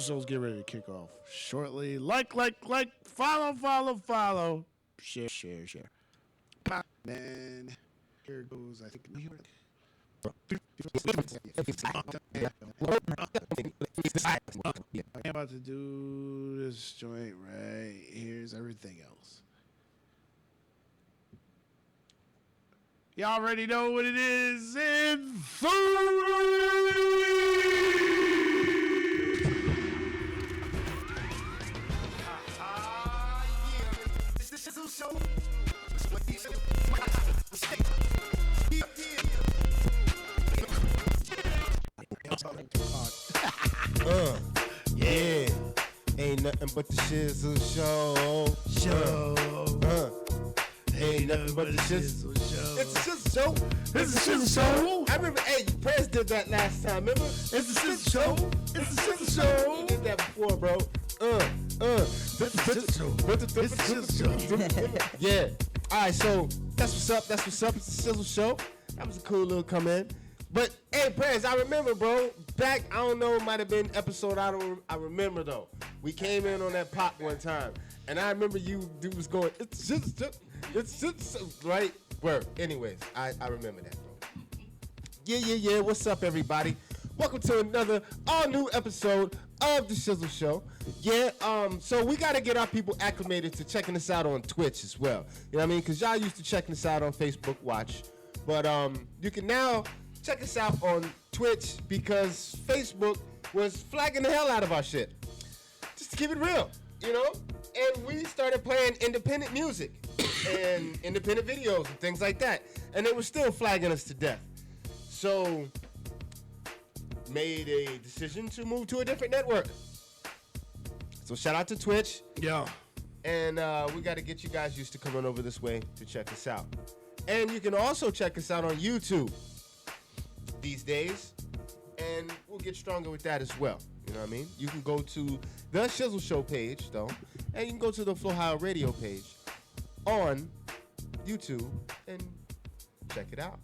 Show's getting ready to kick off shortly. Like, follow. Share. Man, here goes. I think. I'm about to do this joint right. Here's everything else. Y'all already know what it is. It's food. It's the Shizzle Show. Yeah. Ain't nothing but the Shizzle Show. Ain't nothing but the Shizzle Show. It's the Shizzle Show. It's the Shizzle Show. I remember, hey, Prez did that last time, remember? It's the Shizzle Show. It's the Shizzle Show. He did that before, bro. It's the Shizzle Show. Yeah. All right, so that's what's up. It's the Shizzle Show. That was a cool little come in. But, hey, Prez, I remember, bro, back, I don't know, it might have been episode, I remember, though. We came in on that pop one time, and I remember you dude was going, it's just, right? Word. Anyways, I remember that, bro. Yeah. What's up, everybody? Welcome to another all-new episode of the Shizzle Show. Yeah, so we got to get our people acclimated to checking us out on Twitch as well. You know what I mean? Because y'all used to checking us out on Facebook Watch. But you can now check us out on Twitch because Facebook was flagging the hell out of our shit. Just to keep it real, you know? And we started playing independent music and independent videos and things like that. And they were still flagging us to death. So, made a decision to move to a different network. So shout out to Twitch. Yeah. And we got to get you guys used to coming over this way to check us out. And you can also check us out on YouTube these days, and we'll get stronger with that as well. You know what I mean? You can go to the Shizzle Show page, though, and you can go to the Flow High Radio page on YouTube and check it out.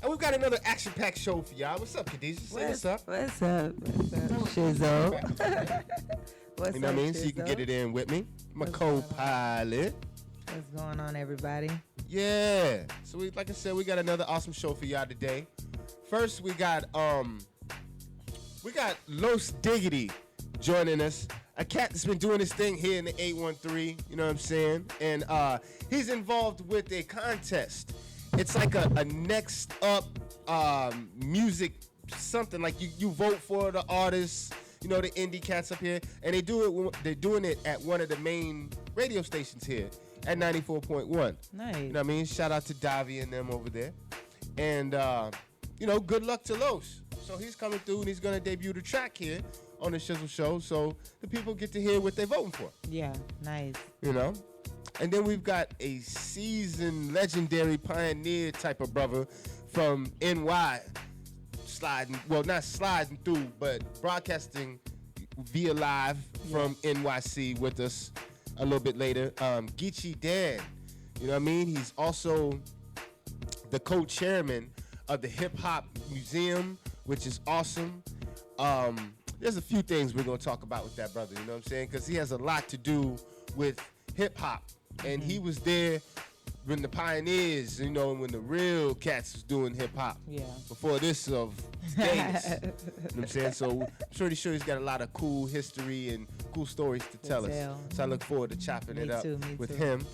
And we've got another action-packed show for y'all. What's up, Khadijah? Say what's up. What's up, Shizzle? What's you know what I mean? So you can get it in with me. My co-pilot. What's going on, everybody? Yeah. So like I said, we got another awesome show for y'all today. First, we got Los Diggity joining us. A cat that's been doing his thing here in the 813, you know what I'm saying? And he's involved with a contest. It's like a next up music something, like you vote for the artists, you know, the indie cats up here, and they're doing it at one of the main radio stations here at 94.1. Nice. You know what I mean? Shout out to Davi and them over there. And you know, good luck to Los. So he's coming through and he's gonna debut the track here on the Shizzle Show, so the people get to hear what they're voting for. Yeah, nice. You know? And then we've got a seasoned, legendary pioneer type of brother from NY, not sliding through, but broadcasting via live from NYC with us a little bit later. Geechee Dan, you know what I mean? He's also the co-chairman of the Hip Hop Museum, which is awesome. There's a few things we're going to talk about with that brother, you know what I'm saying? Because he has a lot to do with hip hop. And he was there when the pioneers, you know, when the real cats was doing hip hop. Yeah. Before this of days. You know what I'm saying? So I'm pretty sure he's got a lot of cool history and cool stories to tell us. So I look forward to chopping it up with him.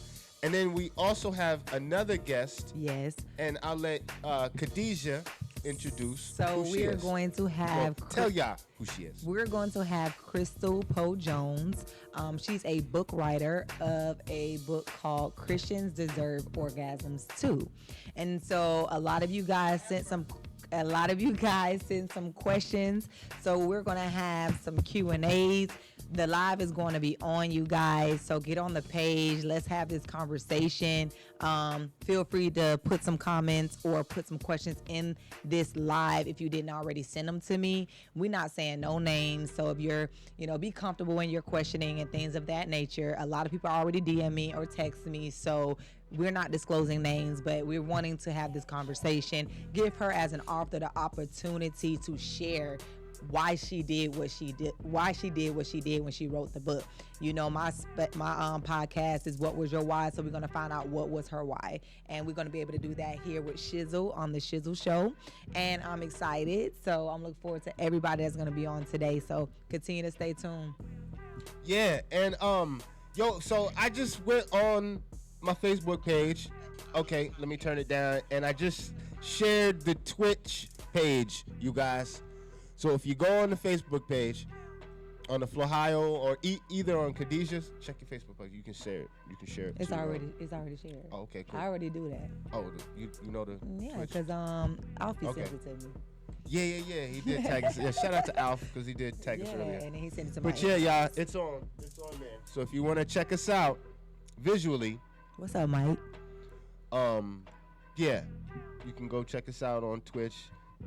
And then we also have another guest. Yes. And I'll let Khadijah introduce So who we she are is. going to have... Tell y'all who she is. We're going to have Crystal Poe Jones. She's a book writer of a book called Christians Deserve Orgasms Too. And so a lot of you guys sent some questions. So we're going to have some Q&As. The live is going to be on, you guys. So get on the page. Let's have this conversation. Feel free to put some comments or put some questions in this live if you didn't already send them to me. We're not saying no names. So if you're, be comfortable in your questioning and things of that nature. A lot of people already DM me or text me. So we're not disclosing names, but we're wanting to have this conversation. Give her as an author the opportunity to share why she did what she did when she wrote the book. You know, my podcast is What Was Your Why? So we're going to find out what was her why. And we're going to be able to do that here with Shizzle on the Shizzle Show. And I'm excited. So I'm looking forward to everybody that's going to be on today. So continue to stay tuned. Yeah, and so I just went on my Facebook page. Okay, let me turn it down. And I just shared the Twitch page, you guys. So if you go on the Facebook page, on the Flahio or either on Khadijah's, check your Facebook page. You can share it. You can share it. It's too, already shared. Oh, okay, cool. I already do that. Oh, you know the Yeah, Twitch? because Alfie Okay. sent it to me. Yeah. He did tag us. Yeah, shout out to Alf because he did tag us Yeah, earlier. and then he sent it to my But yeah, y'all, it's on there. So if you want to check us out visually, What's up, Mike? yeah, you can go check us out on Twitch.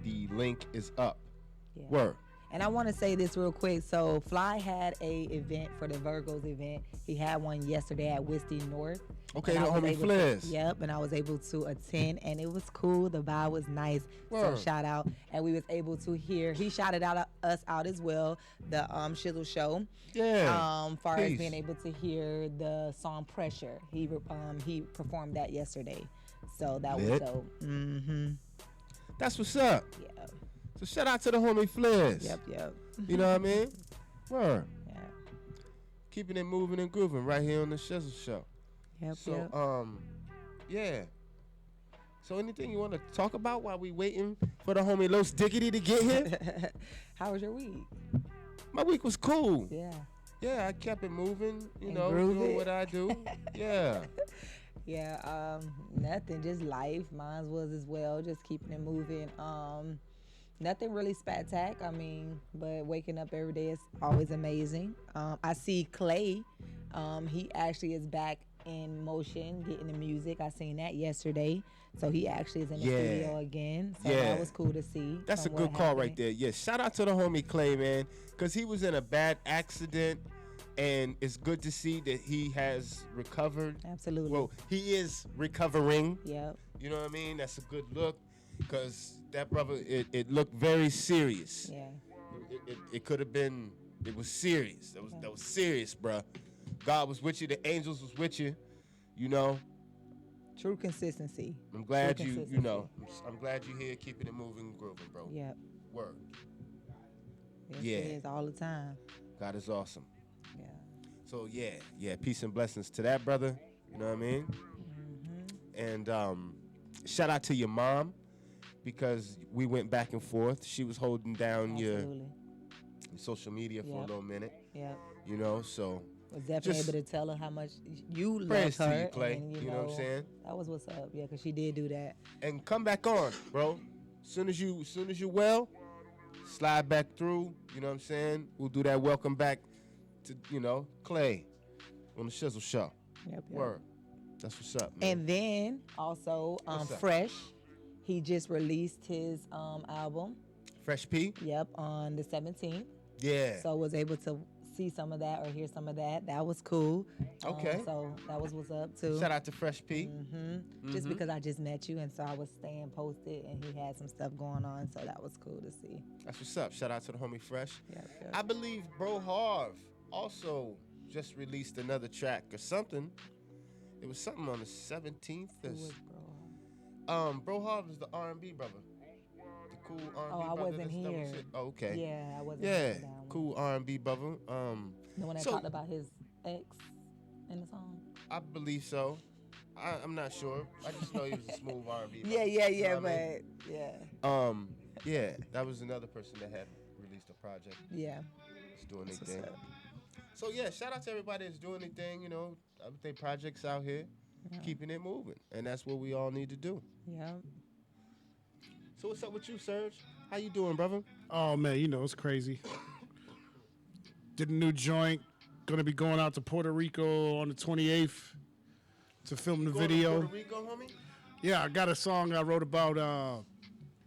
The link is up. Yeah. Word. And I want to say this real quick. So Fly had a event for the Virgos event. He had one yesterday at Wisty North. Okay, And the I was homie able Fliz. Yep, and I was able to attend, and it was cool. The vibe was nice. Word. So shout out, and we was able to hear. He shouted us out as well. The Shizzle Show. Yeah. Far as Peace. being able to hear the song Pressure. He performed that yesterday, so that was Lit. dope. Mm-hmm. That's what's up. Yeah. So shout out to the homie Fliz. Yep. You know what I mean? Word. Yeah. Keeping it moving and grooving right here on the Shizzle Show. Yep. So, yeah. So anything you want to talk about while we waiting for the homie Los Diggity to get here? How was your week? My week was cool. Yeah. Yeah, I kept it moving, And doing groovy. what I do. Yeah. Yeah, nothing, just life. Mine was as well, just keeping it moving. Nothing really spectac. I mean, but waking up every day is always amazing. I see Clay. He actually is back in motion, getting the music. I seen that yesterday. So he actually is in the studio again. So Yeah. that was cool to see. That's a from good what call right happened. there. Yeah, shout out to the homie Clay, man, because he was in a bad accident, and it's good to see that he has recovered. Absolutely. Well, he is recovering. Yep. You know what I mean? That's a good look, because that brother, it looked very serious. Yeah. It could have been, it was serious. That was serious, bruh. God was with you. The angels was with you. You know. True consistency. I'm glad True you consistency. know. I'm glad you're here, keeping it moving and grooving, bro. Yep. Word. Yes, Yeah. It is all the time. God is awesome. Yeah. So yeah, peace and blessings to that brother. You know what I mean? Mm-hmm. And shout out to your mom, because we went back and forth. She was holding down your Absolutely. social media for a Yep. little minute. Yep. You know, so Was definitely Just- able to tell her how much you love praise her. to you, Clay. And, You know what I'm saying? That was what's up. Yeah, because she did do that. And come back on, bro. Soon as you well, slide back through. You know what I'm saying? We'll do that. Welcome back to Clay on the Shizzle Show. Yep. Word. That's what's up, man. And then also What's up? Fresh, he just released his album. Fresh P. Yep, on the 17th. Yeah. So was able to see some of that or hear some of that. That was cool. Okay. So that was what's up too. Shout out to Fresh P. Just because I just met you, and so I was staying posted, and he had some stuff going on, so that was cool to see. That's what's up. Shout out to the homie Fresh. Yep. I believe Bro Harv also just released another track or something. It was something on the 17th. Who was bro? Bro Harv is the R&B brother. The cool R&B Oh, I brother. wasn't that was here. it. Oh, okay. Yeah, I wasn't. Yeah, here for that one. cool R&B brother. The one that So- talked about his ex in the song. I believe so. I'm not sure. I just know he was a smooth R&B. Yeah, brother. yeah, You yeah, know what I mean? but yeah, Yeah, that was another person that had released a project. yeah. It's doing their That's what's thing. up. So yeah, shout out to everybody that's doing their thing. Their projects out here, keeping it moving, and that's what we all need to do. Yeah. So what's up with you, Serge? How you doing, brother? Oh man, it's crazy. Did a new joint. Gonna be going out to Puerto Rico on the 28th to film the Going to video. Puerto Rico, homie? Yeah, I got a song I wrote about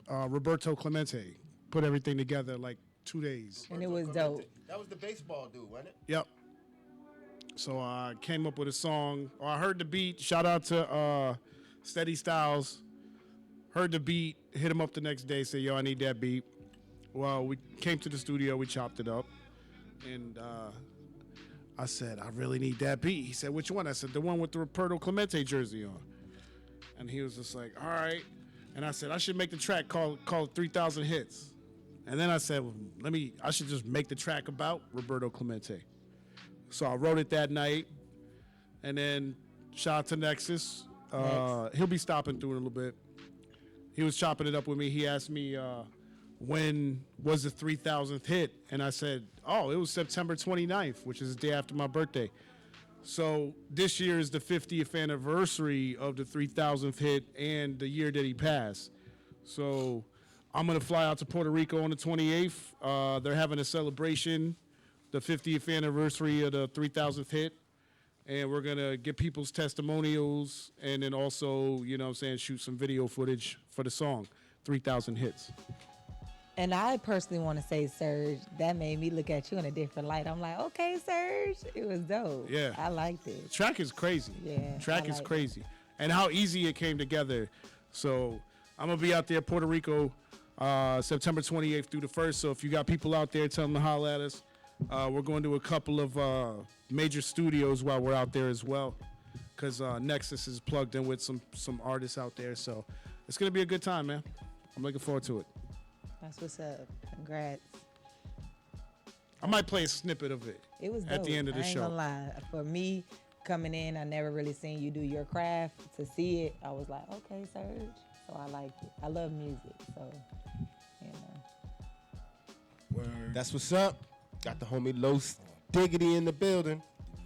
Roberto Clemente. Put everything together like 2 days. And it was Clemente. dope. That was the baseball dude, wasn't it? Yep. So I came up with a song. Or I heard the beat. Shout out to Steady Styles. Heard the beat. Hit him up the next day. Said, yo, I need that beat. Well, we came to the studio, we chopped it up, and I said, I really need that beat. He said, which one? I said, the one with the Roberto Clemente jersey on. And he was just like, all right. And I said, I should make the track called 3,000 Hits. And then I said, well, I should just make the track about Roberto Clemente. So I wrote it that night. And then shout out to Nexus. He'll be stopping through in a little bit. He was chopping it up with me. He asked me when was the 3,000th hit. And I said, oh, it was September 29th, which is the day after my birthday. So this year is the 50th anniversary of the 3,000th hit and the year that he passed. So I'm going to fly out to Puerto Rico on the 28th. They're having a celebration, the 50th anniversary of the 3,000th hit. And we're going to get people's testimonials and then also, you know what I'm saying, shoot some video footage for the song, 3,000 Hits. And I personally want to say, Serge, that made me look at you in a different light. I'm like, okay, Serge, it was dope. Yeah. I liked it. The track is crazy. Yeah, Track I is like crazy. And how easy it came together. So I'm going to be out there, Puerto Rico, September 28th through the 1st. So if you got people out there, tell them to holler at us. We're going to a couple of major studios while we're out there as well. Because Nexus is plugged in with some artists out there. So it's going to be a good time, man. I'm looking forward to it. That's what's up. Congrats. I might play a snippet of it. It was dope. At the end of the I ain't show. gonna lie. For me, coming in, I never really seen you do your craft. To see it, I was like, okay, Serge. So I liked it. I love music, so you know. That's what's up. Got the homie Los Diggity in the building.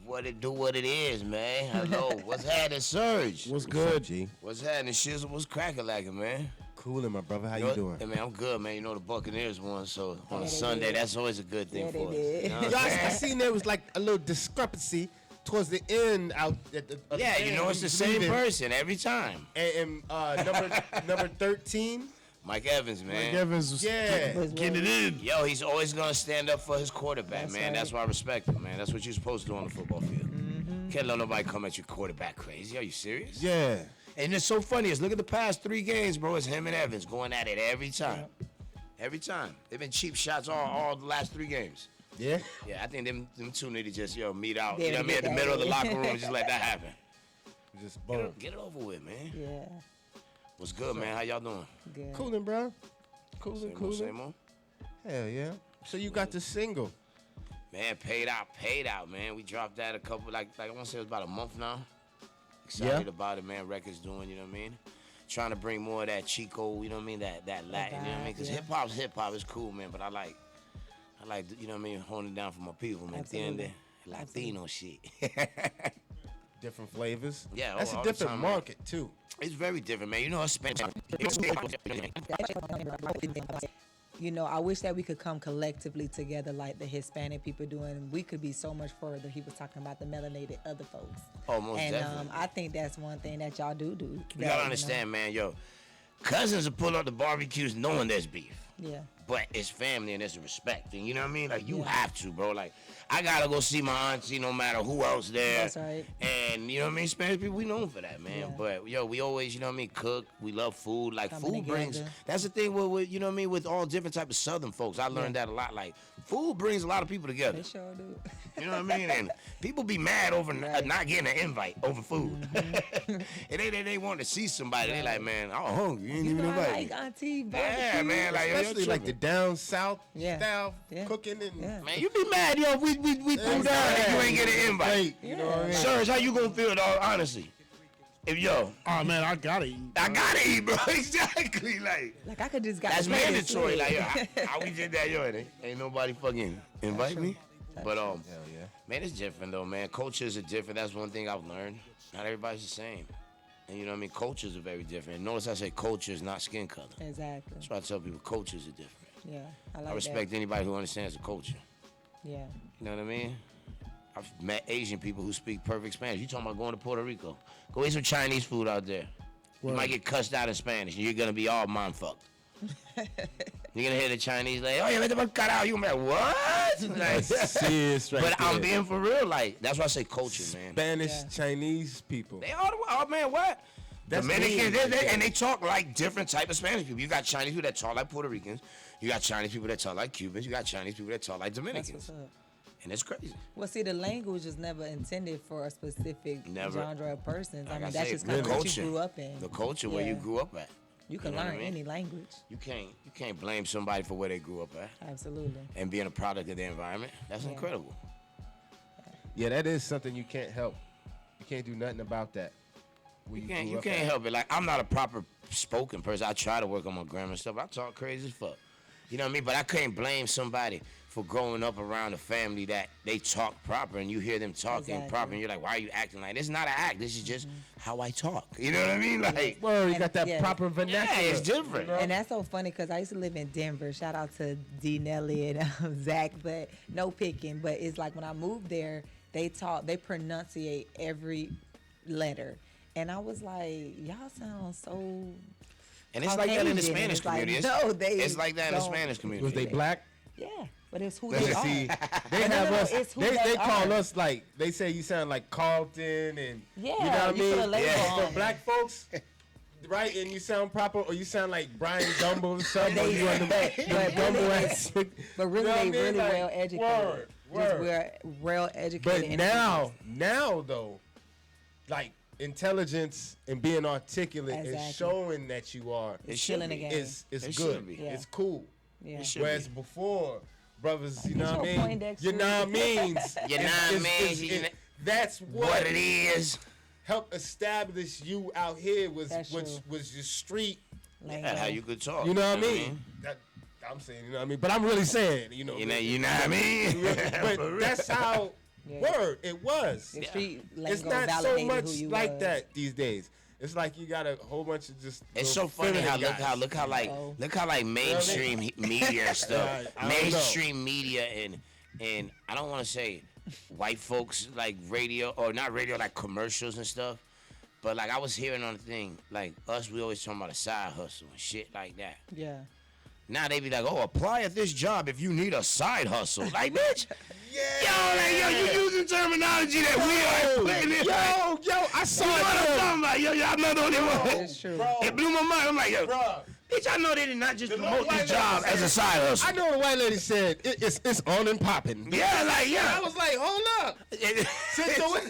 What it do, what it is, man. Hello. What's happening, Surge? What's good? G? What's happening, Shizzle? What's cracking lacking, man? Coolin', my brother. How You you know- doing? Hey, man, I'm good, man. You know the Buccaneers won, so on Yeah, a they Sunday, did. that's always a good thing Yeah, for they us. did. You know what Yo, I'm I saying? seen there was like a little discrepancy towards the end out at the Yeah, you know it's the same person every time. And number 13. Mike Evans, man. Mike Evans was Yeah. Was getting it in. Yo, he's always gonna stand up for his quarterback, That's man. right. That's why I respect him, man. That's what you're supposed to do on the football field. Can't let nobody come at your quarterback crazy. Are you serious? Yeah. And it's so funny is look at the past 3 games, bro. It's him and Evans going at it every time. Every time. They've been cheap shots all the last 3 games. Yeah. Yeah, I think them two need to just meet out. Yeah, You know what I mean? At the get middle of the that. locker room, and just let that happen. Just Get boom. it, get it over with, man. Yeah, What's good, man? How y'all doing? good. Coolin', bro. Coolin', Same old, coolin'. same old. Hell yeah. So you got the single. Man, paid out, man. We dropped that a couple, like I want to say it was about a month now. Excited about it, man. Records doing, you know what I mean? Trying to bring more of that Chico, you know what I mean? That Latin, you know what I mean? Because Yeah. hip hop is cool, man. But I like, you know what I mean, holding it down for my people, man. At the end of the Absolutely. Latino shit. Different flavors. Yeah, That's all a the different time, man. market too. It's very different, man. You know, it's Spanish. You know, I wish that we could come collectively together like the Hispanic people doing. We could be so much further. He was talking about the melanated other folks. Oh, most and definitely. I think that's one thing that y'all do. You that, gotta understand, man, yo. Cousins will pull up the barbecues knowing there's beef. Yeah. But it's family and it's respect. And you know what I mean? Like, you Yeah. have to, bro. Like, I gotta go see my auntie no matter who else there. That's right. And, you know what I mean? Spanish people, we known for that, man. Yeah. But, yo, we always, you know what I mean, cook. We love food. Like, Coming food brings, together. that's the thing with, you know what I mean, with all different type of Southern folks. I learned that a lot. Like, food brings a lot of people together. They sure do. You know what I mean? And people be mad over not getting an invite over food. Mm-hmm. And they want to see somebody. They like, man, I'm hungry. You ain't You even know, I invite like me. Auntie Yeah, barbecue. man. Like, yo, Especially like the tripping. down south Yeah. style Yeah. cooking and Yeah. Man, you be mad, yo, if we threw down and you ain't get an invite. Great, you know what I mean? Serge, how you gonna feel, dog, honestly? If, yo, Oh man, I gotta eat. I gotta eat, bro. Exactly. Like, Like I could just got that's the playlist mandatory. lit. Like, yo, how we did that, yo? Ain't nobody fucking invite me. But, Hell yeah. man, it's different, though, man. Cultures are different. That's one thing I've learned. Not everybody's the same. And, you know what I mean? Cultures are very different. Notice I say cultures, not skin color. Exactly. That's why I tell people cultures are different. Yeah. I like I respect anybody who understands the culture. that. Yeah. You know what I mean? I've met Asian people who speak perfect Spanish. You talking about going to Puerto Rico? Go eat some Chinese food out there. You Word. might get cussed out in Spanish, and you're gonna be all mind fucked. You're gonna hear the Chinese like, "Oh, yeah, let the fuck cut out." You gonna be like, "What?" Like, Serious right but I'm there. being for real. Like, that's why I say culture, man. Spanish, Yeah. Chinese people. They all the way. Oh man, what? Dominicans, and they talk like different type of Spanish people. You got Chinese people that talk like Puerto Ricans. You got Chinese people that talk like Cubans. You got Chinese people that talk like That's Dominicans. what's up. And it's crazy. Well, see, the language is never intended for a specific Never. genre of persons. Like I mean, I that's say, just kind of the what culture. you grew up in. The culture where you Yeah. grew up at. You can know what I learn mean? any language. You can't blame somebody for where they grew up at Absolutely. and being a product of their environment. That's Yeah. incredible. Yeah, that is something you can't help. You can't do nothing about that. Where You grew can't up at. help it. Like, I'm not a proper spoken person. I try to work on my grammar and stuff. I talk crazy as fuck. You know what I mean? But I can't blame somebody for growing up around a family that they talk proper and you hear them talking Exactly. proper and you're like, why are you acting like this? It's not an act. This is just how I talk. You know what I mean? Like, Well, you And- got that yeah. proper vernacular. yeah, it's different. And that's so funny because I used to live in Denver. Shout out to D. Nelly and Zach, but no picking. But it's like when I moved there, they pronunciate every letter. And I was like, y'all sound so. And it's like that in the Caucasian, Spanish it's like, community. no, they It's like that in the don't. Spanish community. Was they black? Yeah, but it's who Let's they just are. see. They No, have no, us. it's who They they call are. us like they say you sound like Carlton and Yeah, you know what I you put a mean. label Yeah. on For it. black folks, right? And you sound proper, or you sound like Brian Gumbo or something. or you on the but Gumbo really- ass. But really, You know what I they mean? really Like, well educated. word, word. We're well educated. But individuals. now though, like intelligence and being articulate Exactly. and showing that you are It's should killing the be. game. is It good. should be. Yeah. It's cool. Yeah. It should Whereas be. before, brothers, you Get know what I your mean? Poindexter. You know what I mean? You know what I mean? That's What it is. helped establish you out here was That's which true. was your street. Lingo. Yeah, how you could talk. You know what I mean? That, I'm saying, you know what I mean? But I'm really saying, you know. You know what I mean? But that's how Yeah. it was. The street lingo It's not so validated much who you like was. that these days. It's like you got a whole bunch of just. It's so little funny how feminine look how Oh. like mainstream media and stuff, Right, I don't know. mainstream media and I don't want to say white folks like radio or not radio like commercials and stuff, but like I was hearing on the thing like us we always talking about a side hustle and shit like that. Yeah. Now they be like, oh, apply at this job if you need a side hustle. Like, bitch, Yeah. you using terminology that we are putting in. Yo, I saw You know what I'm it. talking about? Yo, I'm not the only one. It's true. Bro, It blew my mind. I'm like, yo, bro. bitch, I know they did not just The promote white this job lady as a said- side hustle. I know the white lady said it's on and popping. Yeah, like, yeah. I was like, hold up. So, you know what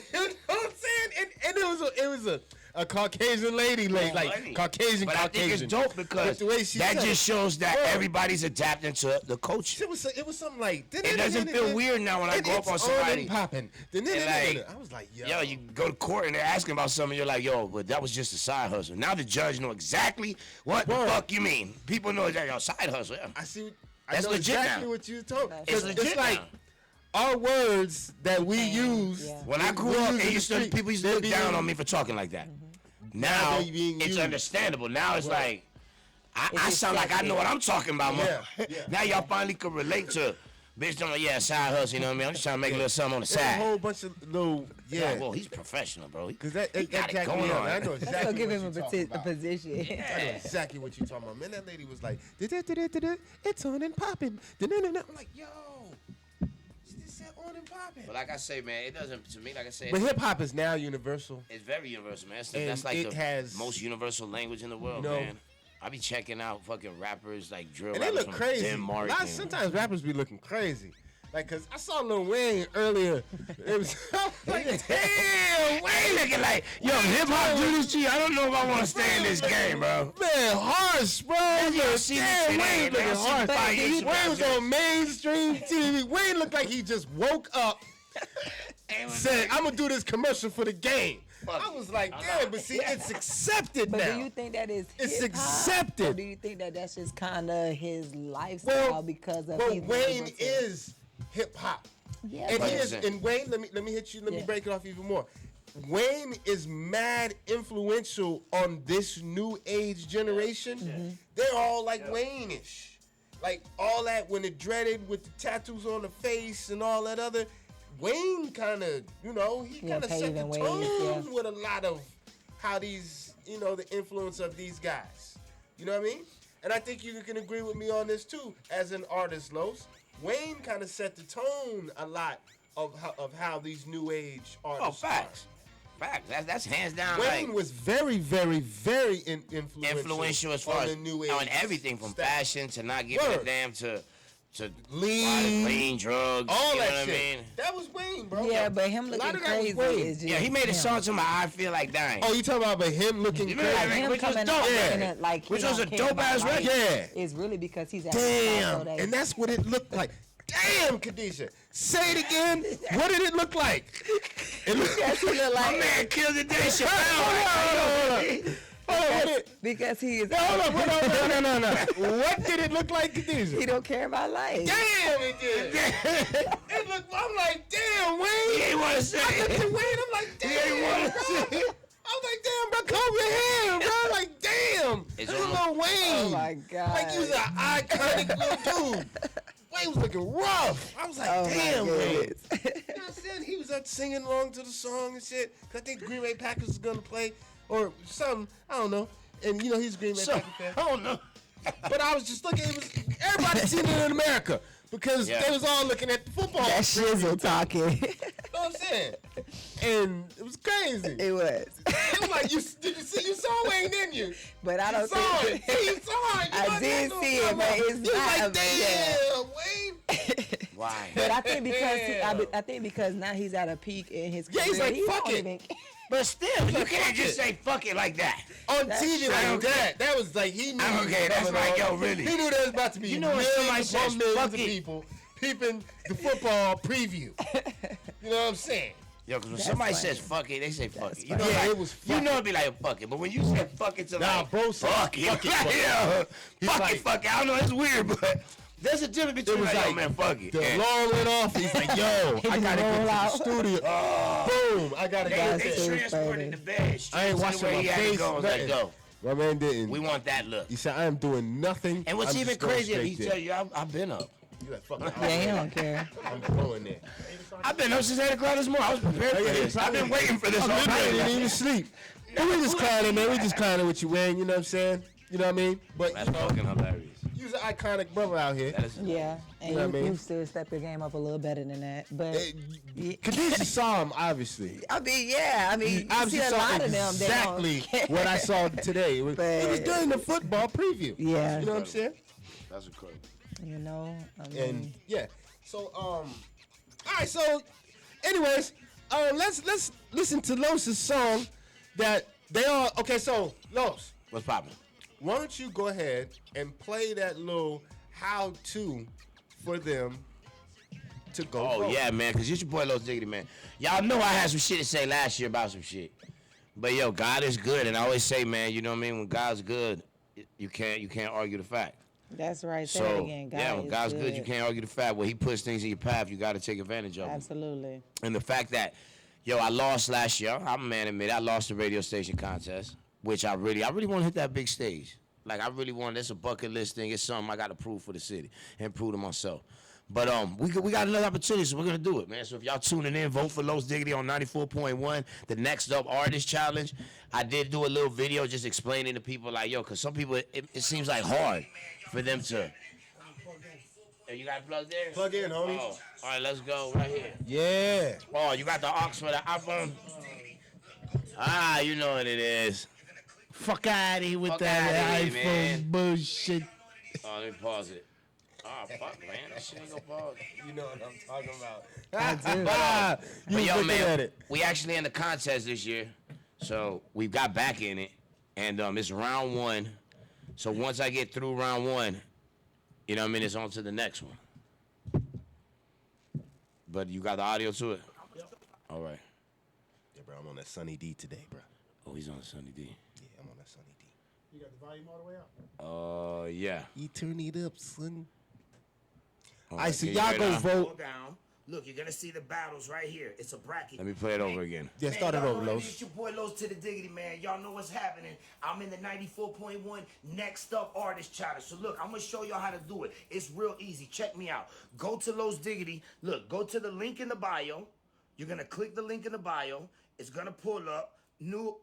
I'm saying? And it was a Caucasian lady, like funny. Caucasian. But I think it's dope because But the way she that said just shows that Bro. everybody's adapting to the culture. it was something like. It doesn't feel weird now when I go up on somebody. Popping. like, I was like, Yo, you go to court and they're asking about something, you're like, yo, but that was just a side hustle. Now the judge know exactly what the Word. fuck you mean. People know that, yo, side hustle, yeah. I see. I That's know legit exactly now. what you told. It's legit like now. our words that we use. Yeah. When I grew up, people used to look down on me for talking like that. Now, they being it's used. understandable. Now it's like, I It's sound like I know what I'm talking about, man. Yeah, yeah. Now y'all finally can relate to, bitch, don't know, yeah, side hustle, you know what I mean? I'm just trying to make a little something on the There's a side. whole bunch of little Well, he's professional, bro. Because that He got it jacked going me up. on. I know Let's exactly go give what him you a, talking a about. position. I know exactly what you talking about. Man, that lady was like, it's on and popping. I'm like, yo, she just said on and popping. But like I say, man, it doesn't, to me, like I said, But hip hop is now universal. it's very universal, man. And That's like it the has- most universal language in the world, You know- man. I be checking out fucking rappers like drill And they rappers look from crazy. Denmark. and- Sometimes rappers be looking crazy. Like, cause I saw Lil Wayne earlier. It was like, damn, Wayne looking like, yo, hip hop do this to you. I don't know if I want to stay in this game, bro. man, harsh, bro. y'all see this Damn, shit, Wayne man. looking Y'all see harsh. the fire issue Wayne was about on mainstream TV. Wayne looked like he just woke up, said, "I'm gonna do this commercial for the game." Fuck I it. was like, damn, but see, it's accepted But now. do you think that is It's hip-hop, accepted. Or do you think that that's just kind of his lifestyle because of well, he's Wayne able to- is hip hop. Yeah, And but- he is, 100%. and Wayne, let me hit you, let me Yeah. break it off even more. Wayne is mad influential on this new age generation. They're all like Wayne-ish. Like all that when it dreaded with the tattoos on the face and all that other. Wayne kind of, he kind of set the paving ways, tone yeah. with a lot of how these, the influence of these guys. You know what I mean? And I think you can agree with me on this too, as an artist, Los. Wayne kind of set the tone a lot of how these new age Oh, artists. facts. Fact. That's hands down. Wayne like, was very, very, very influential as far on as the new age on everything from stuff. fashion to not giving a Word. damn to Lean, lean drugs. all you know that what shit. I mean? That was Wayne, bro. Yeah, but him A lot looking of that was crazy Wayne. is just Yeah, he made a him. song to my I Feel Like Dying. Oh, you talking about him looking You crazy? remember Like him which was coming dope, out yeah. looking at like he Which was don't a care dope about ass life. record. Yeah. It's really because he's at Damn, and that's what it looked like. Damn, Khadijah. Say it again. What did it look like? It looked Yes, he look My like man killed the day. Hold on. Hold on. because he is. Hold on. No. What did it look like, He Khadijah? don't care about life. Damn, it did. It looked. I'm like, damn, Wayne. He ain't want to say I looked it. at Wayne. I'm like, He damn. ain't want to bro. say it. I was like, damn, bro, comb your hair, bro. Like, damn. It's This is almost- Lil Wayne. Oh my god. Like, he was an iconic little dude. Wayne was looking rough. I was like, Oh damn, my Wayne. goodness. You know what I'm saying? He was up singing along to the song and shit. 'Cause I think the Green Bay Packers was gonna play or something. I don't know. And you know he's a Green Bay So, Packers fan. I don't know. But I was just looking. It was everybody seen it in America because Yeah. they was all looking at the football. That Shizzle talking. You know what I'm saying? And it was crazy. It was. It was like you saw Wayne, didn't you? But I You don't saw think. it. You saw it. You know I did what I'm see it, talking but about. it's You was not like, a- damn, Wayne. Why? But I think because I think because now he's at a peak in his career. Yeah, he's like, he fuck don't it. even- But still, you Fuck can't just it. say fuck it like that. On That's TV true. like that. That was like he knew. I'm he was okay, that's coming like, on. yo, really. He knew there was about to be You know when somebody millions upon says, millions fuck of it. people peeping the football preview. You know what I'm saying? Yo, because when That's somebody funny. says fuck it, they say fuck That's it. You know, funny. Yeah, like, it was you fuck know it. it'd be like fuck it. But when you say fuck it to Nah, like bro said fuck it, fuck it, fuck it. yeah, He's fuck like- it, fuck it. I don't know, it's weird, but there's a difference between was like, yo, like man, fuck it. The And alarm went off. He's like, yo, I just gotta roll get to out. the studio. Boom, I gotta they, get That's they so there. transported the bed straight I ain't to washing where my he had to face. go. I was like, nothing. go. My man didn't. We want that look. He said, I am doing nothing. And what's I'm even just going crazier, he straight tell you, I've been up. there. You like, fuck it. Yeah, he don't care. I'm going there. I've been up since 8 o'clock this morning. I was prepared for this. I've been waiting for this all I night. didn't even sleep. And we just clowning, man. We just clowning with you, Wayne. You know what I'm saying? You know what I mean? But That's you know, fucking hilarious. you's an iconic brother out here. That is Yeah, and You know what I mean? you still step your game up a little better than that. But Khadijah saw him, obviously. I mean, yeah, I mean, you see Obviously a saw lot of them. exactly That don't what I saw today. It was But- during the football preview. Yeah. You know what I'm saying? That's incredible. you know, I mean, And yeah. So all right, so anyways, let's listen to Los's song that they all okay, so Los, What's poppin'? why don't you go ahead and play that little how to for them to go Oh, vote. yeah, man, because it's your boy Los Diggity, man. Y'all know I had some shit to say last year about some shit. But, yo, God is good. And I always say, man, you know what I mean? When God's good, you can't argue the fact. that's right. Say it So, again. God yeah, when is God's good, you can't argue the fact. When he puts things in your path, you got to take advantage of them. Absolutely. And the fact that, yo, I lost last year. I'm a man admit I lost the radio station contest, which I really want to hit that big stage. Like, I really want, it's a bucket list thing. It's something I got to prove for the city and prove to myself. But we got another opportunity, so we're going to do it, man. So if y'all tuning in, vote for Los Diggity on 94.1, the Next Up Artist Challenge. I did do a little video just explaining to people, like, yo, because some people, it seems like hard for them to. Yo, you got it plugged in? Plug in, homie. Oh, all right, let's go right here. Yeah. Oh, you got the aux for the iPhone? Ah, you know what it is. Fuck out of here with Fuck that outta here, iPhone man. bullshit. Oh, let me pause it. Oh, fuck, man. That shit ain't gonna pause. You know what I'm talking about. I do. You But yo, looking man, at it. we actually in the contest this year. So we've got back in it. And it's round one. So once I get through round one, you know what I mean, it's on to the next one. But you got the audio to it? All right. Yeah, bro, I'm on that Sunny D today, bro. Oh, he's on Sunny D. Yeah, I'm on that Sunny D. You got the volume all the way up? Yeah. You turn it up, son. All All right, so can y'all you go hear it now? vote. Down. Look, you're gonna see the battles right here. It's a bracket. Let me play it over again. Yeah, Man, start it y'all over, know Los. It's your boy Los to the Diggity, man. Y'all know what's happening. I'm in the 94.1 Next Up Artist Challenge. So look, I'm gonna show y'all how to do it. It's real easy. Check me out. Go to Los Diggity. Look, go to the link in the bio. You're gonna click the link in the bio. It's gonna pull up new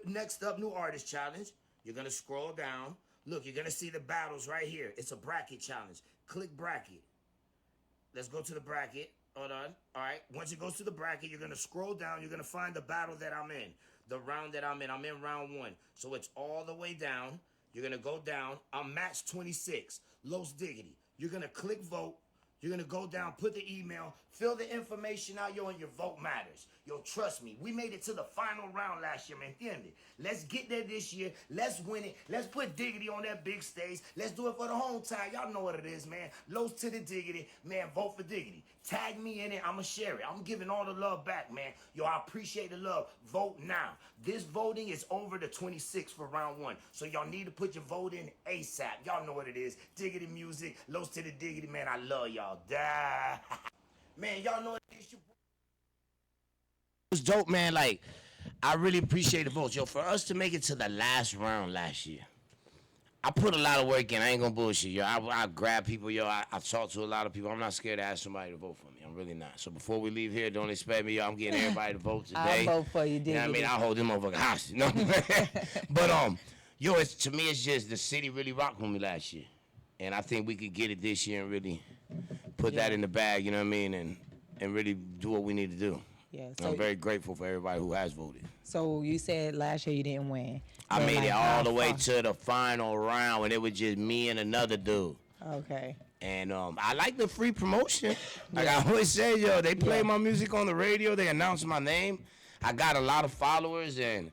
Next Up New Artist Challenge. You're gonna scroll down. Look, you're gonna see the battles right here. It's a bracket challenge. Click bracket. Let's go to the bracket. Hold on. All right. Once it goes to the bracket, you're gonna scroll down. You're gonna find the battle that I'm in, the round that I'm in. I'm in round 1, so it's all the way down. You're gonna go down. I'm match 26. Los Diggity. You're gonna click vote. You're gonna go down, put the email, fill the information out, yo, and your vote matters. Yo, trust me, we made it to the final round last year, man. Entiende? Let's get there this year. Let's win it. Let's put Diggity on that big stage. Let's do it for the hometown. Y'all know what it is, man. Los to the Diggity. Man, vote for Diggity. Tag me in it. I'ma share it. I'm giving all the love back, man. Yo, I appreciate the love. Vote now. This voting is over the 26th for round 1. So y'all need to put your vote in ASAP. Y'all know what it is. Diggity music. Los to the Diggity, man. I love y'all. Die. Man, y'all know what it is. It was dope, man. Like, I really appreciate the votes. Yo, for us to make it to the last round last year, I put a lot of work in. I ain't gonna bullshit, yo. I grab people, yo. I talk to a lot of people. I'm not scared to ask somebody to vote for me. I'm really not. So before we leave here, don't expect me, yo. I'm getting everybody to vote today. I'll vote for you, You know what I mean? I'll hold them motherfucking hostage. No, but yo, it's to me, it's just the city really rocked with me last year, and I think we could get it this year and really put that in the bag. You know what I mean? And really do what we need to do. Yeah. So I'm very grateful for everybody who has voted. So you said last year you didn't win. I But, made like, it how all the way far- to the final round, and it was just me and another dude. Okay. And I like the free promotion. Like I always say, yo, they play my music on the radio. They announce my name. I got a lot of followers, and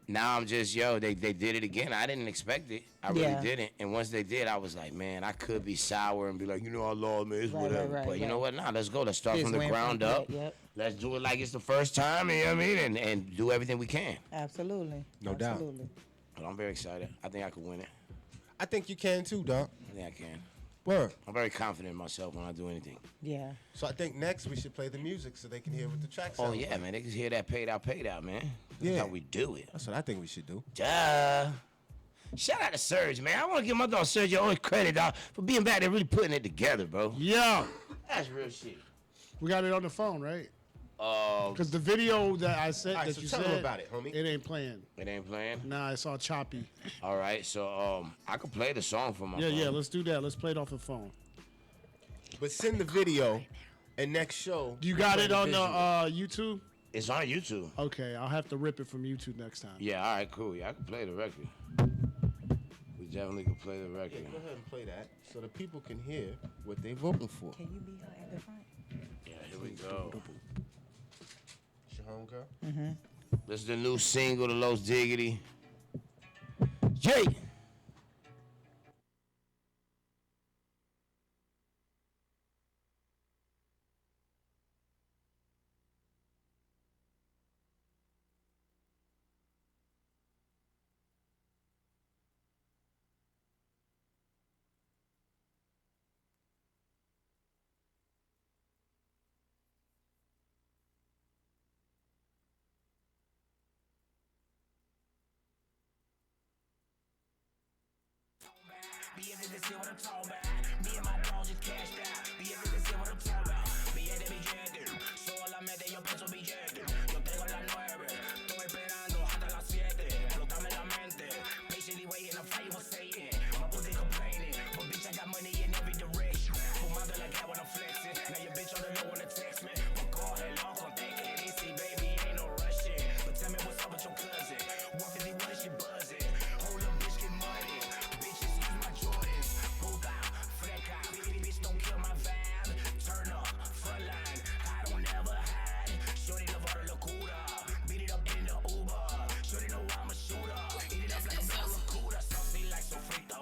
now I'm just, yo, they did it again. I didn't expect it. I really didn't. And once they did, I was like, man, I could be sour and be like, you know, I lost, man, it's whatever. But you know what? Nah, let's go. Let's start from the ground up. Let's do it like it's the first time, you know what I mean? And do everything we can. Absolutely. No doubt. Absolutely. But I'm very excited. I think I could win it. I think you can too, dog. I think I can. Word. I'm very confident in myself when I do anything. Yeah. So I think next we should play the music so they can hear what the track Oh, sounds yeah, like. man. They can hear that paid out, man. That's how we do it. That's what I think we should do. Duh. Shout out to Serge, man. I want to give my dog Serge all the credit, dog, for being back there really putting it together, bro. Yeah. That's real shit. We got it on the phone, right? Oh, Because the video that I said, All right, that so you tell said, them about it, homie. it ain't playing. it ain't playing? Nah, it's all choppy. All right, so I could play the song from my Yeah, phone. yeah, let's do that. Let's play it off the phone. But send the video, and next show. You we'll got play it the on visual. YouTube? It's on YouTube. Okay, I'll have to rip it from YouTube next time. Yeah, all right, cool. Yeah, I can play the record. We definitely can play the Yeah, record. go ahead and play that so the people can hear what they voting for. Can you be her at the front? Yeah, here we go. It's your home girl? This is the new single, The Los Diggity. Jay! Be able to see what I'm talking about. Me and my dogs just cashed out. Be able to see what I'm talking about. Me and mi gente. Solamente yo pienso billete. Yo tengo la 9. Estoy esperando hasta las 7. Explótame la mente. Patiently waiting, I'm fighting with Satan. My pussy complaining. But bitch, I got money in every direction. Fumando la cat when I'm flexing. Now your bitch on the low wanna text me. But call it long, come take it easy, baby. Ain't no rushing. But tell me what's up with your cousin. 150, what is she buzzing? Hold up, bitch, get money. Bitches use my Jordans. Pull out, fleck out. Bitch, don't kill my vibe. Turn up, front line. I don't ever hide. Shorty love all the locura. Beat it up in the Uber. Shorty know I'm a shooter. Eat it up like a barracuda. Saucy like sofrito.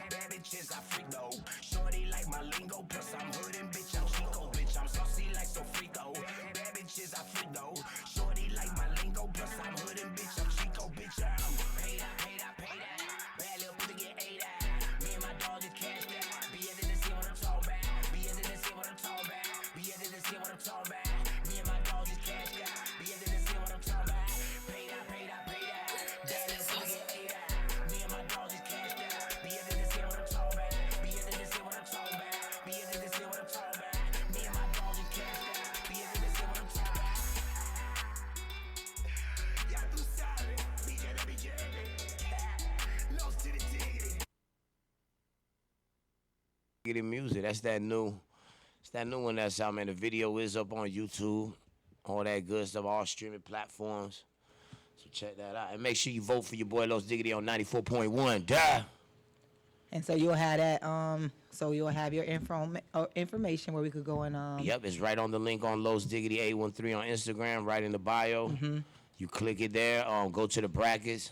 Bad bitches, I freak though. Shorty like my lingo. Plus I'm hoodin', bitch, I'm Chico. Bitch, I'm saucy like sofrito. Bad bitches, I freak though. Shorty like my lingo. Plus I'm hoodin', bitch, I'm Chico. Bitch, I'm paid out, paid out, paid out. Bad little pussy get ate out. Me and my dog just cashed out. Be able to see what I'm talking about. Be able to see what I'm talking about. Be able to see what I'm talking about. Me and my dog just cashed out. Be able to see what I'm talking about. Paid out, paid out, paid out. Bad little pussy get ate out. Me and my dog just cashed out. Be able to see what I'm talking about. Be able to see what I'm talking about. Be able to see what I'm talking about. Me and my dog just cashed out. Be able to see what I'm talking about. Ya tú sabes, billete. Los to the diggity. Diggity music. That's that new It's that new one that's out, man. The video is up on YouTube. All that good stuff, all streaming platforms. So check that out. And make sure you vote for your boy Los Diggity on 94.1. Duh. And so you'll have that. So you'll have your information where we could go and. Yep, it's right on the link on Los Diggity 813 on Instagram, right in the bio. You click it there. Go to the brackets.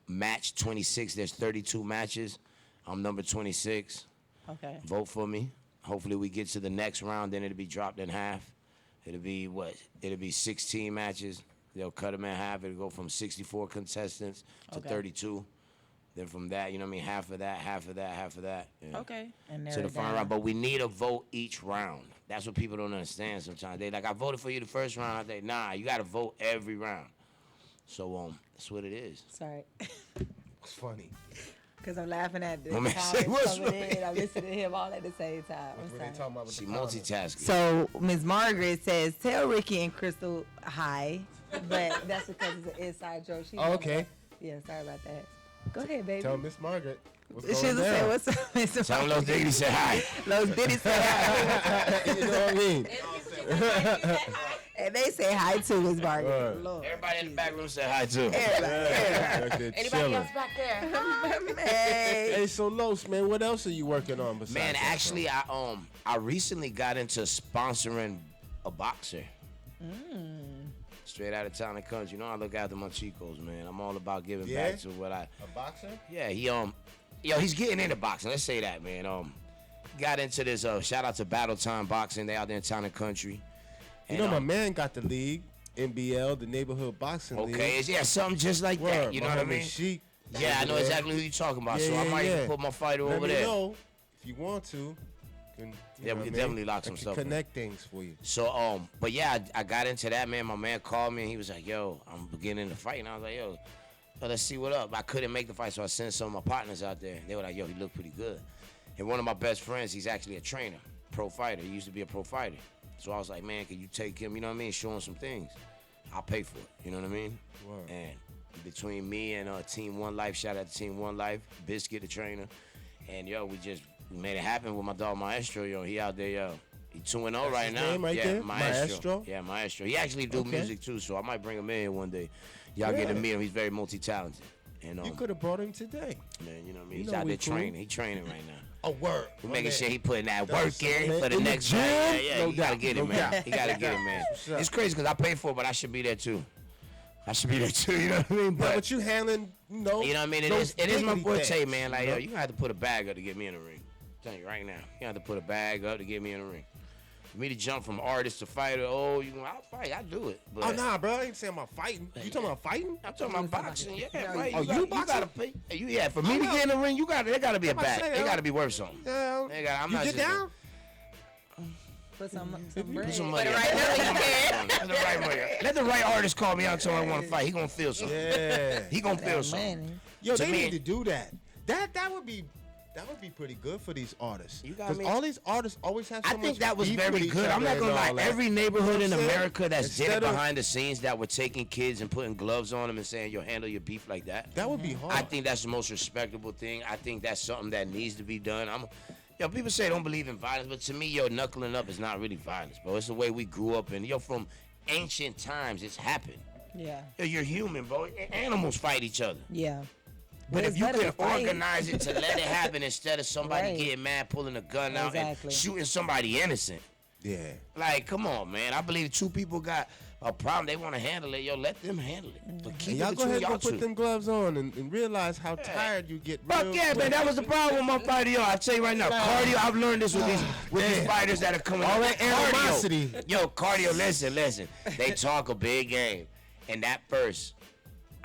Match 26. There's 32 matches. I'm number 26. Okay. Vote for me. Hopefully we get to the next round. Then it'll be dropped in half. It'll be what? It'll be 16 matches. They'll cut them in half. It'll go from 64 contestants to Okay. 32. Then from that, you know what I mean? Half of that, half of that, half of that. Yeah. Okay. And To the final round. But we need a vote each round. That's what people don't understand sometimes. They like, I voted for you the first round. I say, nah, you got to vote every round. So that's what it is. Sorry. It's funny. Because I'm laughing at the My man comments say, what's coming right? in. I'm listening to him all at the same time. I'm What they sorry. talking about with She the comments? multitasking. So Ms. Margaret says, tell Ricky and Crystal hi. But that's because it's an inside joke. She Oh, okay. Yeah, sorry about that. Go ahead, baby. Tell Miss Margaret what's She'll going say, down. what's up, Mr. Tell them Los Diggity say hi. Los Diddy say hi. You know what I mean? And they say hi too, Ms. Margaret. Right. Lord. Everybody in the back room say hi too. Back there chilling. back there? Hey, Hey. so Los, man, what else are you working on besides Man, that, actually, I recently got into sponsoring a boxer. Straight out of town and country. You know I look after my chicos, man. I'm all about giving Yeah? back to what I. bro? A boxer? Yeah, he's getting into boxing. Let's say that, man. Got into this. Shout out to Battle Time Boxing. They out there in town and country. You And, know, my man got the league, NBL, the neighborhood boxing league. Okay, yeah, something just like that. You know what I mean? Sheik. Yeah, I know exactly who you're talking about. Yeah, so I yeah, might yeah. put my fighter Let over me there. know if you want to. Can, you Yeah, know we what can I definitely lock I some can stuff in. Connect things for you. So, but yeah, I got into that, man. My man called me and he was like, yo, I'm beginning to fight. And I was like, yo, let's see what up. I couldn't make the fight, so I sent some of my partners out there. They were like, yo, he looked pretty good. And one of my best friends, he's actually a trainer, pro fighter. He used to be a pro fighter. So I was like, man, can you take him, you know what I mean, show him some things. I'll pay for it, you know what I mean? Word. And between me and Team One Life, shout out to Team One Life, Biscuit, the trainer. And, yo, we made it happen with my dog Maestro, yo. He out there, yo. He 2-0 right his now. name right yeah, there? Maestro? Yeah, Maestro. He actually do Okay. music too, so I might bring him in here one day. Y'all get to Yeah. meet him. He's very multi-talented. And You could have brought him today. man, you know what I mean? You He's know out we there cool. training. He training right now. A word. We're making sure he putting that That's work what's up, in man. for the In the next gym? fight. Yeah, yeah. No You gotta doubt, get no it, man. doubt. You gotta get it, man. What's up? It's crazy because I paid for it, but I should be there too. I should be there too. You know what I mean? Yeah, but you handling, You know what I mean? It those is my diggity forte, things, man. Like, you know? yo, you gonna have to put a bag up to get me in the ring. I'm telling you right now. You have to put a bag up to get me in the ring. For me to jump from artist to fighter, I'll fight. I do it. But Oh, nah, bro. I ain't saying about fighting. You talking about fighting? I'm talking about boxing. Yeah, right. Oh, you gotta boxing? pay. Yeah, for me to get in the ring, there gotta be a I'm about to bag. say, It gotta be worth something. Yeah. I'm You not get just down? Put some Put bread. some money. But up. right now you can. Let the right money. Let the right artist call me out until I want to fight. He gonna feel something. Yeah. He gonna feel something. Man. Yo, To they me- need to do that. That would be pretty good for these artists. You got Because me? all these artists always have so I much think that was beef with very each good. I'm other not and gonna lie. all that. Every neighborhood in You know what I'm saying? America that's did it Instead of- behind the scenes that were taking kids and putting gloves on them and saying, "Yo, handle your beef like that." That would be hard. I think that's the most respectable thing. I think that's something that needs to be done. People say don't believe in violence, but to me, knuckling up is not really violence, bro. It's the way we grew up, and from ancient times, it's happened. Yeah. You're human, bro. Animals fight each other. Yeah. But if it's you better can to fight. organize it to let it happen instead of somebody Right. getting mad, pulling a gun out, Exactly. and shooting somebody innocent. Yeah. Like, come on, man. I believe two people got a problem. They want to handle it. Yo, let them handle it. But keep And it y'all go between ahead and y'all go put two. them gloves on and realize how tired you get. Fuck real yeah, quick. man. That was the problem with my fighter, yo. I tell you right now, cardio. I've learned this with these fighters that are coming. All up. that animosity. Yo, cardio. Listen. They talk a big game, and that first,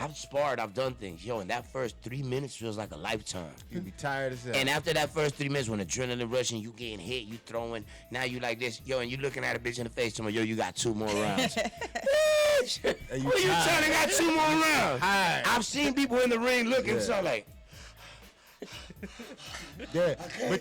I've sparred. I've done things, yo. And that first 3 minutes feels like a lifetime. You be tired as hell. And after that first 3 minutes, when adrenaline rushing, you getting hit, you throwing, now you like this, yo, and you looking at a bitch in the face, telling her, yo, you got 2 more rounds. Bitch, And you what you tired. trying to got 2 more rounds? Tired. I've seen people in the ring looking Yeah. so like, yeah.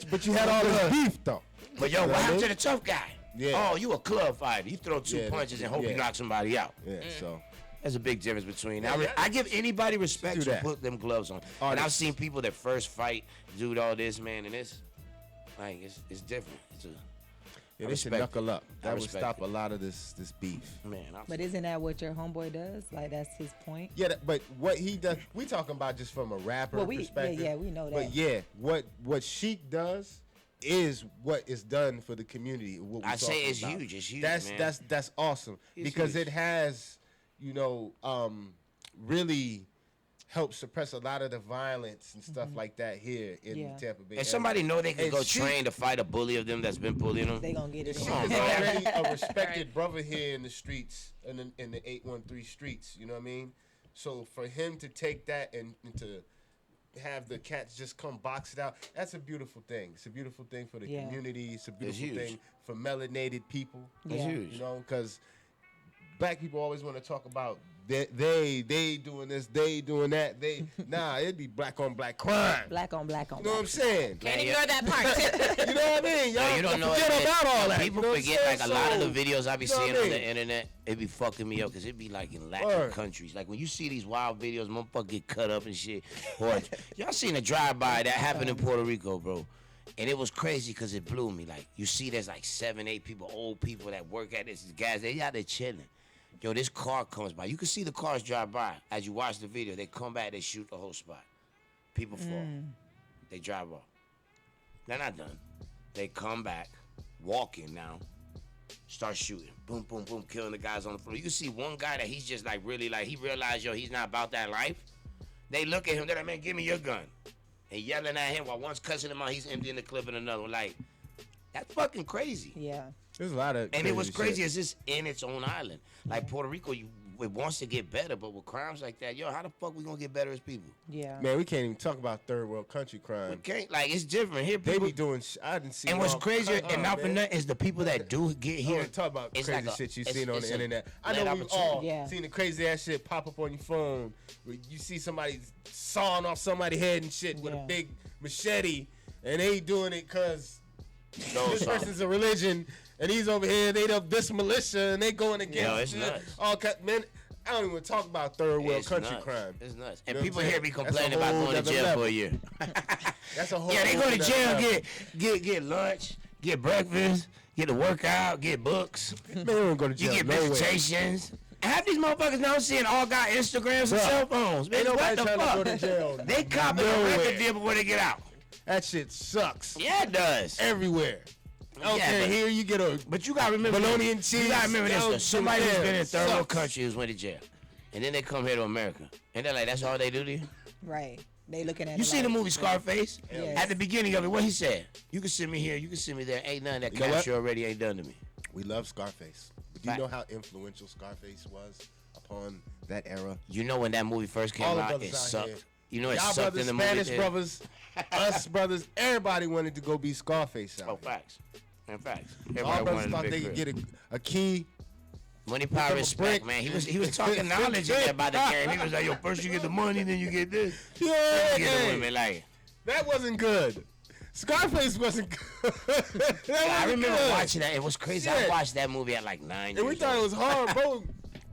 But you had all this beef though. but yo, You know what what I happened to mean? the tough guy? Yeah. Oh, you a club fighter. You throw 2 Yeah, punches and hope yeah. you knock somebody out. Yeah. So. There's a big difference between. I give anybody respect Do to that. put them gloves on. And I've Artists. seen people that first fight do all this, man, and it's like it's different. Yeah, I they should respect knuckle it. up. I That would respect stop it. a lot of this beef. Man, But isn't that what your homeboy does? Like that's his point. Yeah, but what he does, we talking about just from a rapper Well, perspective. yeah, we know that. But yeah, what Sheik does is what is done for the community. What we I say talking it's about. huge. It's huge, That's man. that's awesome It's because huge. it has, really helped suppress a lot of the violence and stuff like that here in Yeah. Tampa Bay. If somebody know they can And go Sheik- train to fight a bully of them that's been bullying them, They gonna get it. Sheik on, is bro. already a respected brother here in the streets, in the 813 streets. You know what I mean? So for him to take that and to have the cats just come box it out, that's a beautiful thing. It's a beautiful thing for the Yeah. community. It's a beautiful huge. thing for melanated people. it's Yeah. huge. You know, because black people always want to talk about they doing this, they doing that. Nah, it'd be black on black crime. Black on black on. You know what I'm saying? Can't ignore that part. You know what I mean? Y'all You don't know forget it, about all that. People you know what I'm forget like saying? a lot of So, the videos I be you know what seeing I on the mean? internet. It be fucking me up because it be like in Latin Word. countries. Like when you see these wild videos, motherfuckers get cut up and shit. Or y'all seen a drive-by that happened in Puerto Rico, bro. And it was crazy because it blew me. Like you see, there's like 7, 8 people, old people that work at this guys. They out there chilling. Yo, this car comes by. You can see the cars drive by as you watch the video. They come back, they shoot the whole spot. People fall. They drive off. They're not done. They come back, walking now, start shooting. Boom, boom, boom, killing the guys on the floor. You can see one guy that he's just like really like, he realized, yo, he's not about that life. They look at him, they're like, man, give me your gun. And yelling at him while one's cussing him out, he's emptying the clip in another one. Like, that's fucking crazy. Yeah. There's a lot of And it was crazy shit. as it's in its own island. Like Puerto Rico, it wants to get better, but with crimes like that, yo, how the fuck we gonna get better as people? Yeah. Man, we can't even talk about third world country We crime. can't, like, it's different. Here, They people, be doing. I didn't see. and what's all crazier, kinds, and not for man. nothing, is the people that do get I here. want to talk about it's crazy like a- shit you've it's- seen on it's the a internet. I net know we've opportunity. all Yeah. seen the crazy ass shit pop up on your phone where you see somebody sawing off somebody's head and shit with a Yeah. big machete, and they doing it because No, this son. person's a religion, and he's over here. They this militia, and they going against. Yo, it's it. nuts. Man, I don't even talk about third world It's country nuts. crime. It's nuts. You And know what people I'm here saying? be That's a complaining about whole going to other jail level. for a year. That's a whole. Yeah, they go to other jail, level. get lunch, get breakfast, get a workout, get books. Man, they don't go to You jail. get nowhere. visitations. Half these motherfuckers now seeing all got Instagrams and Bruh. cell phones. Man, Ain't what nobody the trying fuck? to go to jail. They copping a Nowhere. record deal before they get out. That shit sucks. Yeah, it does. Everywhere. Okay, Yeah, but- here you get a But you gotta remember, bologna and cheese. You gotta remember this. Yo, Though. Somebody who's yeah, been in third world sucks. country who's went to jail, and then they come here to America, and they're like, "That's all they do to you." Right. They looking at You it seen like, the movie Scarface? Yes. At the beginning of it, what he said? You can send me here, you can send me there. Ain't nothing that You know what? capture already ain't done to me. We love Scarface. But do you Fact. know how influential Scarface was upon that era? You know when that movie first came All the out, brothers it out sucked. here. You know it Y'all sucked brothers, in the Spanish movie. brothers, us brothers, everybody wanted to go be Scarface out Oh, here. facts. And facts. All Everybody brothers wanted thought a they big could crib. get a key. Money, power, a respect, brick. man. He was talking knowledge in there about the game. He was like, yo, first you get the money, then you get this. Yeah, Then you get the hey, women. Like, that wasn't good. Scarface wasn't good. That I wasn't remember good. watching that. It was crazy. I Shit. watched that movie at like 9 And we years thought it old. was hard, bro.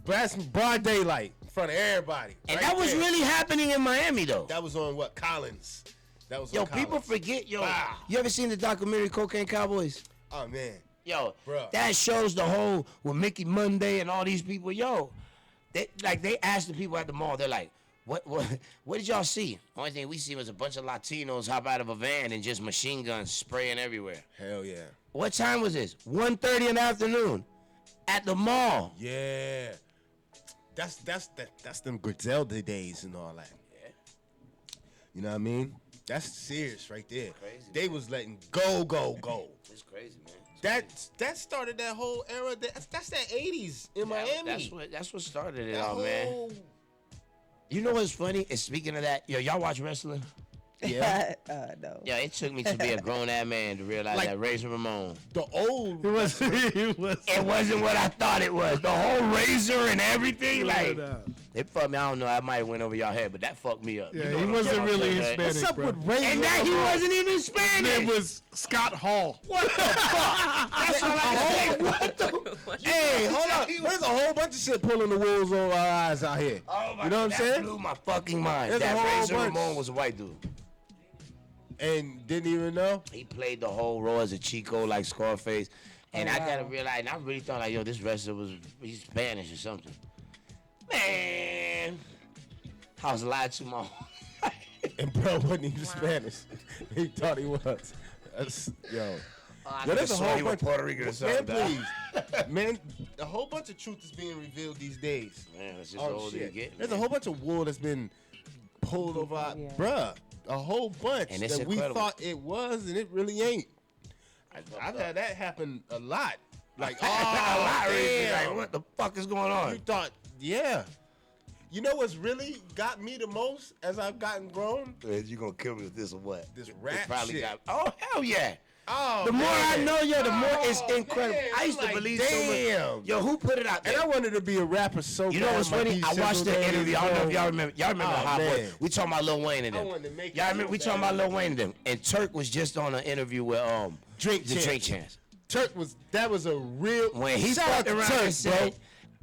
Blasting broad daylight in front of everybody. And right that was there. really happening in Miami, though. That was on what? Collins. That was Yo, on people Collins. forget, yo. Wow. You ever seen the documentary Cocaine Cowboys? Oh, man. Yo, Bruh. that shows the whole with Mickey Monday and all these people. Yo, they asked the people at the mall. They're like, what did y'all see? Only thing we see was a bunch of Latinos hop out of a van and just machine guns spraying everywhere. Hell yeah. What time was this? 1:30 in the afternoon at the mall. Yeah. That's them Griselda days and all that. Yeah. You know what I mean? That's serious right there. Crazy, They was letting go. It's crazy, man. That started that whole era. That's that 80s in Miami. That's what started it That all, man. whole- You know what's funny? Is speaking of that, yo, y'all watch wrestling? Yeah. No. Yeah, it took me to be a grown ass man to realize Like- that Razor Ramon. The old. It was. It was. It wasn't what I thought it was. The whole razor and everything, like it fucked me. I don't know. I might have went over y'all head, but that fucked me up. You Yeah, know he what I'm wasn't talking really about, right? Hispanic, What's up bro. with Razor? And that he Ramon? wasn't even Spanish. It was Scott Hall. What the fuck? That's all I say. What the? Hey, hold on. There's a whole bunch of shit pulling the wolves over our eyes out here. Oh my, you know what I'm that saying? blew my fucking mind. There's a that whole Razor bunch. Ramon was a white dude. And didn't even know. He played the whole role as a Chico, like Scarface. And Oh, I gotta wow. realize, and I really thought like, yo, this wrestler he's Spanish or something. Man, I was lied to my And bro wasn't even Spanish. He thought he was. Yo. Well, there's a whole bunch Puerto Rican or something. Man, please. Man, a whole bunch of truth is being revealed these days. Man, it's just Oh, all they shit. get. There's a man. whole bunch of wool that's been pulled over our, Yeah. bruh. A whole bunch And it's that we incredible. thought it was, and it really ain't. I've had that happen a lot. Like, oh, damn. Like, what the fuck is going on? You thought, yeah. You know what's really got me the most as I've gotten grown? You gonna kill me with this or what? This It rap probably shit. got. Oh hell yeah! Oh, The more I man. know, yo, the more it's Oh, incredible. man. I used to I'm like, believe so damn. much. Yo, who put it out there? And I wanted to be a rapper so You know bad, what's my funny? D I watched Shizzle the days, interview. I don't know if bro. y'all remember. Y'all remember Oh, Hot Boy? man. We talking about Lil Wayne and I them. wanted to make it Y'all so remember? We talking bad. about Lil Wayne and them. And Turk was just on an interview with Drink the Champs. Drink Chance. Turk that was a real. When he shout out fucked to around Turk, and said,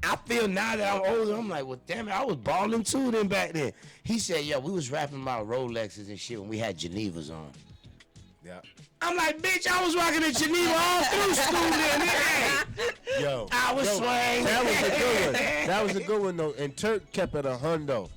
I feel now that I'm older, I'm like, well, damn it, I was balling too then back then. He said, yo, we was rapping about Rolexes and shit when we had Genevas on. Yeah. I'm like, bitch, I was rocking a Geneva all through school then. Hey, Yo. I was swaying. That was a good one. That was a good one though. And Turk kept it 100.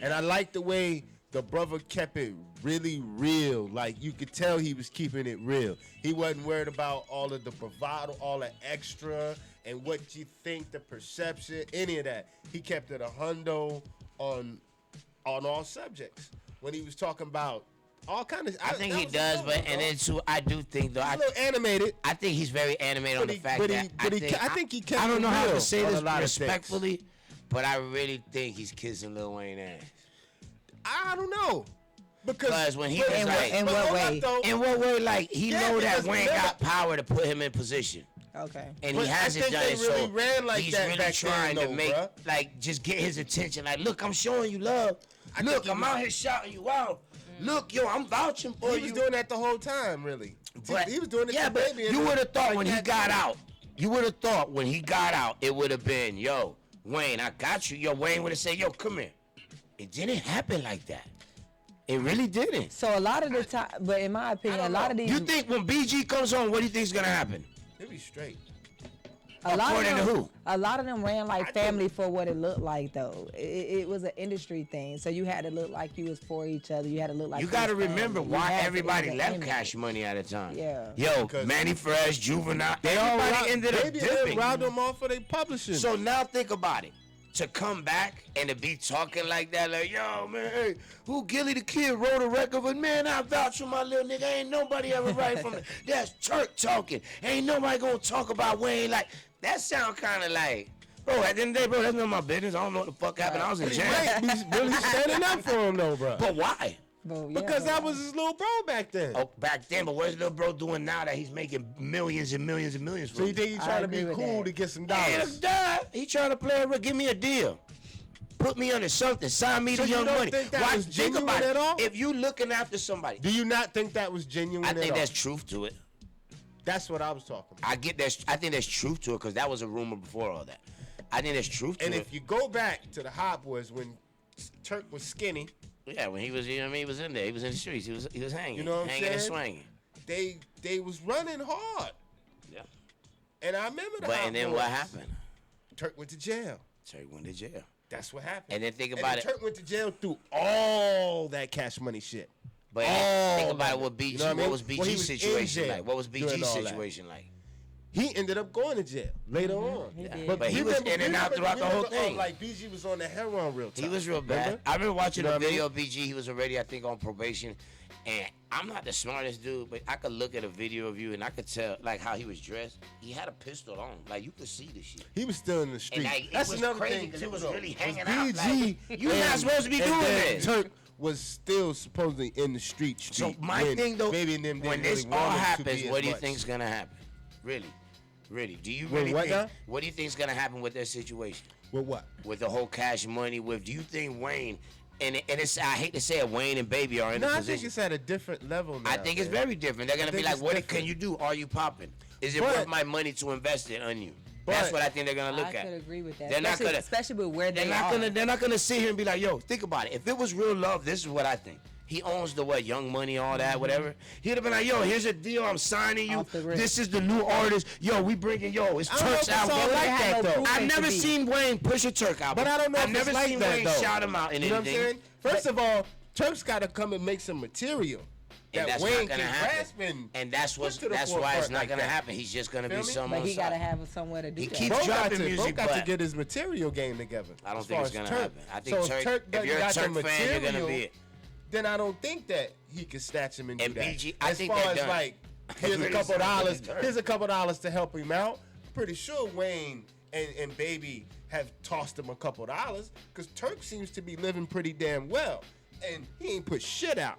And I like the way the brother kept it really real. Like you could tell he was keeping it real. He wasn't worried about all of the bravado, all the extra, and what you think, the perception, any of that. He kept it 100 on all subjects. When he was talking about all kind of, I think he does, but and then too, I do think though, a little animated. I think he's very animated on But the fact that I think he kept I don't it know how real to say on a this lot of things. respectfully, but I really think he's kissing Lil Wayne ass. I don't know. Because when he but- was In like, what- in but what hold up, way? though. in what way? Like he Yeah, know that because Wayne remember- got power to put him in position. Okay. And But he I hasn't think done they it, really so ran like he's that really back trying then, to though, make, bruh. like, just get his attention. Like, look, I'm showing you love. think Look, he I'm was- out here shouting you out. Look, yo, I'm vouching for He you. was doing that the whole time, really. But, He was doing it yeah, to but Baby. you would have thought when he that got too. out, you would have thought when he got out, it would have been, yo, Wayne, I got you. Yo, Wayne would have said, yo, come here. It didn't happen like that. It really didn't. So a lot of the time, but in my opinion, a lot of these, You think when BG comes on, what do you think is gonna happen? He'll be straight. a lot of according to them, who? a lot of them ran I like think- family for what it looked like though. It was an industry thing, so you had to look like you was for each other. You had to look like You you got to was remember family. You why had to- everybody it was an left image. Cash Money at a time. Yeah. Yo, Because- Manny Fresh, Juvenile, They all everybody ended up Baby dipping. robbed them off for their publishing. So now think about it. To come back and to be talking like that, like, yo, man, hey, who Gilly the Kid wrote a record, but man, I vouch for my little nigga. Ain't nobody ever write from it. That's Turk talking. Ain't nobody gonna talk about Wayne. Like, that sound kind of like, bro, at the end of the day, bro, that's not my business. I don't know what the fuck happened. I was in he jail. might be really standing up for him though, bro. But why? But, yeah, Because but- that was his little bro back then. Oh, back then, but what's little bro doing now that he's making millions and millions and millions from So you it? think he's I trying to be agree with cool that. to get some Yeah, dollars? duh. He trying to play a give me a deal. Put me under something. Sign me So to you Young don't Money. think that Why, was think genuine about at it. all? If you looking after somebody, Do you not think that was genuine I at think all? there's truth to it. That's what I was talking about. I think there's truth to it because that was a rumor before all that. I think there's truth to And it. if you go back to the Hot Boys when Turk was skinny, Yeah, when he was, you know what I mean, he was in there. He was in the streets. He was hanging. You know what I'm hanging and saying? swinging. they was running hard. Yeah. And I remember the But Hot and then Boys. what happened? Turk went to jail. Turk went to jail. That's what happened. And then think And about then it. Turk went to jail through all that Cash Money shit. But all think about of it. What it. BG? You know what I mean? What was When BG's he was in situation jail like? What was doing BG's all that. situation like? He ended up going to jail later on. He did. But he was in and out throughout the whole thing. Like BG was on the heroin real time. He was real bad. Remember? I remember watching You know a what I mean? video of BG. He was already, I think, on probation. And I'm not the smartest dude, but I could look at a video of you and I could tell, like, how he was dressed. He had a pistol on. Like, you could see the shit. He was still in the street. like, it That's was another crazy thing 'cause too, it was though. really Was hanging out, BG, like, you're not supposed to be and doing then this. Turk was still supposedly in the street. So my when thing, though, Baby and them when didn't this really all want him to happens, be what as do you much. think's gonna happen? Really? Do you With really what think? now? What do you think's gonna happen with their situation? With what? With the whole Cash Money? Do you think Wayne? And it's, I hate to say it, Wayne and Baby are in No, a I position. think it's at a different level now. I think it's man. very different. They're gonna be think like, it's "What different. can you do? Are you popping? Is it But- worth my money to invest it on you?" That's But- what I think they're gonna look I at. could agree with that. They're not especially, gonna- especially with where They're they not are. gonna. They're not gonna sit here and be like, "Yo, think about it. If it was real love, this is what I think." He owns the Young Money, all that, whatever. He'd have been like, yo, here's a deal. I'm signing you. Off the rip. This is the new artist. Yo, we bringing it's I don't know Turk's if it's all album. like that, though. I've It never to be. seen Wayne push a Turk album. But I don't know I've if never it's like seen that, Wayne though. shout him out in You know what I'm anything. saying? First of all, Turk's got to come and make some material And that that's Wayne not gonna can happen. grasp And that's put to the why it's forefront not like gonna that. happen. He's just gonna Feel be me? some But on he gotta side. have somewhere to do He that. keeps Bro got dropping to, music, got to but get his material game together. I don't as think far it's as gonna Turk. happen. I think so Turk, if Turk if doesn't you're a got the Turk fan, you're gonna material, be it. then I don't think that he can snatch him and do And that. BG I as think far they're as done. like, I here's a really couple think dollars, they're done. here's a couple dollars to help him out. Pretty sure Wayne and Baby have tossed him a couple dollars because Turk seems to be living pretty damn well, and he ain't put shit out.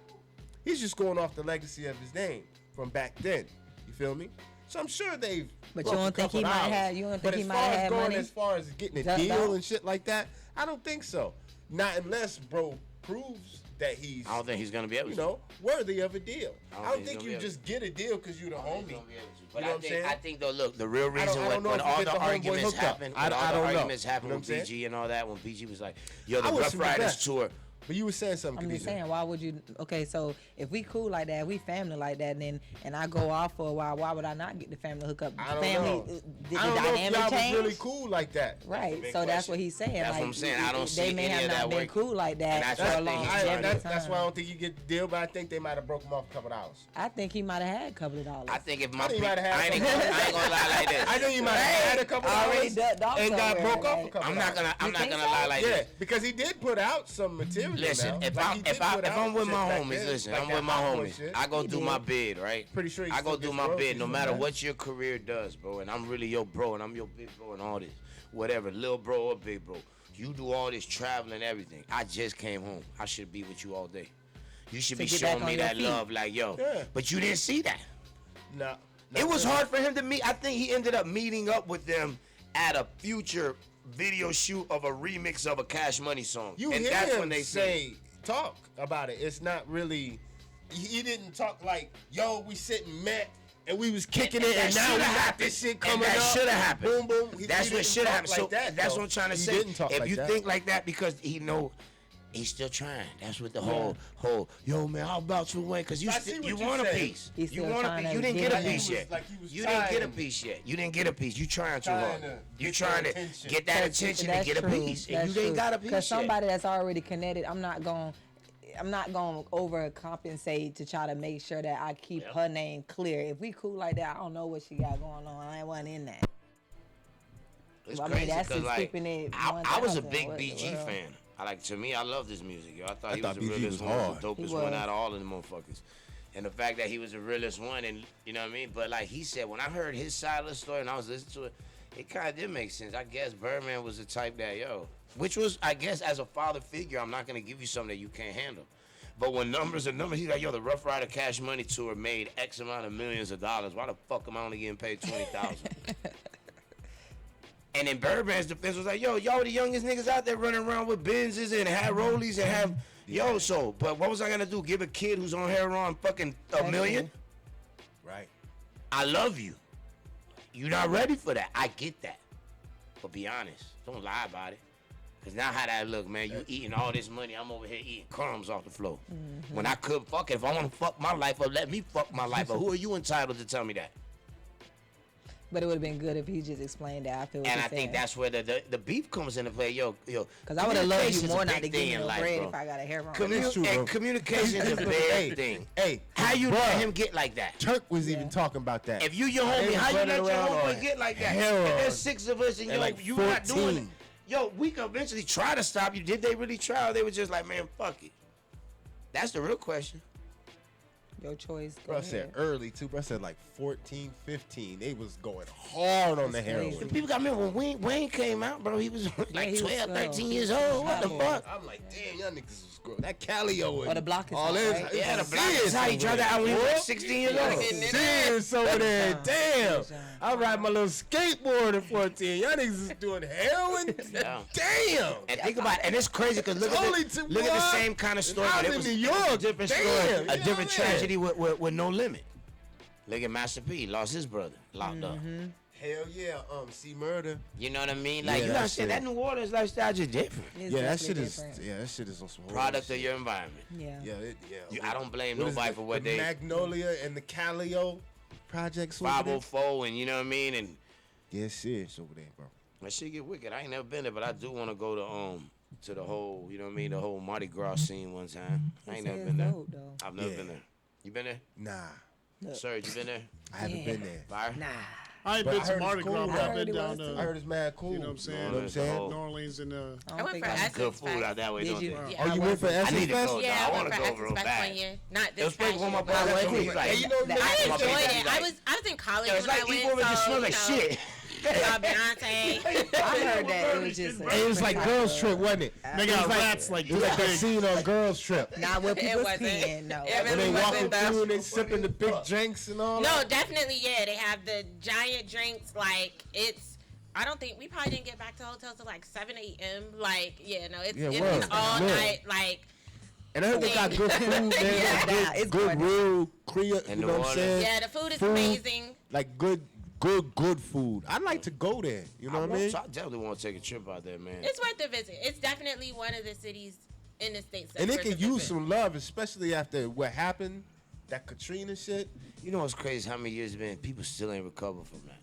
He's just going off the legacy of his name from back then. You feel me? So I'm sure they've. But broke you don't a think he couple might dollars. have- you don't think But he as might far have as had going money? as far as getting a Ducked deal out? and shit like that, I don't think so. Not unless bro proves that he's. I don't think he's gonna be able to. You know, worthy of a deal. I I don't don't think think he's you gonna be just get a deal because you're the homie. But You know I what I'm saying? think though, look, the real I reason don't know when if all you get the the homeboy arguments hooked up. happened, I when all the don't know. arguments happened You know with what I'm saying? BG and all that, when BG was like, yo, the I wish Rough him the Riders best. tour. But you were saying something. I'm just Khadijah. saying, why would you? Okay, so if we cool like that, we family like that, and I go off for a while, why would I not get the family hook up? I don't family, know. Did I the don't know if dynamic y'all change? was really cool like that. Right, big so that's question. what he's saying. That's like, what I'm saying. I don't they see may any have of not that been working. cool like that And that's for what a I long think. period of That's time. why I don't think you get the deal. But I think they might have broke him off a couple dollars. I think he might have had a couple of dollars. I think if I my think he people, might have had I ain't some- gonna lie like this. I think you might have had a couple I already dollars ducked off and got somewhere, broke off a like- couple. I'm not dollars. gonna think so? lie like Yeah, this. because he did put out some material. Listen, now. if Like, I'm he did put out with shit my back homies, then, listen, like I'm that with my Hot Boy homies. shit. I go He do did. my bid, right? Pretty sure he I go still do gets my bid, royalties no from matter that. what your career does, bro. And I'm really your bro, and I'm your big bro, and all this, whatever, little bro or big bro. You do all this traveling and everything. I just came home. I should be with you all day. You should To be get back showing on me your that feet. love, like yo. Yeah. But you didn't see that. No, It was hard for him to meet. I think he ended up meeting up with them at a future video shoot of a remix of a Cash Money song. You and hear that's him when they say talk about it. It's not really. He didn't talk like, "Yo, we sit and met and we was kicking it, and that now we shoulda got happened. this shit And coming that up." shoulda happened. Boom, boom. He That's what didn't should talk happen. like So that, that's though. what I'm trying to He say. didn't talk If like you that. think like that, because he know he's still trying. That's what the whole yo man, how about you Wayne? Because you I see what you you want a saying. piece. He's You still want a trying piece. to You didn't get get a it. piece He was yet. like he was You didn't get a trying- piece yet. You didn't get a piece. You trying too Trying hard. to You get trying their to attention. get that attention and get a piece, and you ain't got a piece Because yet. somebody that's already connected, I'm not going to overcompensate to try to make sure that I keep her name clear. If we cool like that, I don't know what she got going on. I wasn't in that. It's Well, I mean, crazy that's because just like keeping it I was a 1000. big What the BG world? fan. To me, I love this music, yo. I thought he thought was the BG realest was one, hard. the dopest He one was. out of all of the motherfuckers. And the fact that he was the realest one, and you know what I mean. But like he said, when I heard his side of the story and I was listening to it, it kind of did make sense. I guess Birdman was the type that which was I guess as a father figure, I'm not gonna give you something that you can't handle. But when numbers are numbers, he's like, the Rough Rider Cash Money tour made X amount of millions of dollars. Why the fuck am I only getting paid $20,000? And in Birdman's defense was like, y'all the youngest niggas out there running around with Benzes and have rollies and have, but what was I gonna do? Give a kid who's on heroin fucking $1 million? Right. I love you. You're not ready for that. I get that. But be honest. Don't lie about it. Because now how that look, man, you eating all this money. I'm over here eating crumbs off the floor. When I could fuck it. If I want to fuck my life up, let me fuck my life up. Who are you entitled to tell me that? But it would have been good if he just explained that. I feel what And you're I think saying. that's where the beef comes into play. Because I would have loved you communication's a more not big to give thing me in no life, bread bro. if I got a hair on. It's true, bro. Communication is a Hey, big thing. Hey, How you bruh, let him get like that? Turk was even talking about that. If you your They homie, was how you running let your around homeboy on get like that? heroin. And there's 6 of us, and At like you not doing it. 14. We could eventually try to stop you. Did they really try, or they were just like, man, fuck it? That's the real question. Your choice. Go Bro ahead. said early too. Bro said like 14, 15. They was going hard on the That's heroin. crazy. People got me when Wayne came out, bro. He was like he was 12, 12. 13 years old. What the Come fuck? I'm like, damn, y'all niggas was growing. That Calio and Or the block is all hot, this. right? it's Yeah, the block serious is how he over tried there. that out when he was like What? 16 years old. Serious over there. Damn. John. I ride my little skateboard at 14. Y'all niggas is doing heroin? Yeah. Damn. And think about it, and it's crazy because look Only at two the boys. same kind of story, I but was it in was New York. a different Damn, story, you a know different what I'm saying? tragedy with No Limit. Look at Master P, lost his brother, locked up. Hell yeah. See murder. You know what I mean? Like, Yeah, you that understand shit. that New Orleans lifestyle just different. It's Yeah, that definitely shit is. different. Yeah, that shit is on some Product shit. of your environment. Yeah. Yeah. I don't blame What is nobody it? for what The they Magnolia and the Calio projects over there. 504 and you know what I mean? And Yeah, serious over there, bro. that shit get wicked. I ain't never been there, but I do want to go to the whole, you know what I mean, the whole Mardi Gras scene one time. I ain't never been there. I've never Yeah. been there. You been there? Nah, Serge, you been there? I haven't been there. Fire? Nah. I ain't But been I to heard Mardi it's Gras, cool, but though. I've I heard been it down was, I to heard it's mad cool. You know what I'm saying? You know what I'm saying? New Orleans and I went for think I- Essence Good food Fest. out that way, Did don't you? they? Yeah. Oh, you went for I Essence need to Fest? go. Yeah, I I want went to for go Essence real Fest bad. one year. Not It this was playing past with my year, brother. but That's last what year. he's like. Hey, you know, That- I that's my enjoyed baby. it. He's like, I was in college It's when like I went. equal, it just so, smell like you know, shit. Saw Beyonce. I heard that it was just. Hey, it was like Girls Trip, wasn't it? They got rats like It was like that big. scene on Girls Trip. Not what It people wasn't. peeing. No. It When really they walking wasn't through though. and they sipping the big drinks and all No, that. definitely, yeah. They have the giant drinks. Like, it's. I don't think we probably didn't get back to hotels till like 7 a.m. Like, yeah, no, it's, Yeah, it's word. all Yeah. night. Like, And I heard they got good food. They Yeah, got nah, it's good, good going real Korea. In You New know what I'm Orleans. saying? yeah, the food is Food. amazing. Like good food. I'd like to go there. You know what I mean? I definitely want to take a trip out there, man. It's worth the visit. It's definitely one of the cities in the States. And that's they worth can the use visit. some love, especially after what happened, that Katrina shit. You know what's crazy? How many years it's been? People still ain't recovered from that.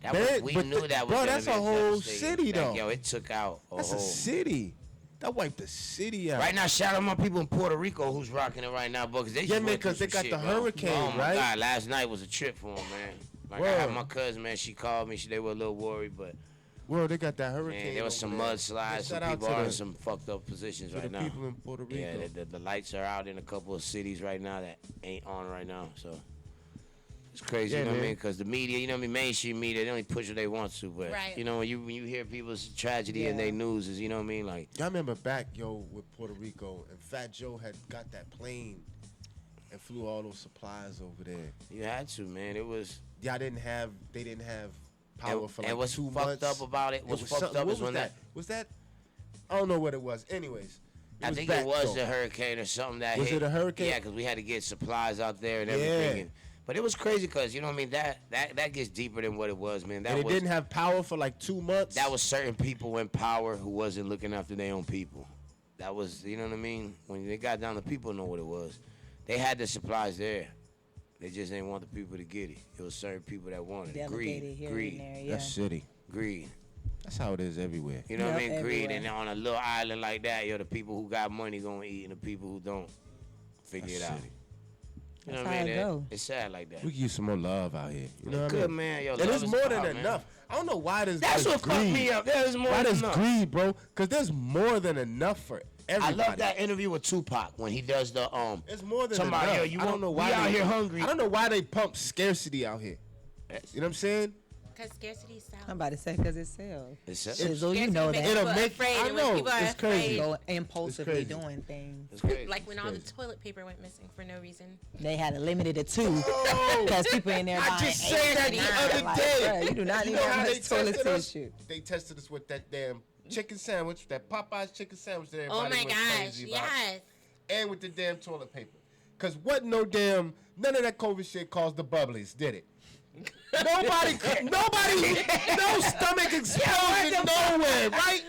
That Man, was, we but knew the- that was bro, gonna that's be a whole devastating. city, Like, though. Yo, it took out a That's whole. a city. That wiped the city out. Right now, shout out my people in Puerto Rico who's rocking it right now, bro. Cause they Yeah, just man, went through 'cause they some got shit, the bro. hurricane, Oh my right? God, last night was a trip for them, man. Like I Word. had my cousin, man. She called me. They were a little worried, but Well, they got that hurricane. man, there was some over there. mudslides. Yeah, Some shout out people to are in the- some fucked up positions to right the now. people in Puerto Rico. Yeah, the lights are out in a couple of cities right now that ain't on right now. So it's crazy, Yeah, you know what I man. mean? Because the media, you know what I mean, mainstream media, they only push what they want to. But Right. you know, when you hear people's tragedy in Yeah. their news, is you know what I mean? Like Y'all remember back, yo, with Puerto Rico, and Fat Joe had got that plane and flew all those supplies over there. you had to, man. It was. They didn't have power And, for like and what's 2 fucked months. up about it? It What's was fucked something- up what is when that. was that? I don't know what it was. Anyways, I think back, it was though. the hurricane or something that Was hit. it a hurricane? Yeah, because we had to get supplies out there and Yeah. everything. And, but it was crazy because you know what I mean. That gets deeper than what it was, man. That and it was didn't have power for like 2 months. that was certain people in power who wasn't looking after their own people. That was, you know what I mean. When they got down, the people know what it was. They had the supplies there. They just didn't want the people to get it. It was certain people that wanted it. Delegated Greed, here greed, and there. Yeah. That's shitty. greed. That's how it is everywhere. You know what I Yep, mean? Greed. everywhere. And on a little island like that, yo, the people who got money gonna eat, and the people who don't figure That's it out. shitty. You know That's what I how mean? it go. It's sad like that. We could use some more love out here. You know what I Good mean? man, yo. And love it's is more than power, man. enough. I don't know why there's That's there's what fucked greed. me up. There's more Why than there's enough. greed, bro? Because there's more than enough for I everybody. love that interview with Tupac when he does the It's more than Somebody, enough. yo, you I don't want- know we why out they, here hungry. I don't know why they pump scarcity out here. You know what I'm saying? Because scarcity sells. I'm about to say because it sells. It's Shizzle, you know that. It'll People make- afraid, I and when know, people are it's crazy. afraid, Go impulsively crazy. doing things. It's crazy. like when all the crazy. toilet paper went missing for no reason. They had to limit it to 2 Oh, because people in there I buying just 8, said that the 9, other like, day. bruh, you do not You need know that how they much toilet tested us? tissue. They tested us with that damn chicken sandwich, that Popeye's chicken sandwich that everybody Oh my went gosh, crazy about. yes. And with the damn toilet paper. Because none of that COVID shit caused the bubblies, did it? Nobody, no stomach explosion nowhere, right?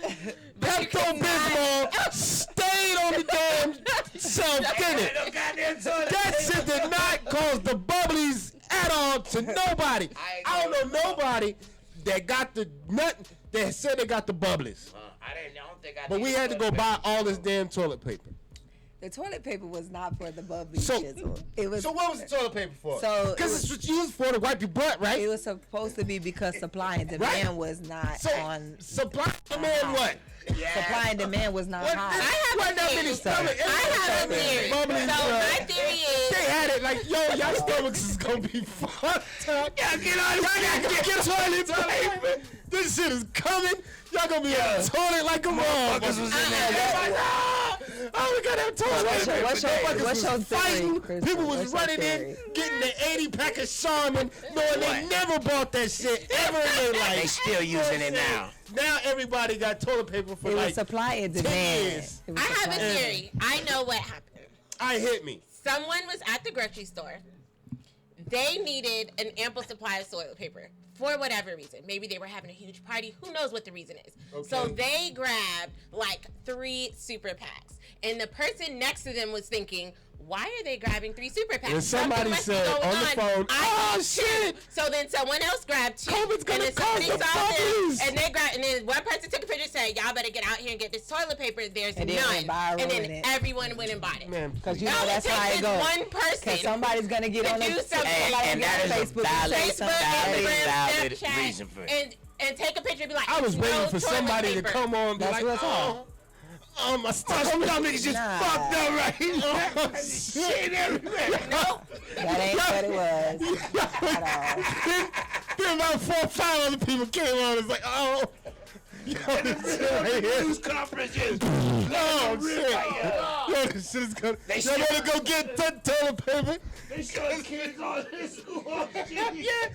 Pepto-Bismol stayed on the damn self, didn't it? That shit did not cause the bubblies at all to nobody. I don't know nobody that got the nut that said they got the bubblies. I don't think I But we had to go buy all this damn toilet paper. The toilet paper was not for the bubbly So- Shizzle. It was. So what was the toilet paper for? So Because it it's what you use for to wipe your butt, right? It was supposed to be because supply and demand was not So on. supply demand what? Supply and demand was not What? high. Wasn't that many stomach? I have a theory. So Bubbly my theory is They had it like, yo, y'all stomachs is gonna be fucked up. Y'all get toilet paper. This shit is coming. Y'all gonna be on the toilet like a motherfucker. Oh, we gotta have toilet What's your- paper. what's your- Motherfuckers what's your was theory, fighting. Crystal? People was What's your running in, theory? getting the 80 pack of Charmin, knowing they never bought that shit ever in their life. They still using it now. Now everybody got toilet paper for It was like supply and 10 demand. years. It was I have supply a and theory. I know what happened. I hit me. Someone was at the grocery store. They needed an ample supply of toilet paper. for whatever reason. Maybe they were having a huge party. Who knows what the reason is? So they grabbed like 3 super packs. And the person next to them was thinking, why are they grabbing 3 super packs? And somebody said on the phone, oh shit! So then someone else grabbed 2. COVID's gonna and then cause somebody the saw them, bubbles. and they grabbed, and then one person took a picture and said, y'all better get out here and get this toilet paper. There's And then none. went viral And in then it. everyone went and bought it. Man, Because you It know only that's how takes it goes. one person. Because somebody's gonna get on to the do something. And that is a Facebook and say valid, something. valid Snapchat, reason for it. and take a picture and be like, I was "It's waiting no for toilet somebody to paper." come on and be That's like, real talk. oh, my stomach. Some of y'all niggas just Nah. fucked up right now. Shit everywhere. Nope. That ain't what it was at all. Then about 4 or 5 other people came on. It's like, oh. Yo, this shit right here. News conferences. Oh, shit. Yo, this shit is gonna. Y'all better go get toilet paper. They showing kids on this.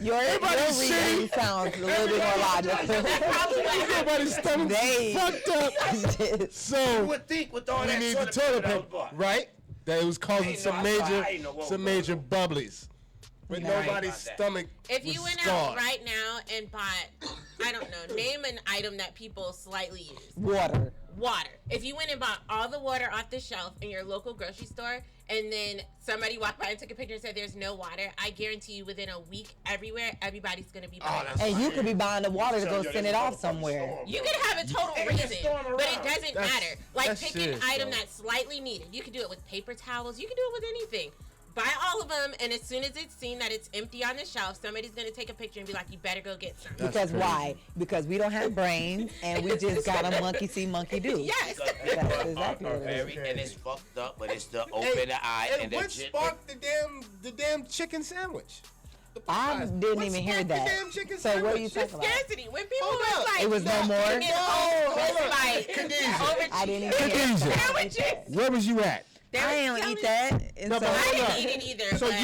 Your Everybody's reasoning shitty. sounds a little bit more logical. Everybody's stomach They- fucked up. So would think with all we that need the toilet toilet paper that was paper, bought. right? That it was causing ain't some know- I major, ain't know what some was major bubblies. But nobody's about that. stomach If was you went scarred. out right now and bought, I don't know, name an item that people slightly use. Water. Water. If you went and bought all the water off the shelf in your local grocery store, and then somebody walked by and took a picture and said there's no water, I guarantee you within a week, everywhere, everybody's going to be buying it. And you could be buying the water to go send it off somewhere. You can have a total reason, but it doesn't That's- matter. Like, that's pick an serious, item bro. that's slightly needed. You can do it with paper towels. You can do it with anything. Buy all of them, and as soon as it's seen that it's empty on the shelf, somebody's going to take a picture and be like, you better go get some. Because why? Because we don't have brains and we just got a monkey see, monkey do. Yes. That's exactly what it is. And it's fucked up, but it's the open the eye Hey, and what the sparked the damn chicken sandwich? The I Popeyes. didn't What even hear sparked the that. damn chicken So what are you sandwich? talking about? Scarcity. When people Hold was up. like, It was no more? getting hold whole up. like Khadijah. over I didn't even hear Khadijah. that. sandwiches. Where was you at? I ain't Tell eat me- that. And No, so but I hold up. didn't eat it either. So but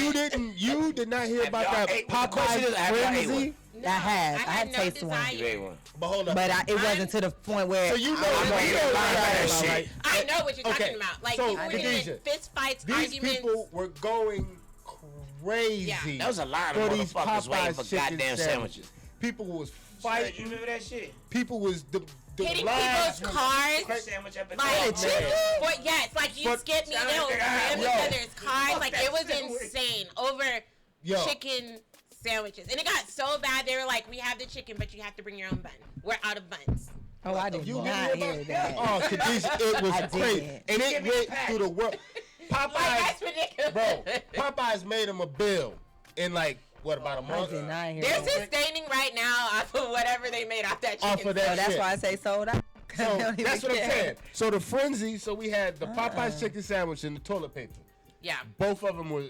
you did not hear about y'all that ate one? The question Popeyes is, have y'all ate frenzy? No, I have. I had had no taste one. desire. You ate one. But hold up. But it wasn't to the point where so you know, I was you know what I'm that talking about, shit. right? I know what you're Okay, talking about. Like, so, people were getting in Khadijah, fist fights, These arguments. people were going crazy. Yeah. That was a lot for of these motherfuckers waiting Popeyes for chicken goddamn sandwiches. People was You fighting. remember that shit? People was the hitting lines people's were- cars. Sandwich up in Like, man. but yes, like you But- skip me, they'll Yo. ram each other's cars. Fuck Like, that it was sandwich. insane over Yo. chicken sandwiches. And it got so bad, they were like, we have the chicken, but you have to bring your own bun. We're out of buns. Oh, I did You not didn't hear that. Oh, Khadijah, it was I crazy. didn't. And it Give me a went pack. through the world. Like, Popeyes, that's ridiculous. bro, Popeyes made him a bill in like, what, about a I month? did not hear They're that. sustaining right now off of whatever they made off that chicken. Off of that So that's shit. why I say sold out. So I don't even that's what I'm care. saying. So the frenzy, so we had the Popeyes chicken sandwich and the toilet paper. Yeah. Both of them were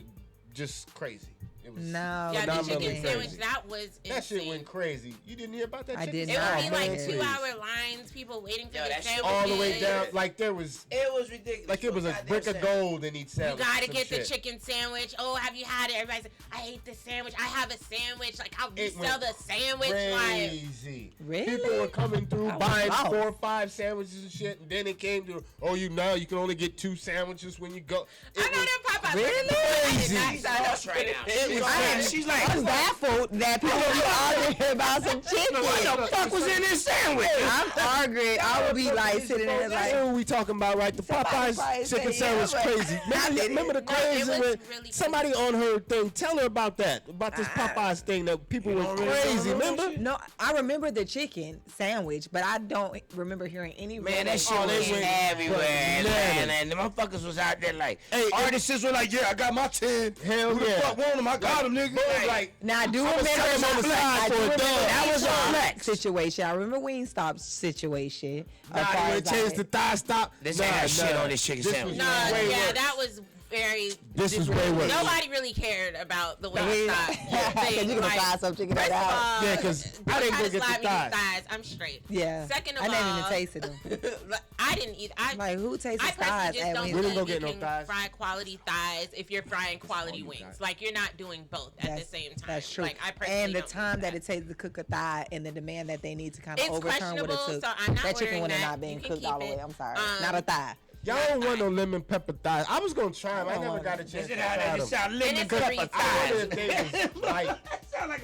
just crazy. It was No, Yeah, the phenomenally chicken crazy. sandwich, that was insane. That shit went crazy. You didn't hear about that I chicken did It not. would be Oh, like man. 2-hour lines, people waiting for Yo, the that shit sandwiches. all the way down. Like there was, It was ridiculous. like it was a Goddamn brick of sandwich. gold in each You sandwich. gotta some get the shit. chicken sandwich. Oh, have you had it? Everybody said, I hate the sandwich. I have a sandwich. Like, I'll It resell went the sandwich. Like, Crazy. Really? People were coming through Oh, buying wow. 4 or 5 sandwiches and shit, and then it came to, oh, you can only get 2 sandwiches when you go. I know that Popeyes. Really? Crazy. I did not sign up Lost for right it. now. It was She's like, I'm baffled that people be arguing about some chicken. what the fuck was in this sandwich? I'm arguing. I would be like sitting there That's like, what we talking about, right? The Somebody Popeyes probably chicken said, yeah, sandwich but- crazy. I did it. Remember the No, crazy it was when really somebody on her thing, tell her about that, about this Popeyes thing that people were don't really crazy. know that Remember? shit? no, I remember the chicken sandwich, but I don't remember hearing any. Man, that shit Oh, they was went everywhere, bananas. man. And the motherfuckers was out there like, Hey, artists were like, yeah, I got my 10. Hell Who the yeah. fuck want them? I got them, nigga. Like, Now I do I was remember telling them on the side I for do a remember dub. That was a Wingstop flex. situation. I remember Wingstop situation. nah, as far they as changed the thigh stop. This ain't got shit on this chicken This sandwich. was No, way yeah, worse. that was very. This was way worse. Nobody really cared about the way We- Wingstop you thing. can fry some chicken First at of out. all, Yeah, 'cause don't I didn't try go to get the slide me these thighs. I'm straight. Yeah. Second of I didn't all, even taste them. I didn't eat. Like who tastes I his personally thighs just at don't Wingstop? We didn't think go you get no can thighs. fry quality thighs if you're frying quality wings. Like, you're not doing both at the same time. That's true. Like, I personally and the don't time think that it takes to cook a thigh and the demand that they need to kind of It's overturn what it questionable, took. so I'm not that chicken ordering would have that. not been You can cooked keep all the way. it. I'm sorry. Um, Not a thigh. Y'all don't want no lemon pepper thighs. I was gonna try them. I never got a chance to try them. And it's a reason. I wonder if they was like.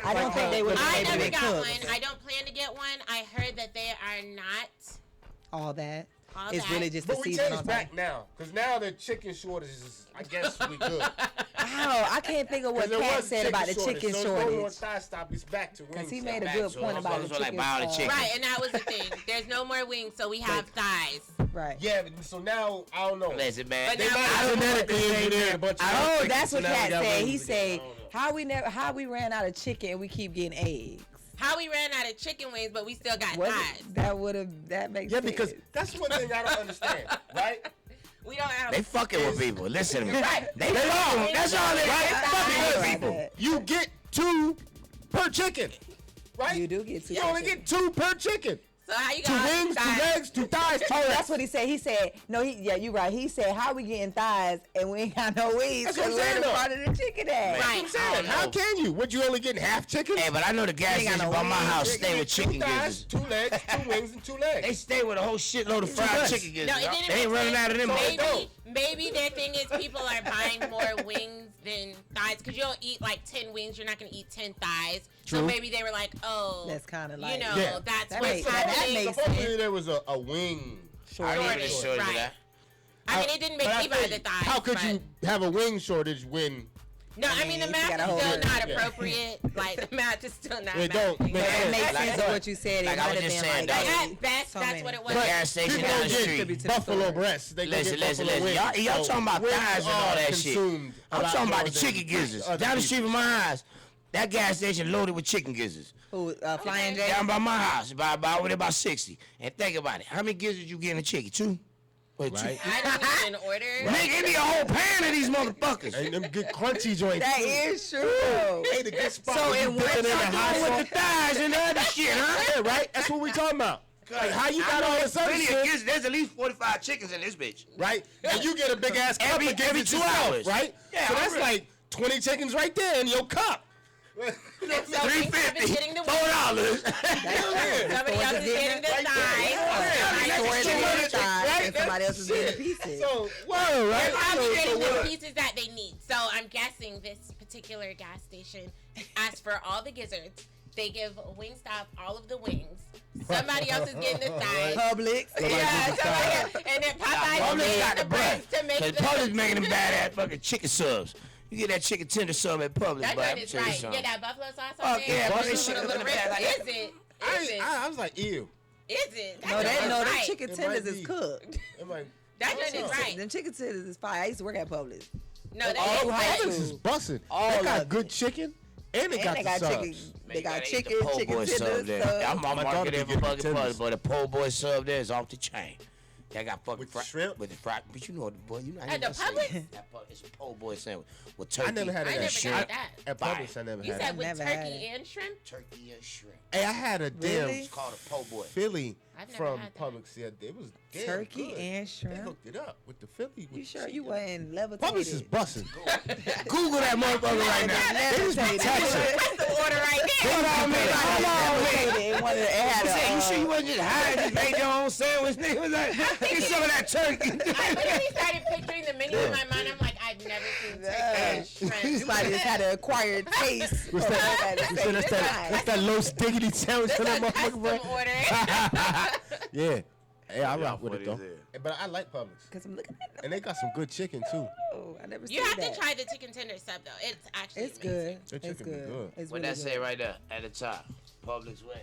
I don't think they would be I able never to got cook one. I don't plan to get one. I heard that they are not all that. all It's that. really just the But we season on changed top. back now, because now the chicken shortage is, I guess we good. Wow, I can't think of what There Kat was said about the shortage, chicken so no more shortage. thigh stop. It's back to wings. Because he made a back good to point it. about the Motherfuckers were like chicken. buying the chicken. Right, and that was the thing. There's no more wings, so we have thighs. Right. Yeah, but so now I don't know. Listen, man. But They now might we- have genetically engineered a bunch of Oh, chickens, that's so what now we Kat got said. wings He again. said, I don't know. how we ran out of chicken and we keep getting eggs. How we ran out of chicken wings, but we still got What? thighs. That makes Yeah, sense. because that's one thing I don't understand, right? We don't have. They fucking with people. Listen to me. Right. They fucking. That's all they Right? fucking I with like people. that. You get 2 per chicken, right? You do get 2 You only chicken. get 2 per chicken. So how you 2 got wings, 2 thighs? legs, 2 thighs, 2 Oh, legs. that's what he said. He said, no, yeah, you're right. He said, how we getting thighs and we ain't got no wings? That's what I'm Because saying, where the though. part of the chicken at? Right. I'm saying, how can you? Would you only getting half chicken? Hey, but I know the gas ain't got station no by my wings. house You stay get with 2 chicken thighs, gizzards. 2 legs, 2 wings, and 2 legs. They stay with a whole shitload of fried nuts. chicken gizzards. No, it didn't They ain't make running sense. out of them. Maybe- Maybe their thing is people are buying more wings than thighs because you don't eat like 10 wings. You're not gonna eat 10 thighs. So True. maybe they were like, oh, That's kind of like, you know, Yeah. that's That what's makes- that happening. makes Supposedly there was a wing. I didn't even Shortage, show you right. that. I mean, it didn't make But I me buy think, the thighs. how could but- you have a wing shortage when No, I mean the you math gotta is hold still it. not Yeah. appropriate. Like the math is still not. it don't mathing. make But it sense? makes Like- sense of what you said. It like I might was have just been saying, like, Like hey, at best, so that's many. what it was. But gas station people down don't the get street. buffalo breasts. They go Listen, get listen, buffalo listen. wings. Y'all So talking about wings thighs and all are that shit. consumed a I'm lot talking about more the chicken than gizzards. other Down the people. street from my house, that gas station loaded with chicken gizzards. Who, Flying J? Down by my house, about 60. And think about it. How many gizzards you get in a chicken? 2? Wait, Right. 2? I didn't even order. Nigga, give me a whole pan of these motherfuckers. And them good crunchy joints. That too. is true. Hey, the good spot. So where you in dip what it in the y'all hot doing sauce. With the thighs and the other shit, huh? Yeah, right? That's what we talking about. Like, how you I got know all there's this other plenty of shit, gizzards. There's at least 45 chickens in this bitch. right? And you get a big ass cup Every- of gizzards every 2 yourself, hours. right? Yeah, so I'm that's ready. like 20 chickens right there in your cup. So Wingstop is getting the $3.50. wings. $4. Somebody else is getting the Right there. thighs. Yeah. Storing Right. it in the Right. thighs, and somebody else is getting the pieces. So, whoa, right? They're probably So getting the what? pieces that they need. So I'm guessing this particular gas station asks for all the gizzards. They give Wingstop all of the wings. Somebody else is getting the thighs. Publix. Yeah, somebody else. And then Popeyes is Publix got getting the the bread. breads to make Cause the. Publix making them badass fucking chicken subs. You get that chicken tender sub at Publix, That but joint is right. Yeah, that buffalo sauce on Fuck there. yeah, with bro, this the shit little look bread. bad like that. Is it? Is it? I was like, ew. Is it? That No, joint that is no, them right. chicken It tenders might is be. cooked. I'm like, That joint is what's right. Them chicken tenders is fire. I used to work at Publix. No, that All is high right. school. Publix is busting. All They got of good it. chicken, and they And got they the got subs. chicken. They got eat chicken, the po' chicken boy sub tenders. there. subs. I'm My daughter marketing be for getting fucking tenders. Publix, but the po' boy sub there is off the chain. They got fucking With the shrimp? with the fried, but you know the boy, you know. At the Publix? It's a po' boy sandwich with turkey. I never had I it never at got shrimp. that. At Fire. Publix, I never You had said it. with Never had turkey it. and shrimp? Turkey and shrimp. Hey, I had a damn Really? It's called a po' boy. Philly I've never from had that. Publix. Yeah, it was damn Turkey good. and They shrimp. hooked it up with the Philly. With You sure the you chicken. wasn't levitated? Publix is busting. Google that motherfucker right now. They was Levitated. texting. That's the order right there. Hold on, man. Hold on, man. Levitated. It wanted- it had You a, sure you wasn't just high and just made your own sandwich, nigga? Was like, get some of that turkey. I literally started picturing the menu in my mind. I'm like, I've never seen turkey and shrimp. Somebody just had an acquired taste. What's for that? that. You said that's that low stiggity sandwich to that motherfucker, Custom bro. order. Yeah. Hey, I rock with it though. is. But I like Publix, Because I'm looking at and they got some good chicken too. Oh, I never seen You have that. to try the chicken tender sub though. It's actually It's amazing. good. That It's chicken be good. good. It's What really that say good. right there at the top? Publix way.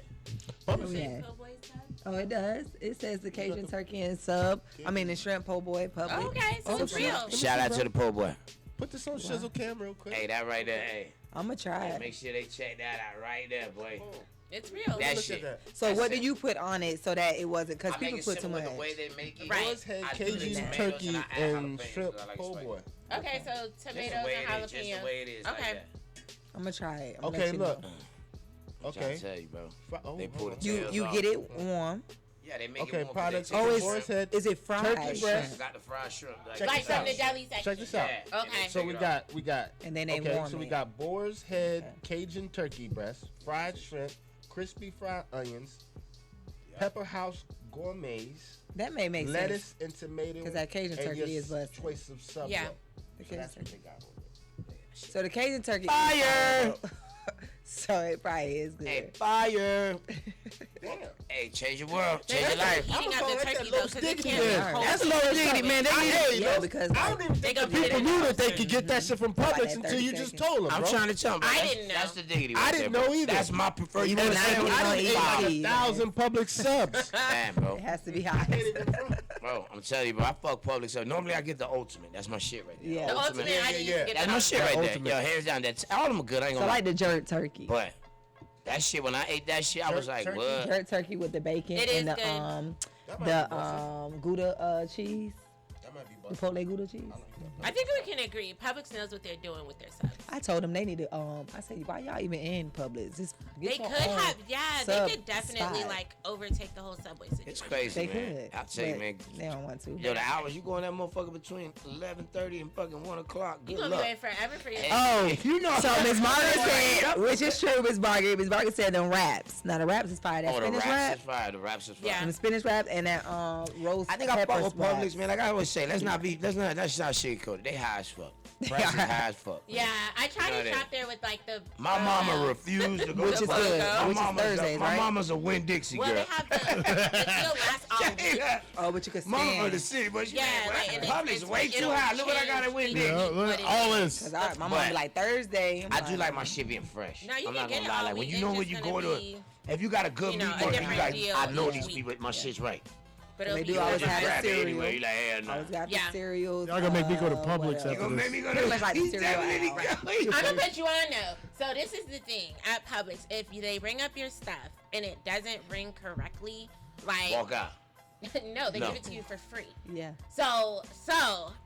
Publix. Yeah. Po' boy sub? Oh, it does. It says the Cajun turkey and sub. I mean, the shrimp po' boy public. Oh, okay, so it's real. Shout out to the po' boy. Put this on Shizzle Cam real quick. Hey, that right there. Hey, I'm going to try it. make sure they check that out right there, boy. It's real. That Look shit. at that. So what do you put on it so that it wasn't? Because I make people it put too simple much. with the way they make it. Right. Yours had I do the Cajun tomatoes turkey and I add and jalapenos shrimp 'cause I like po' spicy. boy. Okay, so Just the tomatoes way and it is. Just jalapeno. the way it is. Okay. Like that. I'm going to try it. Okay, look. I'm trying Okay. to tell you, bro. Oh, They pull the hold on. You tails you off. get it warm. Yeah, they make Okay, it more products. Oh, it's- Boar's head. Is it fried? Turkey breast. Got the fried shrimp. Check Like this from out. the deli section. Check this out. Yeah. Okay. So we got. And then they okay, warm so we it. got boar's head, Cajun turkey breast, fried shrimp, crispy fried onions, pepper house gourmets, That may make sense. lettuce and tomato. 'Cause that Cajun and turkey your is busted. choice of sub. Yeah. The So Cajun that's what turkey. they got on it. So the Cajun turkey. Fire! So it probably is good. Hey, Fire! hey, change your world, They're change your life. eating I'm up the gonna turkey call though, that because it low can't sticky be there. cold. That's low diggity, man. They Yeah, yo, because I don't even They think gonna the put it people in knew the that they oven. could get that shit from About Publix that until 30 you just seconds. told them, I'm bro. trying to tell them. I That's- didn't know. That's the diggity. I right didn't there, bro. know either. That's my preferred. You know And what I I'm don't saying? I know done ate either. like 1,000 Publix subs. Damn, bro. It has to be hot. Bro, I'm telling you, bro. I fuck Publix up. Normally, I get the ultimate. That's my shit right there. Yeah. The ultimate, I didn't yeah. even get That's that. my shit right there. ultimate. Yo, hands down. That's all of them are good. I ain't So gonna lie. like the jerk turkey. But that shit, when I ate that shit, I was Jerk like, turkey? what? Jerk turkey with the bacon It is and the good. That might be busted. Gouda cheese. That might be The busted. Chipotle Gouda cheese. I think we can agree. Publix knows what they're doing with their subs. I told them they need to. I said, why y'all even in Publix? Just get They your could own have, yeah, they sub could definitely spot. like overtake the whole subway situation. It's crazy, They man. could. I'll tell you, but man. They don't want to. Yo, the hours you go in that motherfucker between 11:30 and fucking 1 o'clock. You Good gonna be luck. waiting forever for your Oh, You know. so Miss Margaret said, which is true, Miss Margaret. Miss Margaret said them wraps. Now the wraps is fire. That Oh, the spinach wraps wrap, is fire. The wraps is fire. Yeah. and the spinach wrap, and that roast I think I pepper fuck with Publix, wraps. man. Like I always say, let's not, that's not sugarcoated. They high as fuck. Prices high as fuck. Yeah, I try You know to that. shop there with like the. My mama refused to go Which to is Publix. good. My Which is mama's Thursdays, my right? mama's a Winn-Dixie Well, girl. they have the deal lasts all week. Oh, but you can Mama stand. of the city, but she Yeah, like, like, and Publix it's way too it'll high. Look what I got at change Winn-Dixie. Yeah, what look, it all is. this. My mom But be like Thursday. I'm I do like like my shit being fresh. No, you I'm can not get gonna it lie. all Like when week. you It's know when just you gonna go to, be, if you got a good you know, meat a market, you different like, deal I know each these week. people, my shit's right. but it'll They be do always different. have Grab it cereal. anyway. You like, hell no. Always got Yeah. the cereals. Y'all gonna make me go to Publix what after else? You gonna make me go Pretty to much like the He's cereal definitely aisle. going. I'm gonna put you on though. So this is the thing at Publix. If they bring up your stuff and it doesn't ring correctly, like Walk out. no, they No. give it to you for free. Yeah. So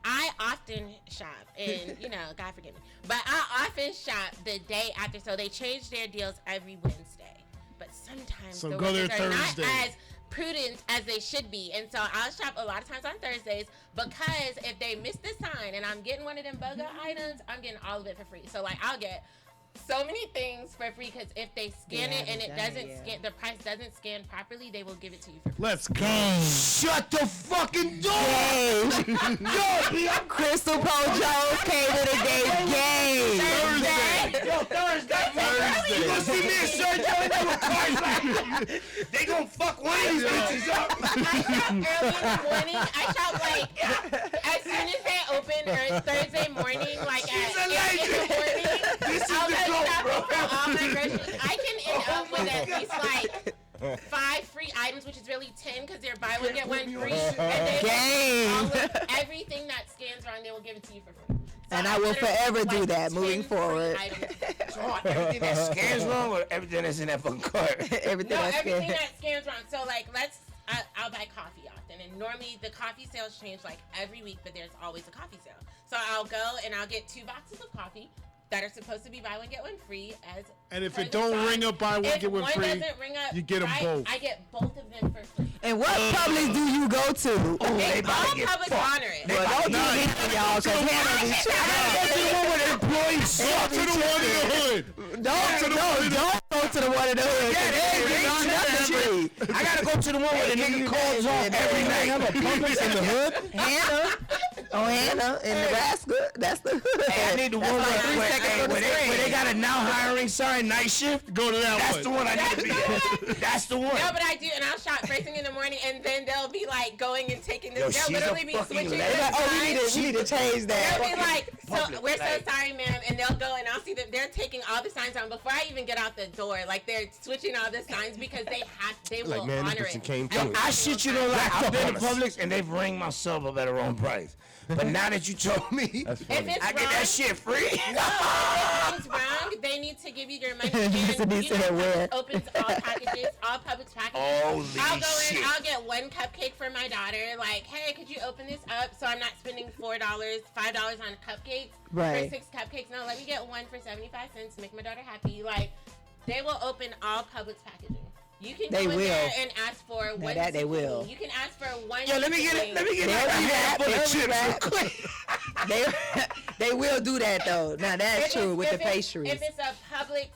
I often shop, and you know, God forgive me, but I often shop the day after. So they change their deals every Wednesday, but sometimes So the go there Wednesdays are Thursday. not as prudent as they should be, and so I'll shop a lot of times on Thursdays because if they miss the sign and I'm getting one of them BOGO items, I'm getting all of it for free. So like I'll get so many things for free because if they scan They it and it haven't done it doesn't yet. scan, the price doesn't scan properly, they will give it to you for free. Let's go. Shut the fucking door. Crystal Paul Jones came with a game. Yo, Thursday. You gonna see me and Sergio in the car? They gonna fuck one of these bitches up. I shop early in the morning. I shop like as soon as they open or Thursday morning, like She's at a 8 in the legend. morning. This is I'll the go goat, shopping bro. for all my groceries. I can end up with at least like 5 free items, which is really 10 because they're buy one get one free. And they Game. everything that scans wrong, they will give it to you for free. So And I will literally forever do like that 10 moving free forward. items. Everything that scans wrong or everything that's in that fucking cart? Everything No, that's everything good. that scans wrong. So like, I'll buy coffee often, and normally the coffee sales change like every week, but there's always a coffee sale. So I'll go and I'll get 2 boxes of coffee that are supposed to be buy one get one free. And if per it the don't sign. ring up buy one If get one free, doesn't ring up you get 'em right, both. I get both of them for free. And what Publix do you go to? They about to all get Publix fucked. honor it. Well, don't do this for y'all, because Hannah be Talk to the one in the hood. Don't go to the one in the hood. Yeah, I gotta go to the one where the nigga calls off every night. Have a Publix in the hood? Hannah. Oh, Hannah in Nebraska. That's the hood. Hey, I need the one That's like 3 where, seconds hey, on the where they screen. got a now hiring sign, night shift. Go to that That's one. the one I need to be at. That's the one. No, but I do, and I'll shop first thing in the morning, and then they'll be like going and taking Yo, this. They'll she's a literally be fucking switching. legend. the Oh, signs. we need to change that. They'll be like, public, we're so like- sorry, ma'am, and they'll go and I'll see that they're taking all the signs down before I even get out the door. Like they're switching all the signs because they will Like, man, this honor person it. came Every through. I single shit you time. know, like I've been to Back up on us. Publix and they've rang my sub up at the wrong price. But now that you told me, That's If funny. it's I get that wrong, shit free. if it's wrong, they need to give you your money. Used to And, be you know, said where? Publix opens all packages, all Publix packages. Holy I'll go in, shit. I'll get 1 cupcake for my daughter. Like, hey, could you open this up so I'm not spending $4, $5 on cupcakes Right. for 6 cupcakes? No, let me get 1 for 75 cents. Make my daughter happy. Like, they will open all Publix packaging. You can They go in will. there and ask for Now one. that they zucchini. will. You can ask for 1. Yo, let me get it. Let me get They'll a be handful back. of chips real quick. They They will do that though. Now that's true with the pastries. If it's a Publix,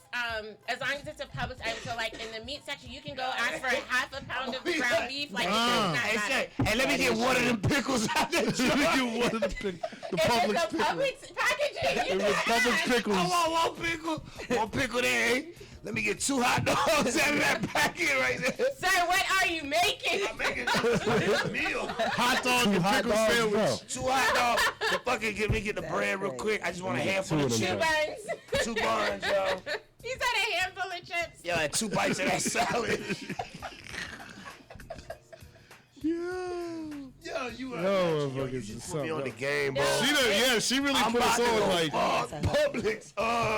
as long as it's a Publix item, so like in the meat section, you can go ask for half a pound of ground beef. Like, Hey, let me get one of them pickles out there. Let me get one of the if Publix it's a pickles. Publix packaging, you It was Publix can. pickles. I want one pickle there, eh? Let me get 2 hot dogs out of that packet right there. Sir, what are you making? I'm making a meal. Hot dog and pickle dogs, sandwich. bro. 2 hot dogs. The fucking get the bread real quick. I just want a handful of Two Two of them. chips. buns. 2 buns, yo. He said a handful of chips. Yo, and 2 bites of that salad. Yo, you are. Yo, Yo, motherfuckers you is just put me on the something. game, bro. She done, yeah, she really I'm put us about to on go like Publix.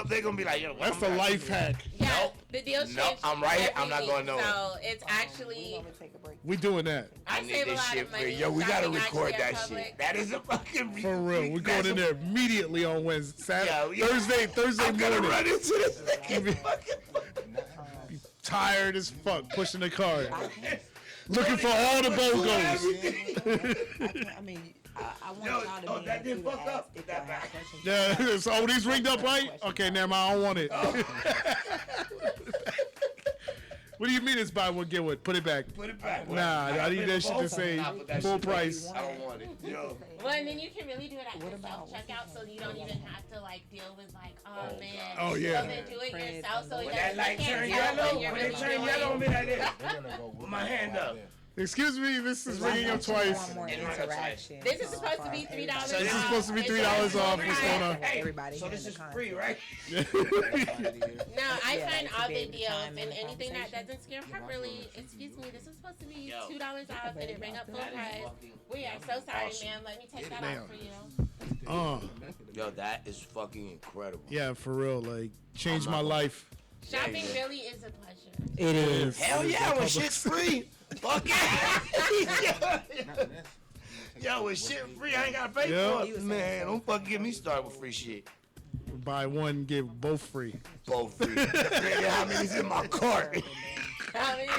They gonna be like, yo, that's the life hack. Yeah, Nope. the deal changed. Nope, I'm right. every I'm not week, going nowhere. So it's actually, We doing that I need save a this lot shit of money. free. Yo, we gotta shopping record actually that at shit. Publix. That is a fucking for real. We're going in there immediately on Wednesday, Saturday, Yeah. Thursday I'm gonna morning. run into this nigga. Tired as fuck, pushing the car, looking for all the BOGOs. I mean, I want Yo, y'all to oh, be that didn't able to fuck ask up. if That y'all bad. have questions. Yeah, so these rigged up right? Okay, never mind. I don't want it. What do you mean it's buy one get one? Put it back. Put it back. Nah, I need that shit to say full price. I don't want it. Yo. Well, and then you can really do it at the self-checkout, so you don't even have to like deal with like, oh man. Oh, yeah. So then do it yourself, so When that that light you can't turn tell yellow, when you're when really it turn doing yellow on me like this. We're gonna go with my hand up. Excuse me, this is ringing up twice. More In my interaction. This is supposed to be $3. So this is supposed to be $3 off. What's going on? Hey, Everybody so here this in is the free, right? No, I Yeah, find to all be the able to deals chime in and the anything that conversation. doesn't scare properly. Excuse me, this is supposed to be Yo. $2 off and it rang up full That is price. fucking We are so sorry, awesome. ma'am. Let me take that Damn. off for you. Yo, that is fucking incredible. Yeah, for real. Like, changed I'm my not- life. Shopping yeah. really is a pleasure. It is. Hell yeah, when shit's free. Fuck yeah. Yo, when shit free, I ain't gotta pay Yeah. for it. Man, don't fucking get me started with free shit. Buy one, give both free. Both free. Depending how many's in my cart. I mean,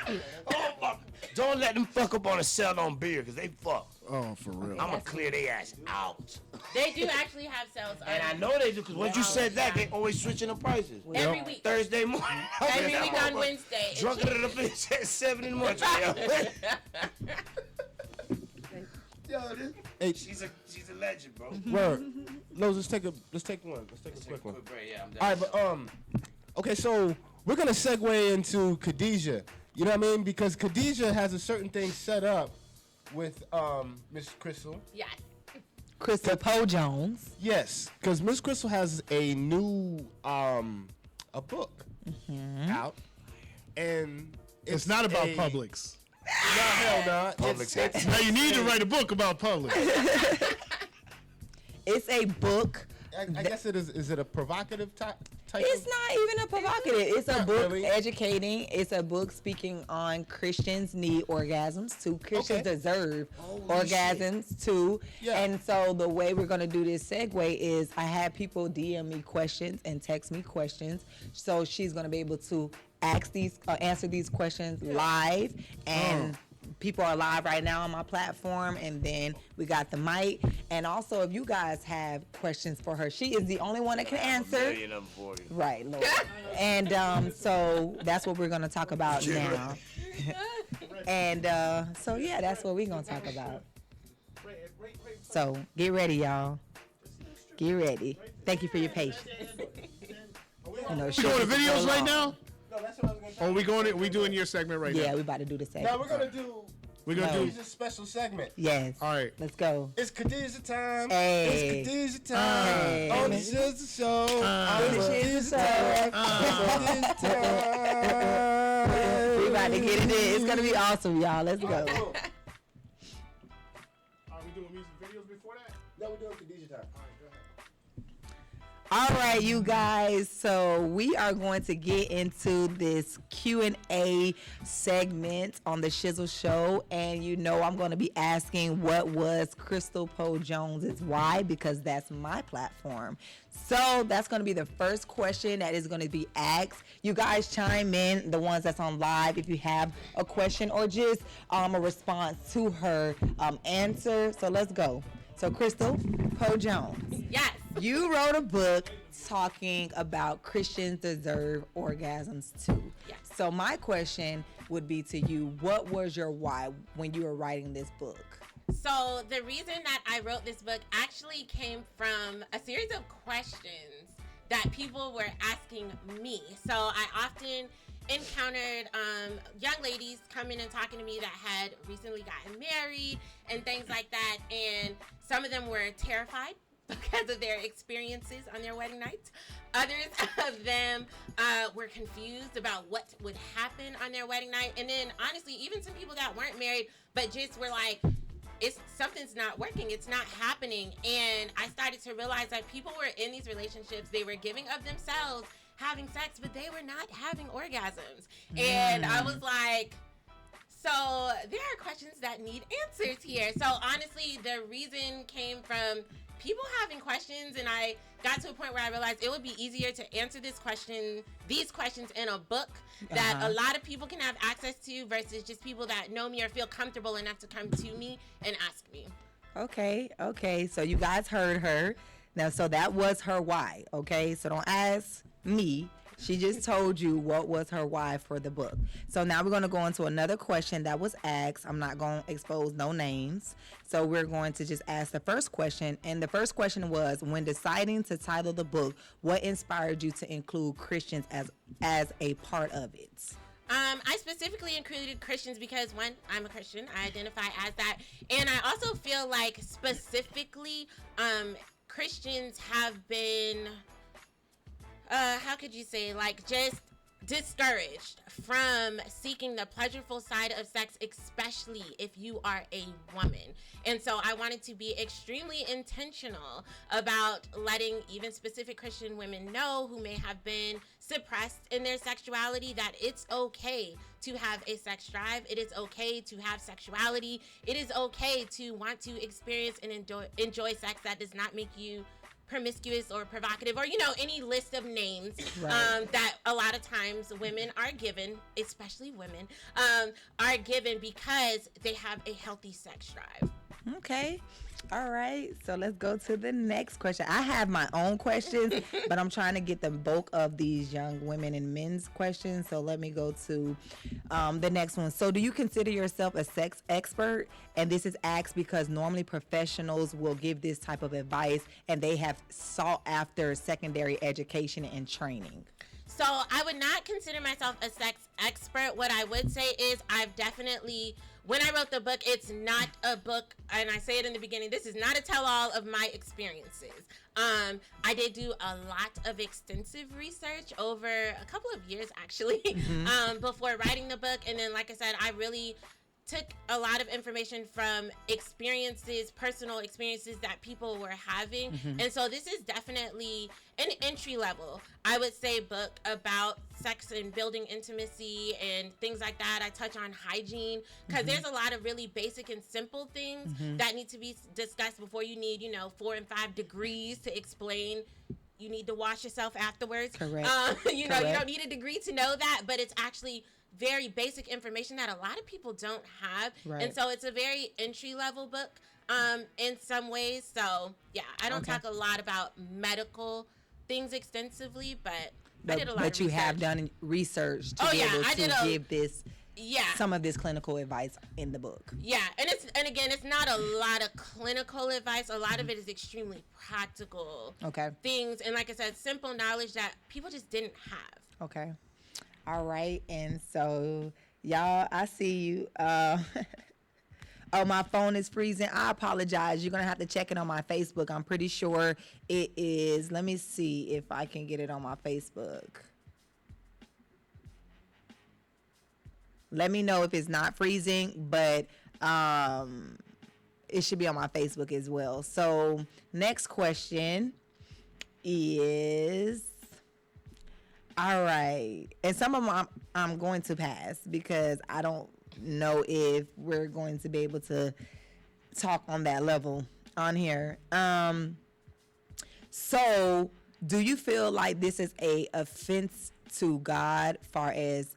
and Oh, fuck. Don't let them fuck up on a sell on beer, because they fuck. Oh, for real. I'm gonna clear their ass out. they do actually have sales. And I know they do, because once you said that, they always switching the prices. every week. Thursday morning. Every week on Wednesday. It's Drunk it at the bitch at 7 in the morning. Yo, Hey, she's a legend, bro. word. No, let's take one. Let's take a quick one. All right, but okay, so we're gonna segue into Khadijah. You know what I mean? Because Khadijah has a certain thing set up with Miss Crystal. Yes. Crystal Poe Jones. Yes, because Miss Crystal has a new a book out, and It's not about a- Publix. No, hell no. Publix. Now you need to write a book about Publix. It's a book. I guess it is. Is it a provocative type? It's not even a provocative. It's a Not book really. educating. It's a book speaking on Christians need orgasms too. Christians Okay. deserve orgasms too. Yeah. And so the way we're gonna do this segue is I had people DM me questions and text me questions. So she's gonna be able to answer these questions live and. People are live right now on my platform, and then we got the mic. And also, if you guys have questions for her, she is the only one that can answer. Right, Lord. And so that's what we're going to talk about now. And so, yeah, that's what we're going to talk about. So get ready, y'all. Get ready. Thank you for your patience. I know, We going to videos right now? No, that's what I was gonna Or we doing your segment right Yeah, now? we about to do the No, segment. we're gonna do. We're going to do... Khadijah's special segment. Yes. All right. Let's go. It's Khadijah time. Hey. It's Khadijah time. Hey. On the Shizzle Show. On the Shizzle Show. We about to get it in. It's going to be awesome, y'all. Let's go. Are we doing music videos before that? No, we're doing Khadijah time. All right, you guys. So we are going to get into this Q&A segment on the Shizzle Show, and you know I'm going to be asking what was Crystal Poe Jones's why, because that's my platform. So that's going to be the first question that is going to be asked. You guys chime in, the ones that's on live, if you have a question or just a response to her answer. So let's go. So, Crystal Poe Jones, Yes. you wrote a book talking about Christians deserve orgasms too. Yes. So, my question would be to you, what was your why when you were writing this book? So the reason that I wrote this book actually came from a series of questions that people were asking me. So I often encountered young ladies coming and talking to me that had recently gotten married and things like that. And some of them were terrified because of their experiences on their wedding night. Others of them were confused about what would happen on their wedding night. And then honestly, even some people that weren't married, but just were like, something's not working, it's not happening. And I started to realize that people were in these relationships, they were giving of themselves, having sex, but they were not having orgasms. And I was like, so there are questions that need answers here. So honestly, the reason came from people having questions, and I got to a point where I realized it would be easier to answer these questions in a book that a lot of people can have access to versus just people that know me or feel comfortable enough to come to me and ask me. Okay. So you guys heard her. Now, so that was her why, okay? So don't ask me. She just told you what was her why for the book. So now we're going to go into another question that was asked. I'm not going to expose no names. So we're going to just ask the first question. And the first question was, when deciding to title the book, what inspired you to include Christians as a part of it? I specifically included Christians because, one, I'm a Christian. I identify as that. And I also feel like specifically Christians have been... how could you say, like, just discouraged from seeking the pleasureful side of sex, especially if you are a woman. And so I wanted to be extremely intentional about letting even specific Christian women know who may have been suppressed in their sexuality that it's okay to have a sex drive. It is okay to have sexuality. It is okay to want to experience and enjoy sex that does not make you promiscuous or provocative, or any list of names that a lot of times women are given, especially women are given because they have a healthy sex drive. Okay. All right. So let's go to the next question. I have my own questions, but I'm trying to get the bulk of these young women and men's questions. So let me go to the next one. So do you consider yourself a sex expert? And this is asked because normally professionals will give this type of advice and they have sought after secondary education and training. So I would not consider myself a sex expert. What I would say is I've definitely, when I wrote the book, it's not a book, and I say it in the beginning, this is not a tell-all of my experiences. I did do a lot of extensive research over a couple of years, actually, before writing the book. And then, like I said, I really took a lot of information from personal experiences that people were having. And so this is definitely an entry level, I would say, book about sex and building intimacy and things like that. I touch on hygiene because there's a lot of really basic and simple things that need to be discussed before you need, 4 and 5 degrees to explain you need to wash yourself afterwards. Correct. You don't need a degree to know that, but it's actually very basic information that a lot of people don't have. And so it's a very entry level book in some ways. So yeah, I don't talk a lot about medical things extensively, but I did a lot of research. But you have done research to be able to give this some of this clinical advice in the book. Yeah, and again, it's not a lot of clinical advice. A lot of it is extremely practical things, and like I said, simple knowledge that people just didn't have. Okay. All right, and so y'all, I see you. Oh, my phone is freezing. I apologize. You're gonna have to check it on my Facebook. I'm pretty sure it is. Let me see if I can get it on my Facebook. Let me know if it's not freezing, but it should be on my Facebook as well. So next question is, all right, and some of them I'm going to pass because I don't know if we're going to be able to talk on that level on here. So do you feel like this is a offense to God far as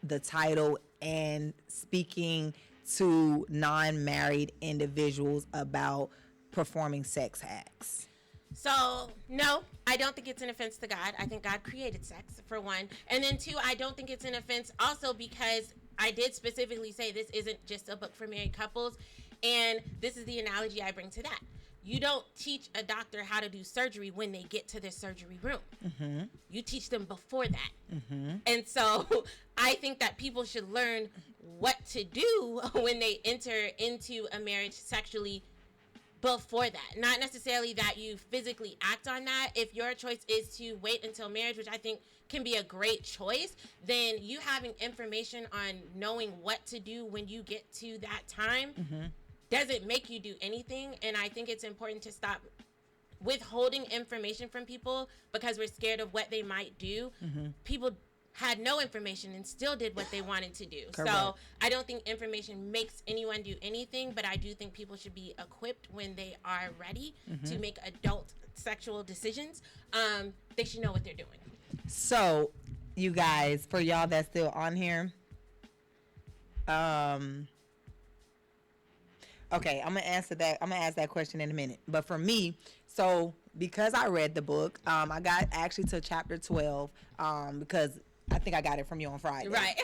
the title and speaking to non-married individuals about performing sex acts? So, no, I don't think it's an offense to God. I think God created sex, for one. And then, two, I don't think it's an offense also because I did specifically say this isn't just a book for married couples. And this is the analogy I bring to that. You don't teach a doctor how to do surgery when they get to the surgery room. Mm-hmm. You teach them before that. Mm-hmm. And so I think that people should learn what to do when they enter into a marriage sexually before that. Not necessarily that you physically act on that. If your choice is to wait until marriage, which I think can be a great choice, then you having information on knowing what to do when you get to that time doesn't make you do anything. And I think it's important to stop withholding information from people because we're scared of what they might do. People had no information and still did what they wanted to do. Correct. So I don't think information makes anyone do anything, but I do think people should be equipped when they are ready to make adult sexual decisions. They should know what they're doing. So, you guys, for y'all that's still on here, okay, I'm gonna answer that. I'm gonna ask that question in a minute. But for me, so because I read the book, I got actually to chapter 12 because I think I got it from you on Friday. Right.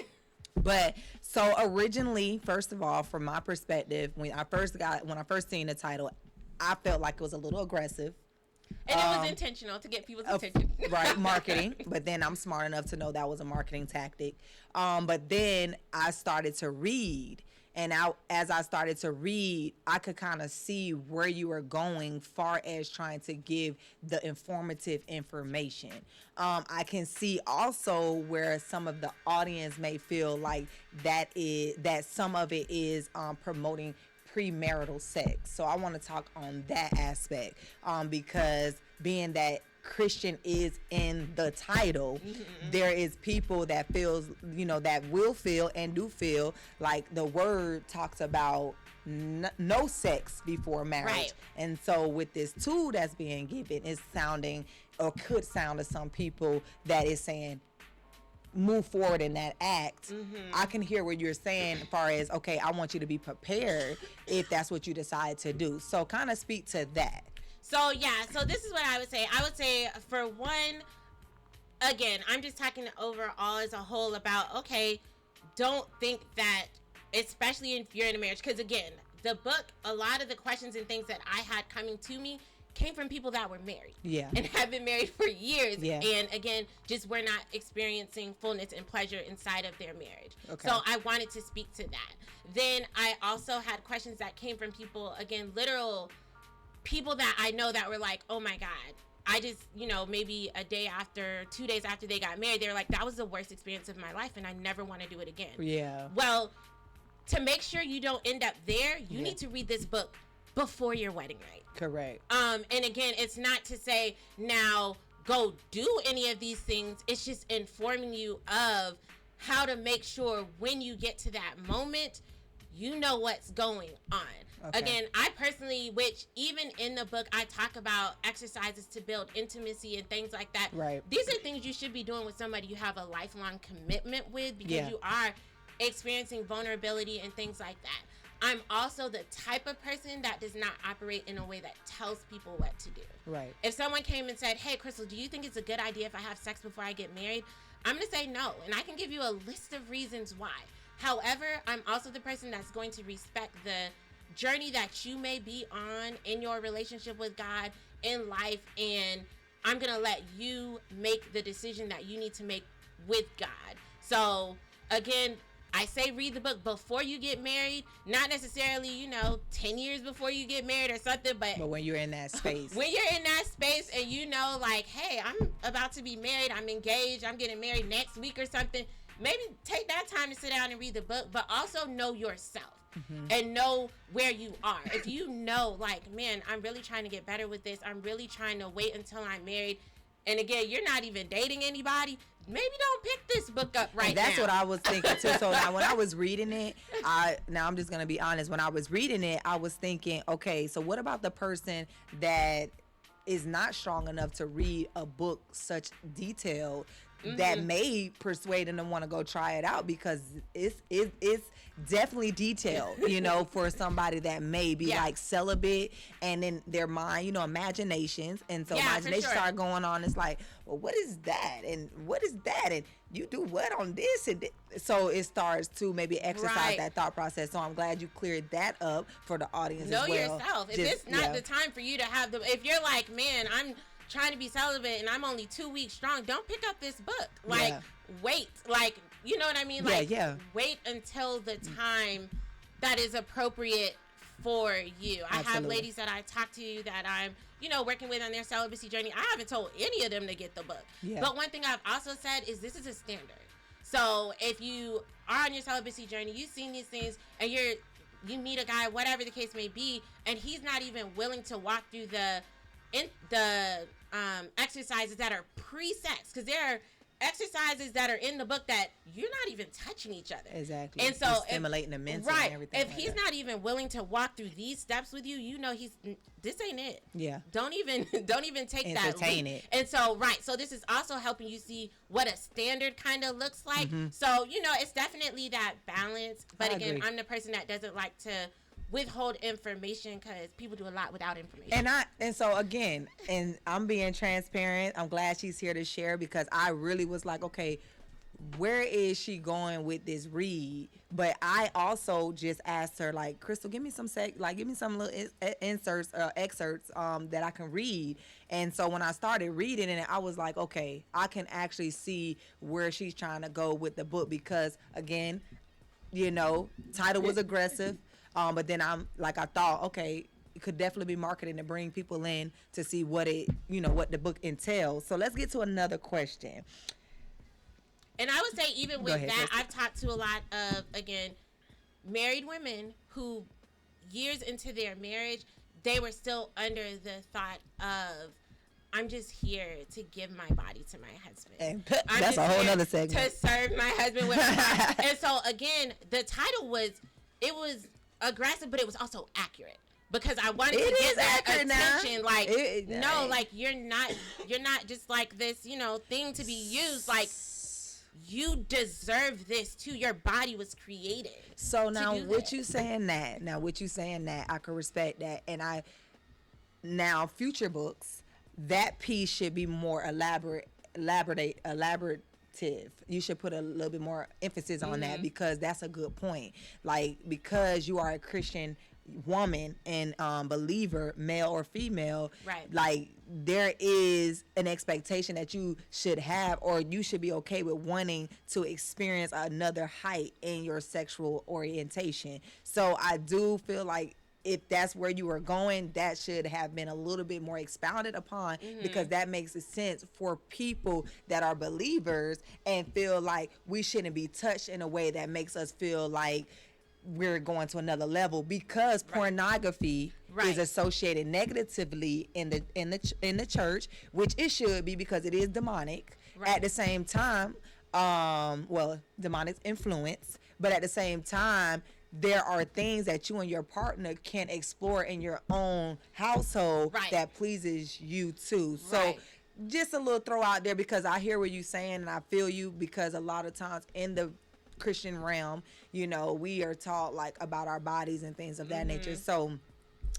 But so originally, first of all, from my perspective, when I first seen the title, I felt like it was a little aggressive. And it was intentional to get people's attention. Right, marketing. But then I'm smart enough to know that was a marketing tactic. But then I started to read. And as I started to read, I could kind of see where you were going far as trying to give the informative information. I can see also where some of the audience may feel like that some of it is promoting premarital sex. So I want to talk on that aspect because being that Christian is in the title, there is people that feels, that will feel and do feel like the word talks about no sex before marriage. Right. And so with this tool that's being given, it's sounding or could sound to some people that is saying move forward in that act. I can hear what you're saying as far as, okay, I want you to be prepared if that's what you decide to do. So kind of speak to that. So this is what I would say. I would say, for one, again, I'm just talking overall as a whole about, okay, don't think that, especially if you're in a marriage, because again, the book, a lot of the questions and things that I had coming to me came from people that were married. Yeah. And have been married for years. Yeah. And again, just were not experiencing fullness and pleasure inside of their marriage. Okay. So I wanted to speak to that. Then I also had questions that came from people, again, literal people that I know that were like, oh my God, I just, maybe a day after, 2 days after they got married, they were like, that was the worst experience of my life and I never want to do it again. Yeah. Well, to make sure you don't end up there, you need to read this book before your wedding night. Correct. And again, it's not to say now go do any of these things. It's just informing you of how to make sure when you get to that moment, you know what's going on. Okay. Again, I personally, which even in the book, I talk about exercises to build intimacy and things like that. Right. These are things you should be doing with somebody you have a lifelong commitment with because you are experiencing vulnerability and things like that. I'm also the type of person that does not operate in a way that tells people what to do. Right. If someone came and said, hey, Crystal, do you think it's a good idea if I have sex before I get married? I'm going to say no. And I can give you a list of reasons why. However, I'm also the person that's going to respect the journey that you may be on in your relationship with God, in life, and I'm going to let you make the decision that you need to make with God. So, again, I say read the book before you get married, not necessarily, 10 years before you get married or something, but when you're in that space. When you're in that space and like, hey, I'm about to be married, I'm engaged, I'm getting married next week or something, maybe take that time to sit down and read the book, but also know yourself. And know where you are. If you know, like, man, I'm really trying to get better with this, I'm really trying to wait until I'm married, and again, you're not even dating anybody, maybe don't pick this book up right now. That's what I was thinking too. So now when I was reading it, I'm just gonna be honest. When I was reading it, I was thinking, okay, so what about the person that is not strong enough to read a book such detail? that may persuade them to want to go try it out, because it's definitely detailed, you know, for somebody that may be like celibate, and then their mind, you know, imaginations, and so imaginations start going on. It's like, well, what is that, and what is that, and you do what on this, and so it starts to maybe exercise that thought process. So I'm glad you cleared that up for the audience as well. Know yourself. If it's not the time for you to have the, if you're like, man, I'm trying to be celibate and I'm only 2 weeks strong, don't pick up this book. Like, wait, like, you know what I mean? Like, wait until the time that is appropriate for you. I have ladies that I talk to that I'm, you know, working with on their celibacy journey. I haven't told any of them to get the book. But one thing I've also said is this is a standard. So if you are on your celibacy journey, you've seen these things, and you meet a guy, whatever the case may be, and he's not even willing to walk through the exercises that are pre-sex, because there are exercises that are in the book that you're not even touching each other. Exactly. And so you're stimulating the mental and everything. If he's not even willing to walk through these steps with you, you know this ain't it. Yeah. Don't even take entertain it. And so so this is also helping you see what a standard kind of looks like. So, you know, it's definitely that balance. But again, I'm the person that doesn't like to withhold information, because people do a lot without information. And so again, and I'm being transparent. I'm glad she's here to share, because I really was like, okay, where is she going with this read? But I also just asked her, like, Crystal, give me some give me some little excerpts that I can read. And so when I started reading it, I was like, okay, I can actually see where she's trying to go with the book, because again, you know, title was aggressive. But then I thought, okay, it could definitely be marketing to bring people in to see what what the book entails. So let's get to another question. And I would say, even with that, I've talked to a lot of, again, married women who years into their marriage, they were still under the thought of, I'm just here to give my body to my husband. And that's a whole other segment. To serve my husband with my body. And so, again, the title was aggressive, but it was also accurate, because I wanted to get that attention. Now. Like, you're not just like this, you know, thing to be used. Like, you deserve this too. Your body was created. So now, with you saying that, I can respect that, and now future books, that piece should be more elaborative. You should put a little bit more emphasis on that, because that's a good point. Like, because you are a Christian woman and believer, male or female, like, there is an expectation that you should have, or you should be okay with wanting to experience another height in your sexual orientation. So I do feel like, if that's where you were going, that should have been a little bit more expounded upon, because that makes sense for people that are believers and feel like we shouldn't be touched in a way that makes us feel like we're going to another level, because pornography is associated negatively in the church, which it should be, because it is demonic. At the same time, demonic influence, but at the same time, there are things that you and your partner can explore in your own household that pleases you too. So just a little throw out there, because I hear what you're saying and I feel you, because a lot of times in the Christian realm, you know, we are taught like about our bodies and things of that nature. So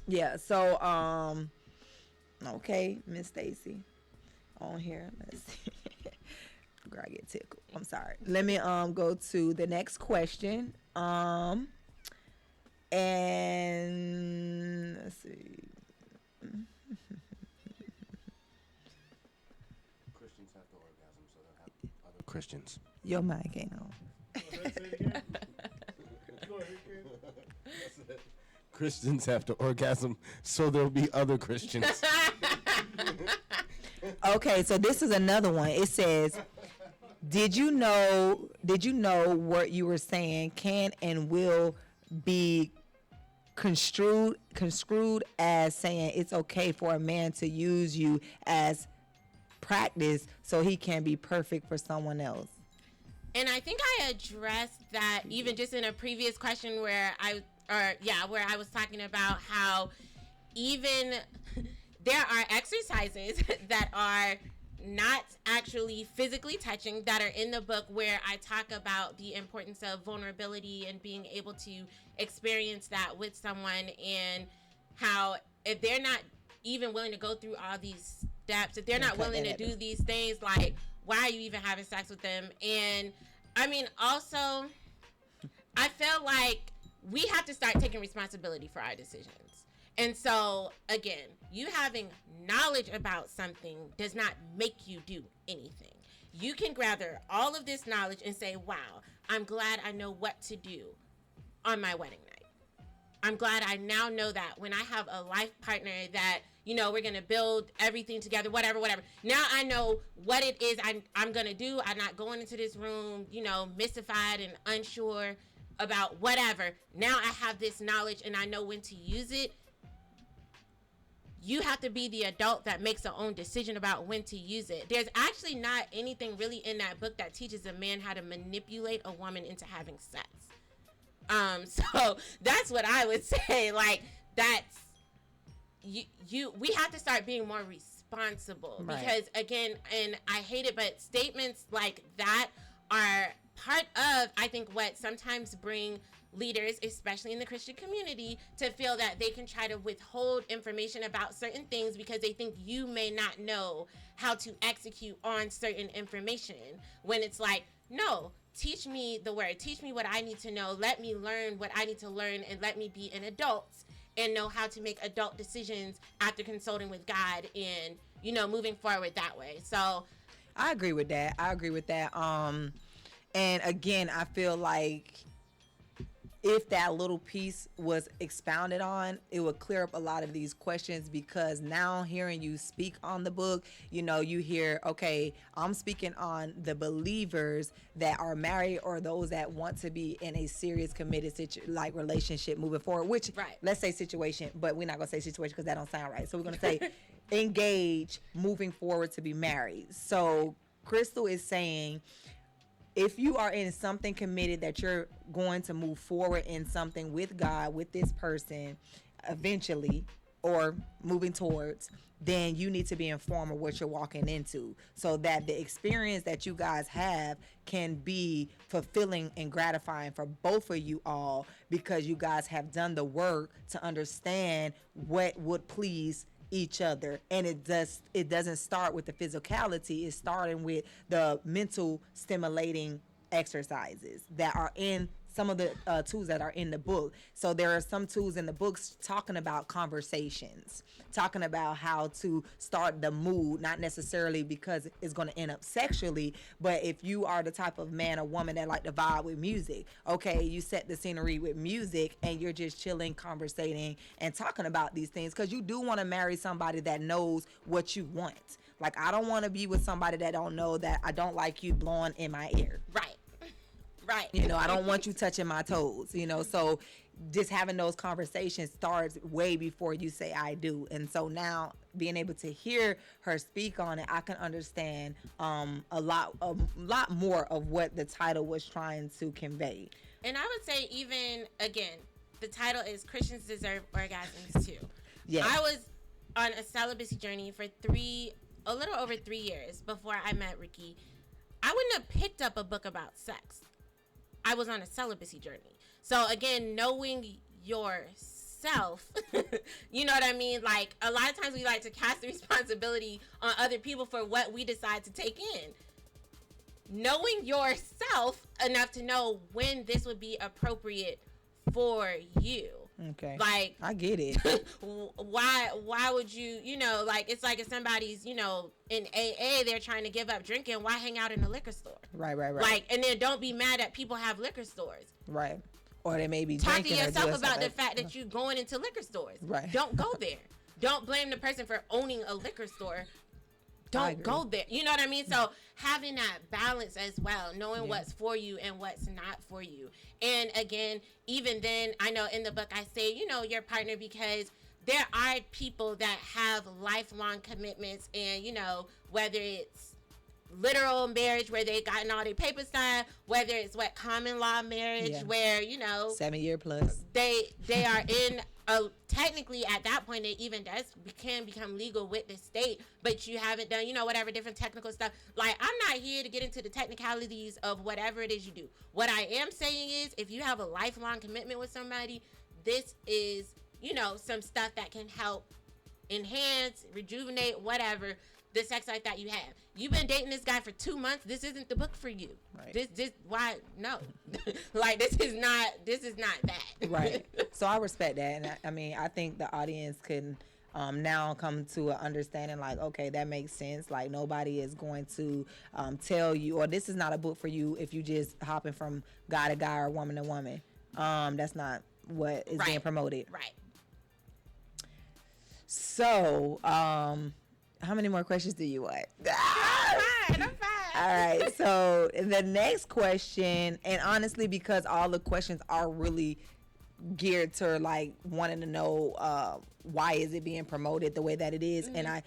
yeah. So okay, Miss Stacy on here. Let's see. Girl, I get tickled. I'm sorry. Let me go to the next question. And let's see. Christians have to orgasm, so they'll have other Christians. Your mic ain't on. Christians have to orgasm, so there'll be other Christians. Okay, so this is another one. It says, Did you know what you were saying can and will be construed as saying it's okay for a man to use you as practice so he can be perfect for someone else? And I think I addressed that even just in a previous question where I was talking about how even there are exercises that are not actually physically touching that are in the book, where I talk about the importance of vulnerability and being able to experience that with someone, and how if they're not even willing to go through all these steps, if they're not willing to do these things, like, why are you even having sex with them? And I mean, also, I feel like we have to start taking responsibility for our decisions. And so, again, you having knowledge about something does not make you do anything. You can gather all of this knowledge and say, wow, I'm glad I know what to do on my wedding night. I'm glad I now know that when I have a life partner that, you know, we're going to build everything together, whatever. Now I know what it is I'm going to do. I'm not going into this room, you know, mystified and unsure about whatever. Now I have this knowledge and I know when to use it. You have to be the adult that makes their own decision about when to use it. There's actually not anything really in that book that teaches a man how to manipulate a woman into having sex. So that's what I would say. Like, that's we have to start being more responsible, because again, and I hate it, but statements like that are part of, I think, what sometimes bring leaders, especially in the Christian community, to feel that they can try to withhold information about certain things because they think you may not know how to execute on certain information, when it's like, no, teach me the word, teach me what I need to know, let me learn what I need to learn, and let me be an adult and know how to make adult decisions after consulting with God and, you know, moving forward that way. So I agree with that. And again, I feel like if that little piece was expounded on, it would clear up a lot of these questions, because now hearing you speak on the book, you know, you hear, okay, I'm speaking on the believers that are married or those that want to be in a serious committed relationship moving forward, which let's say situation, but we're not going to say situation because that don't sound right. So we're going to say engage moving forward to be married. So Crystal is saying, if you are in something committed that you're going to move forward in something with God, with this person eventually, or moving towards, then you need to be informed of what you're walking into, so that the experience that you guys have can be fulfilling and gratifying for both of you all, because you guys have done the work to understand what would please each other. And it doesn't start with the physicality. It's starting with the mental stimulating exercises that are in some of the tools that are in the book. So there are some tools in the books talking about conversations, talking about how to start the mood, not necessarily because it's going to end up sexually, but if you are the type of man or woman that like to vibe with music, okay, you set the scenery with music and you're just chilling, conversating, and talking about these things, because you do want to marry somebody that knows what you want. Like, I don't want to be with somebody that don't know that I don't like you blowing in my ear. Right. You know, I don't want you touching my toes, you know, so just having those conversations starts way before you say I do. And so now being able to hear her speak on it, I can understand a lot more of what the title was trying to convey. And I would say, even, again, the title is Christians Deserve Orgasms Too. Yeah. I was on a celibacy journey for a little over 3 years before I met Ricky. I wouldn't have picked up a book about sex. I was on a celibacy journey. So again, knowing yourself, you know what I mean? Like, a lot of times we like to cast the responsibility on other people for what we decide to take in. Knowing yourself enough to know when this would be appropriate for you. Okay. Like, I get it. why would you, you know, like, it's like if somebody's, you know, in AA, they're trying to give up drinking, why hang out in a liquor store? Right. Like, and then don't be mad that people have liquor stores. Right. Or they may be Talk drinking. Talk to yourself about the fact that you're going into liquor stores. Right. Don't go there. Don't blame the person for owning a liquor store. Don't go there. You know what I mean? So having that balance as well, knowing what's for you and what's not for you. And again, even then, I know in the book I say, you know, your partner, because there are people that have lifelong commitments, and, you know, whether it's literal marriage where they gotten all their papers signed, whether it's what common law marriage where 7 year plus they are in technically at that point it even can become legal with the state, but you haven't done whatever different technical stuff. Like, I'm not here to get into the technicalities of whatever it is you do. What I am saying is, if you have a lifelong commitment with somebody, this is some stuff that can help enhance, rejuvenate, whatever the sex life that you have. You've been dating this guy for 2 months. This isn't the book for you. Right. This why no. Like, this is not that. Right. So I respect that, and I mean, I think the audience can now come to an understanding, like, okay, that makes sense. Like, nobody is going to tell you, or this is not a book for you if you just hopping from guy to guy or woman to woman. That's not what is being promoted. Right. So, how many more questions do you want? I'm fine. All right. So the next question, and honestly, because all the questions are really geared to like wanting to know why is it being promoted the way that it is, and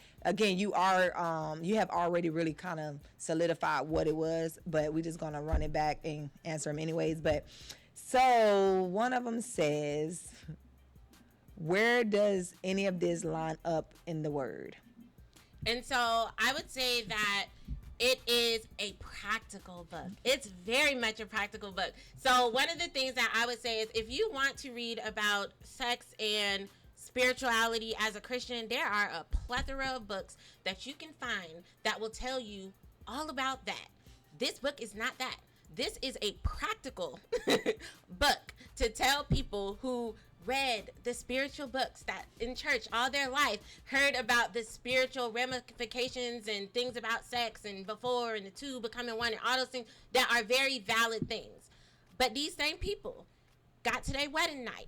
you have already really kind of solidified what it was, but we're just gonna run it back and answer them anyways. But so one of them says, where does any of this line up in the Word? And so I would say that it is a practical book. It's very much a practical book. So one of the things that I would say is, if you want to read about sex and spirituality as a Christian, there are a plethora of books that you can find that will tell you all about that. This book is not that. This is a practical book to tell people who read the spiritual books that in church all their life, heard about the spiritual ramifications and things about sex and before and the two becoming one and all those things that are very valid things. But these same people got to their wedding night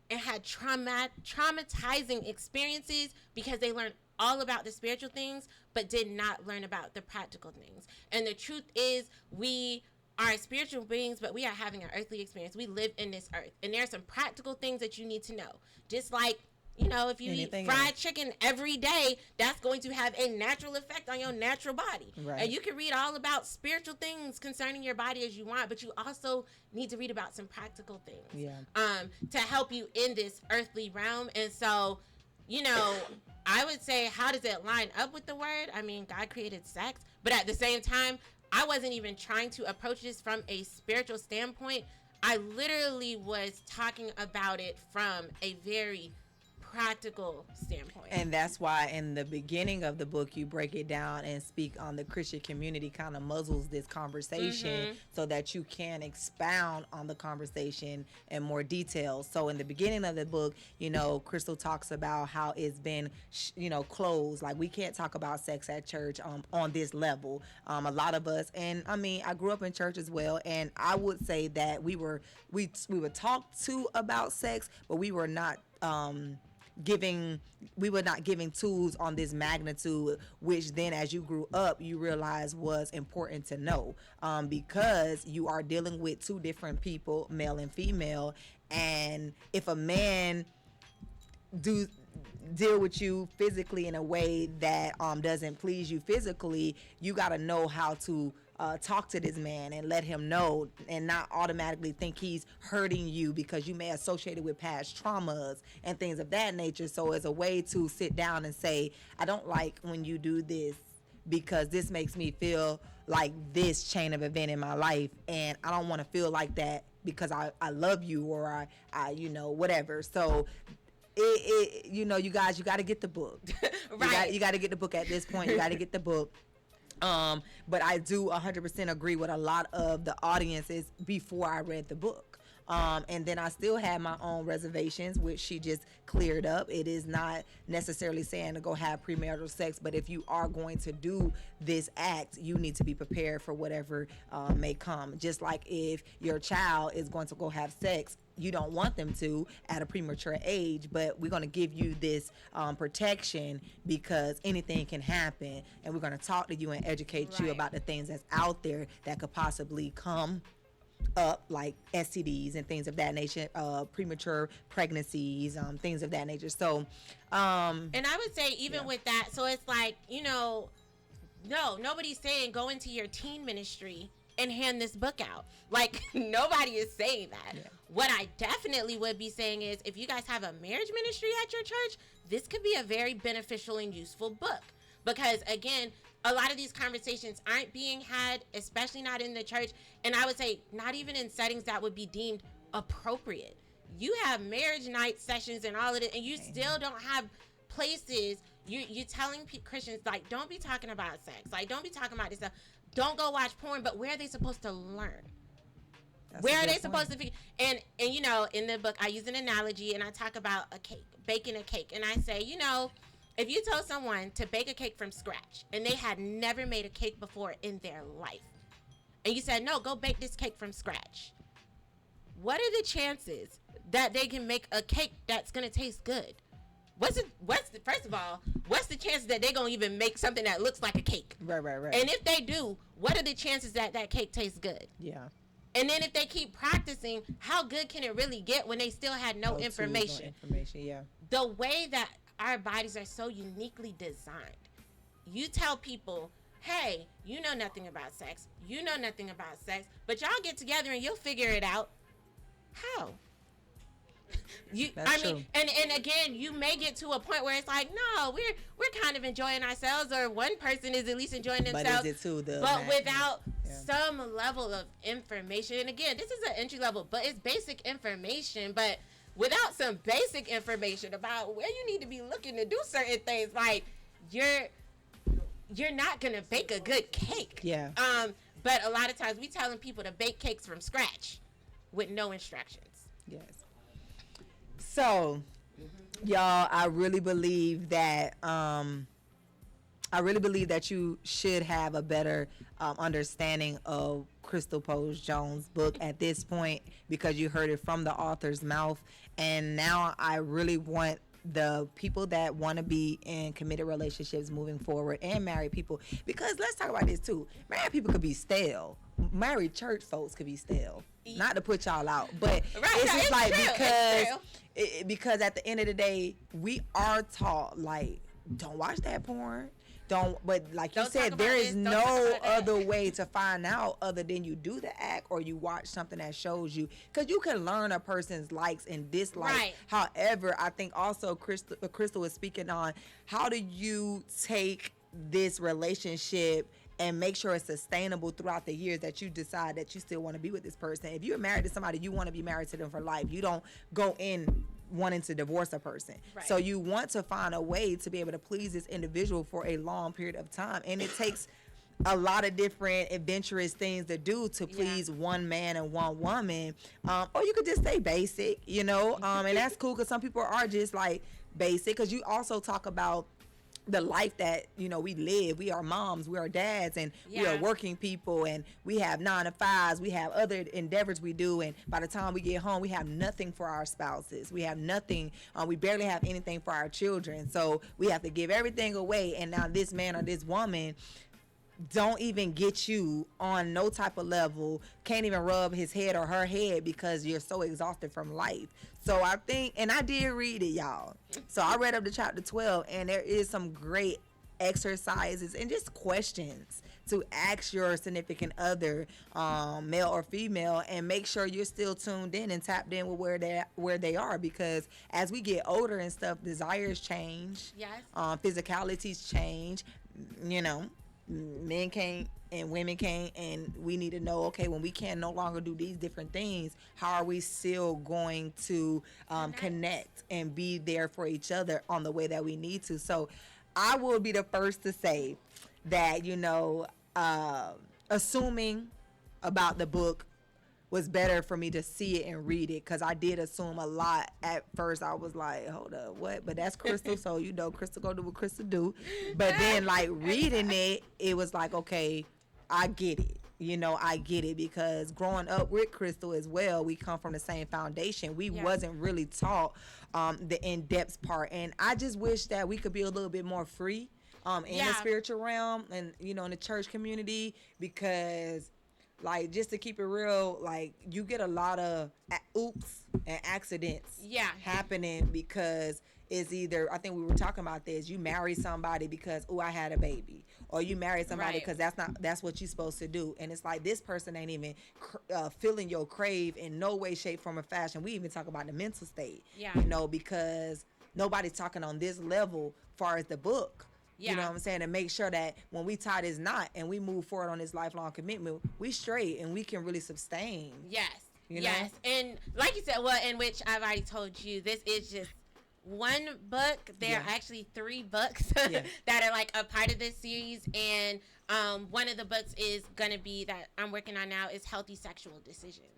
and had traumatizing experiences because they learned all about the spiritual things but did not learn about the practical things. And the truth is, we are spiritual beings, but we are having an earthly experience. We live in this earth, and there are some practical things that you need to know. Just like, if you eat fried chicken every day, that's going to have a natural effect on your natural body. Right. And you can read all about spiritual things concerning your body as you want, but you also need to read about some practical things to help you in this earthly realm. And so, I would say, how does it line up with the Word? I mean, God created sex, but at the same time, I wasn't even trying to approach this from a spiritual standpoint. I literally was talking about it from a very practical standpoint. And that's why in the beginning of the book, you break it down and speak on the Christian community, kind of muzzles this conversation so that you can expound on the conversation in more detail. So in the beginning of the book, Crystal talks about how it's been, closed. Like, we can't talk about sex at church on this level. A lot of us, and I mean, I grew up in church as well, and I would say that we were talked to about sex, but we were not giving tools on this magnitude, which then as you grew up you realize was important to know, because you are dealing with two different people, male and female, and if a man deal with you physically in a way that doesn't please you physically, you got to know how to talk to this man and let him know, and not automatically think he's hurting you because you may associate it with past traumas and things of that nature. So it's a way to sit down and say, I don't like when you do this because this makes me feel like this chain of event in my life, and I don't want to feel like that because I love you, or I whatever. So you guys, you got to get the book. Right. You got to get the book at this point. You got to get the book. But I do 100% agree with a lot of the audiences before I read the book. And then I still had my own reservations, which she just cleared up. It is not necessarily saying to go have premarital sex, but if you are going to do this act, you need to be prepared for whatever may come. Just like if your child is going to go have sex, you don't want them to at a premature age, but we're going to give you this protection because anything can happen, and we're going to talk to you and educate you about the things that's out there that could possibly come up, like STDs and things of that nature, premature pregnancies, things of that nature. So and I would say even with that, so it's like, No, nobody's saying go into your teen ministry and hand this book out. Like, nobody is saying that. Yeah. What I definitely would be saying is, if you guys have a marriage ministry at your church, this could be a very beneficial and useful book. Because, again, a lot of these conversations aren't being had, especially not in the church. And I would say not even in settings that would be deemed appropriate. You have marriage night sessions and all of it, and you still don't have places. You're telling Christians, like, don't be talking about sex. Like, don't be talking about this stuff. Don't go watch porn. But where are they supposed to learn? Where are they supposed to be? And you know, in the book, I use an analogy, and I talk about a cake, baking a cake. And I say, you know, if you told someone to bake a cake from scratch, and they had never made a cake before in their life, and you said, no, go bake this cake from scratch, what are the chances that they can make a cake that's going to taste good? First of all, what's the chances that they're going to even make something that looks like a cake? Right. And if they do, what are the chances that that cake tastes good? Yeah. And then if they keep practicing, how good can it really get when they still had no information? Yeah. The way that our bodies are so uniquely designed, you tell people, hey, you know nothing about sex. You know nothing about sex. But y'all get together and you'll figure it out. How? That's true. And again, you may get to a point where it's like, no, we're kind of enjoying ourselves, or one person is at least enjoying themselves. But is it too without some level of information, and again, this is an entry level, but it's basic information. But without some basic information about where you need to be looking to do certain things, like you're not gonna bake a good cake. Yeah. But a lot of times we telling people to bake cakes from scratch with no instructions. Yes. So, y'all, I really believe that you should have a better understanding of Crystal Pose Jones' book at this point, because you heard it from the author's mouth. And now I really want the people that want to be in committed relationships moving forward, and married people, because let's talk about this too. Married people could be stale. Married church folks could be stale. Not to put y'all out, but it's just like, because at the end of the day, we are taught, like, don't watch that porn. But like you said, there is no other way to find out other than you do the act or you watch something that shows you, because you can learn a person's likes and dislikes. Right. However, I think also Crystal is speaking on, how do you take this relationship and make sure it's sustainable throughout the years that you decide that you still want to be with this person. If you're married to somebody, you want to be married to them for life. You don't go in wanting to divorce a person. Right. So you want to find a way to be able to please this individual for a long period of time. And it takes a lot of different adventurous things to do to please one man and one woman. Or you could just stay basic, you know, and that's cool, because some people are just like basic, because you also talk about the life that, you know, we live. We are moms, we are dads, and we are working people, and we have 9 to 5s, we have other endeavors we do, and by the time we get home, we have nothing for our spouses. We have nothing. We barely have anything for our children. So we have to give everything away, and now this man or this woman don't even get you on no type of level, can't even rub his head or her head because you're so exhausted from life. So I think, and I did read it, y'all. So I read up to chapter 12, and there is some great exercises and just questions to ask your significant other, male or female, and make sure you're still tuned in and tapped in with where they are, because as we get older and stuff, desires change. Yes. Physicalities change, you know. Men can't and women can't, and we need to know, okay, when we can no longer do these different things, how are we still going to connect and be there for each other on the way that we need to? So I will be the first to say that, you know, assuming about the book was better for me to see it and read it, because I did assume a lot at first. I was like, hold up, what? But that's Crystal, so you know Crystal go do what Crystal do. But then like reading it, it was like, okay, I get it. You know, I get it, because growing up with Crystal as well, we come from the same foundation. We wasn't really taught the in-depth part, and I just wish that we could be a little bit more free in the spiritual realm and, you know, in the church community, because like, just to keep it real, like, you get a lot of oops and accidents happening, because is either, I think we were talking about this, you marry somebody because, oh, I had a baby, or you marry somebody Right. because that's what you're supposed to do, and it's like this person ain't even feeling your crave in no way, shape, form, or fashion. We even talk about the mental state, Yeah. you know, because nobody's talking on this level far as the book. Yeah. You know what I'm saying? And make sure that when we tie this knot and we move forward on this lifelong commitment, we straight and we can really sustain. Yes. You know? Yes. And like you said, well, in which I've already told you, this is just one book. There Yeah. are actually 3 books Yeah. that are like a part of this series. And one of the books is going to be that I'm working on now is Healthy Sexual Decisions.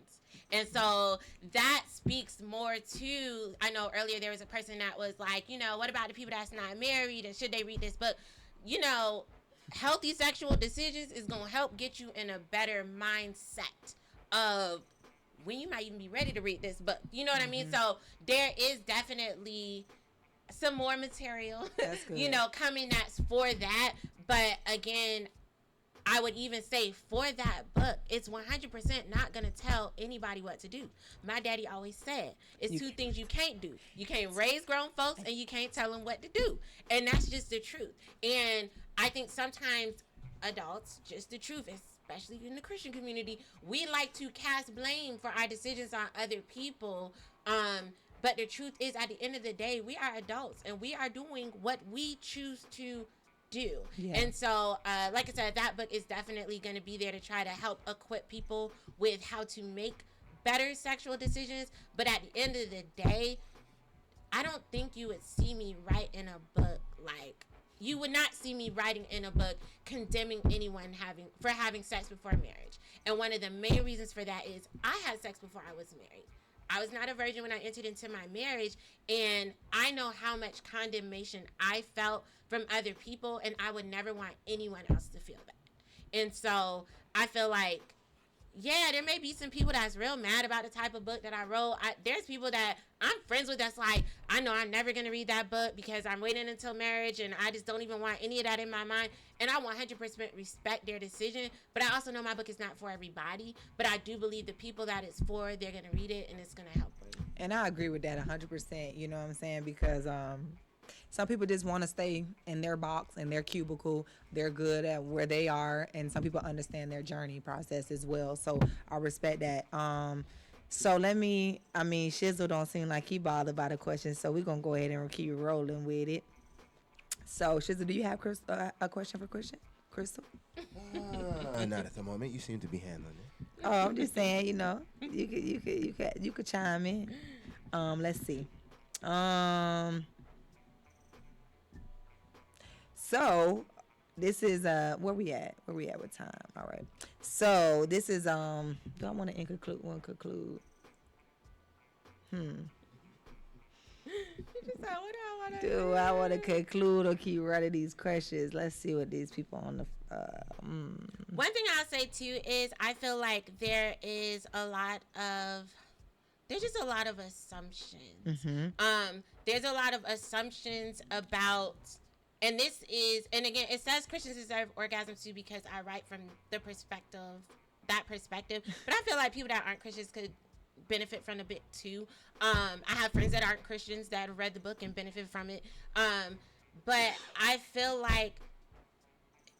And so that speaks more to, I know earlier there was a person that was like, you know, what about the people that's not married and should they read this book? You know, Healthy Sexual Decisions is going to help get you in a better mindset of when you might even be ready to read this book. You know what I mean? So there is definitely some more material, That's good. you know, coming that's for that. But again, I would even say for that book, it's 100% not going to tell anybody what to do. My daddy always said, it's 2 things you can't do. You can't raise grown folks and you can't tell them what to do. And that's just the truth. And I think sometimes adults, just the truth, especially in the Christian community, we like to cast blame for our decisions on other people. But the truth is, at the end of the day, we are adults and we are doing what we choose to do. Yeah. And so, like I said, that book is definitely going to be there to try to help equip people with how to make better sexual decisions. But at the end of the day, I don't think you would see me write in a book like, you would not see me writing in a book condemning anyone having sex before marriage. And one of the main reasons for that is I had sex before I was married. I was not a virgin when I entered into my marriage, and I know how much condemnation I felt from other people, and I would never want anyone else to feel that. And so I feel like, yeah, there may be some people that's real mad about the type of book that I wrote. There's people that I'm friends with that's like, I know I'm never going to read that book because I'm waiting until marriage and I just don't even want any of that in my mind. And I 100% respect their decision. But I also know my book is not for everybody. But I do believe the people that it's for, they're going to read it and it's going to help them. And I agree with that 100%, you know what I'm saying? Because some people just want to stay in their box, in their cubicle. They're good at where they are, and some people understand their journey process as well. So I respect that. So Shizzle don't seem like he bothered by the question, so we're going to go ahead and keep rolling with it. So, Shizzle, do you have a question for Crystal? Not at the moment. You seem to be handling it. Oh, I'm just saying, you know, you could chime in. Let's see. So this is where we at with time. All right. So this is do I want to conclude? Do I want to conclude or keep running these questions? Let's see what these people on the One thing I'll say too is I feel like there's just a lot of assumptions. There's a lot of assumptions about, and again, it says Christians deserve orgasm too because I write from that perspective. But I feel like people that aren't Christians could benefit from a bit too. I have friends that aren't Christians that have read the book and benefit from it. But I feel like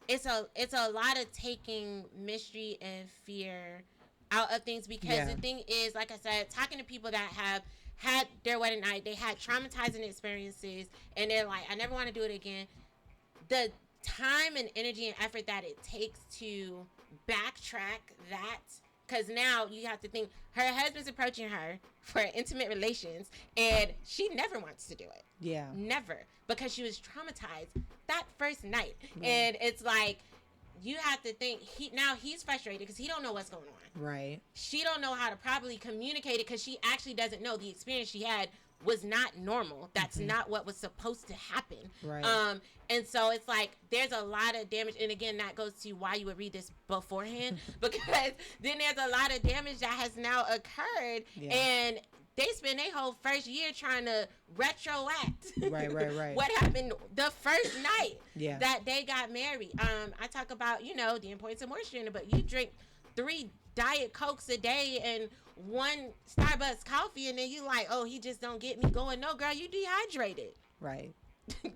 it's a lot of taking mystery and fear out of things because the thing is, like I said, talking to people that have had their wedding night, they had traumatizing experiences, and they're like, I never want to do it again. The time and energy and effort that it takes to backtrack that, because now you have to think her husband's approaching her for intimate relations, and she never wants to do it. Yeah. Never, because she was traumatized that first night, and it's like you have to think he's frustrated because he don't know what's going on. Right. She don't know how to properly communicate it because she actually doesn't know the experience she had was not normal. That's not what was supposed to happen. Right. And so it's like there's a lot of damage, and again that goes to why you would read this beforehand because then there's a lot of damage that has now occurred, and they spend their whole first year trying to retroact right what happened the first night that they got married. I talk about, the importance of moisture in it, but you drink 3 Diet Cokes a day and 1 Starbucks coffee, and then you like, oh, he just don't get me going. No, girl, you dehydrated. Right.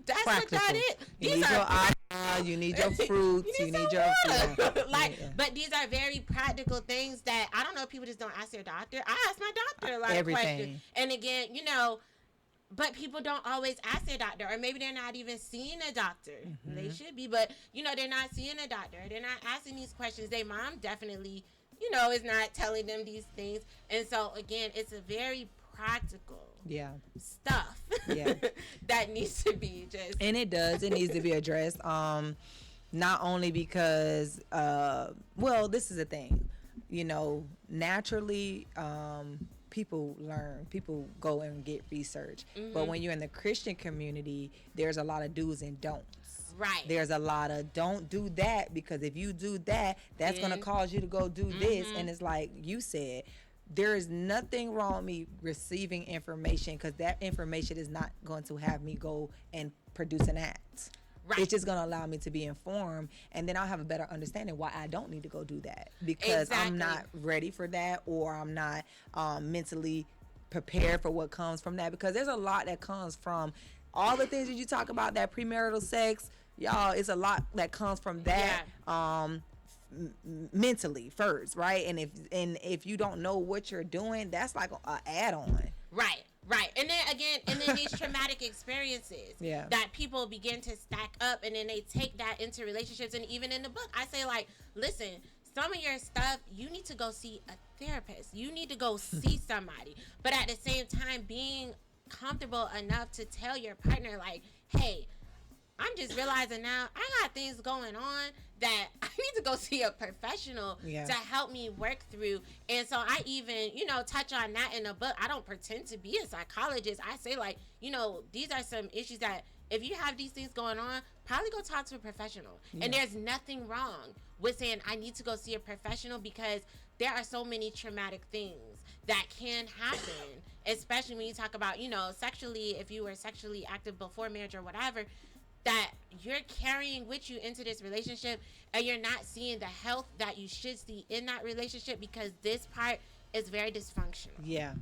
That's Practical. what that is. You These need are your eye, you need your fruits, you need your like, but these are very practical things that I don't know if people just don't ask their doctor. I ask my doctor like everything. questions, and again, but people don't always ask their doctor, or maybe they're not even seeing a doctor. They should be, but they're not seeing a doctor. They're not asking these questions. Their mom definitely, is not telling them these things, and so again, it's a very practical stuff that needs to be just, and it needs to be addressed, not only because this is the thing, naturally, people learn, people go and get research, but when you're in the Christian community, there's a lot of do's and don'ts. Right. There's a lot of don't do that, because if you do that, that's going to cause you to go do this. And it's like you said, there is nothing wrong with me receiving information, because that information is not going to have me go and produce an act. Right. It's just going to allow me to be informed, and then I'll have a better understanding why I don't need to go do that, because I'm not ready for that, or I'm not mentally prepared for what comes from that, because there's a lot that comes from all the things that you talk about, that premarital sex, y'all, it's a lot that comes from that. Mentally first, right? And if you don't know what you're doing, that's like an add-on. Right. And then these traumatic experiences that people begin to stack up, and then they take that into relationships. And even in the book, I say, like, listen, some of your stuff, you need to go see a therapist. You need to go see somebody. But at the same time, being comfortable enough to tell your partner, like, hey, I'm just realizing now I got things going on that I need to go see a professional to help me work through. And so I even, touch on that in the book. I don't pretend to be a psychologist. I say, like, these are some issues that if you have these things going on, probably go talk to a professional. And there's nothing wrong with saying I need to go see a professional, because there are so many traumatic things that can happen, especially when you talk about, sexually, if you were sexually active before marriage or whatever, that you're carrying with you into this relationship, and you're not seeing the health that you should see in that relationship, because this part is very dysfunctional. Yeah.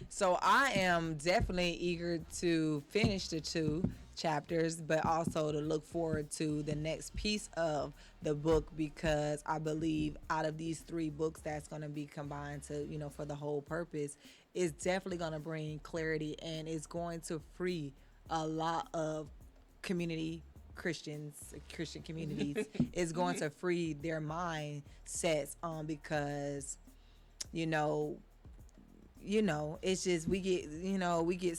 So I am definitely eager to finish the 2 chapters, but also to look forward to the next piece of the book, because I believe out of these 3 books that's going to be combined to, for the whole purpose, is definitely going to bring clarity, and it's going to free a lot of Christian communities. Is going to free their mindsets, because it's just we get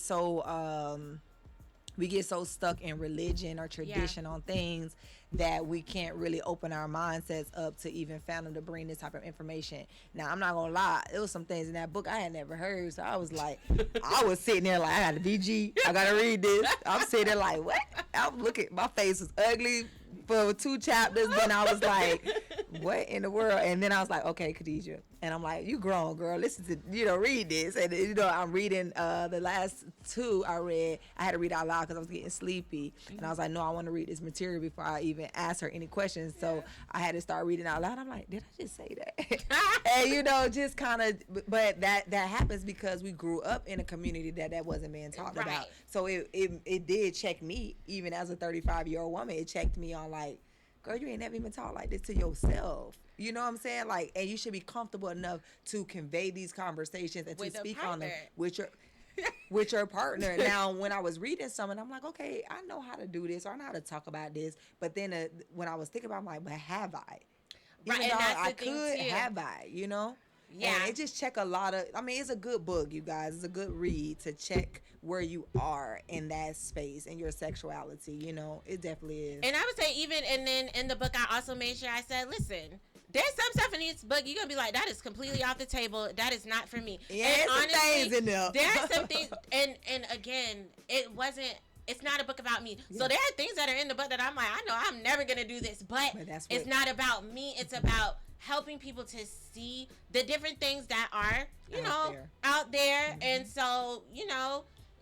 so stuck in religion or tradition on things that we can't really open our mindsets up to even fathom to bring this type of information. Now, I'm not gonna lie, there was some things in that book I had never heard, so I was like, I was sitting there like, I got a BG, I gotta read this. I'm sitting there like, what? I'm looking, my face was ugly for 2 chapters, then I was like, what in the world? And then I was like, okay, Khadijah. And I'm like, you grown, girl, listen to, read this. And, I'm reading the last 2 I read. I had to read out loud because I was getting sleepy. And I was like, no, I want to read this material before I even ask her any questions. So I had to start reading out loud. I'm like, did I just say that? And, just kind of, but that happens because we grew up in a community that wasn't being talked about. So it did check me, even as a 35-year-old woman, it checked me on like, girl, you ain't never even talk like this to yourself. You know what I'm saying? Like, and you should be comfortable enough to convey these conversations and with to speak on them with your partner. Now, when I was reading something, I'm like, okay, I know how to do this, or I know how to talk about this. But then when I was thinking about it, I'm like, but have I? Even though I could, have I, Yeah. And it just check a lot of, it's a good book, you guys. It's a good read to check where you are in that space and your sexuality, it definitely is. And I would say even, and then in the book, I also made sure I said, listen, there's some stuff in this book you're going to be like, that is completely off the table. That is not for me. Yeah, and some things in there. There are some things, and again, it's not a book about me. Yeah. So there are things that are in the book that I'm like, I know I'm never going to do this, but it's not about me. It's about helping people to see the different things that are, out there. Mm-hmm. And so,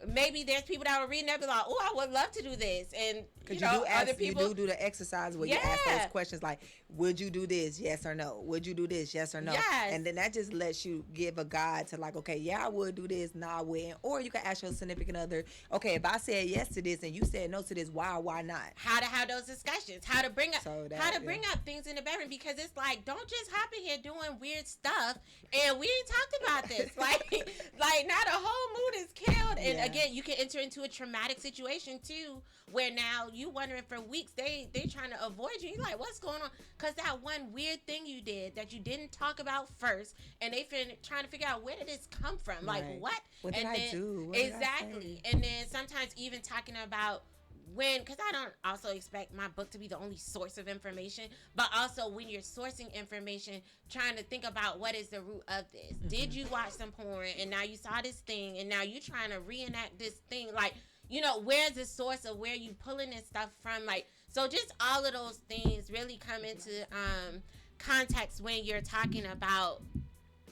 maybe there's people that will read and they'll be like, oh, I would love to do this. And, Because you know, other people. you do the exercise where you ask those questions like, would you do this? Yes or no? Would you do this? Yes or no? Yes. And then that just lets you give a guide to like, okay, yeah, I would do this. No, I wouldn't. Or you can ask your significant other, okay, if I said yes to this and you said no to this, why not? How to have those discussions, how to bring up bring up things in the bedroom, because it's like, don't just hop in here doing weird stuff and we ain't talked about this. like now the whole mood is killed. And again, you can enter into a traumatic situation too, where now you wondering for weeks they trying to avoid you. You're like, what's going on? Because that one weird thing you did that you didn't talk about first, and they trying to figure out, where did this come from? Like, what? What did I do? What exactly. did I say? And then sometimes even talking about because I don't also expect my book to be the only source of information, but also when you're sourcing information, trying to think about what is the root of this. Mm-hmm. Did you watch some porn and now you saw this thing and now you trying to reenact this thing? Like, you know, where's the source of where you pulling this stuff from? Like, so just all of those things really come into context when you're talking about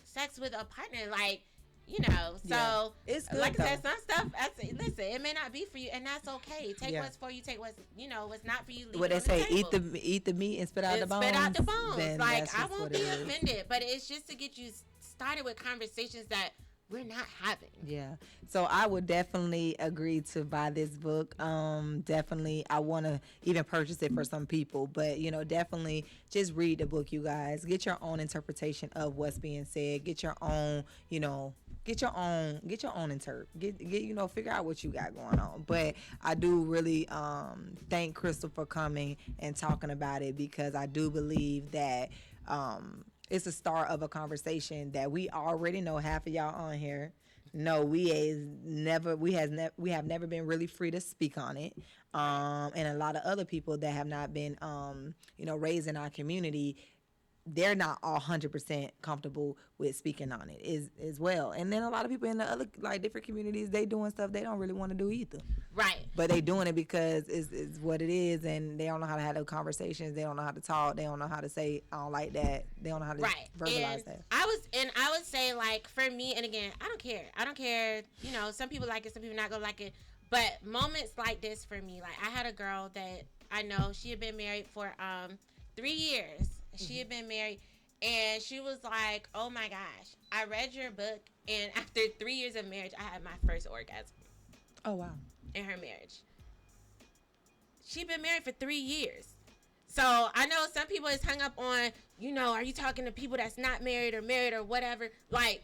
sex with a partner. Like, you know, so it's good, like I said, some stuff, listen, it may not be for you, and that's okay. Take what's for you, take what's not for you. What they say, eat the meat and spit out the bones. Spit out the bones. Like, I won't be offended, but it's just to get you started with conversations that we're not having. Yeah. So I would definitely agree to buy this book. Definitely, I want to even purchase it for some people, but definitely just read the book, you guys. Get your own interpretation of what's being said. Get your own, Get your own figure out what you got going on. But I do really thank Crystal for coming and talking about it, because I do believe that it's a start of a conversation that we already know. Half of y'all on here know we have never been really free to speak on it. And a lot of other people that have not been raised in our community, they're not all 100% comfortable with speaking on it as well. And then a lot of people in the other different communities, they doing stuff they don't really want to do either. Right. But they doing it because it's what it is, and they don't know how to have those conversations. They don't know how to talk. They don't know how to say, I don't like that. They don't know how to verbalize that. I would say, like, for me, and again, I don't care. Some people like it, some people not gonna like it. But moments like this for me, like, I had a girl that I know, she had been married for 3 years. She had been married, and she was like, oh my gosh, I read your book, and after 3 years of marriage, I had my first orgasm. Oh, wow. In her marriage. She'd been married for 3 years. So I know some people is hung up on, are you talking to people that's not married or married or whatever? Like,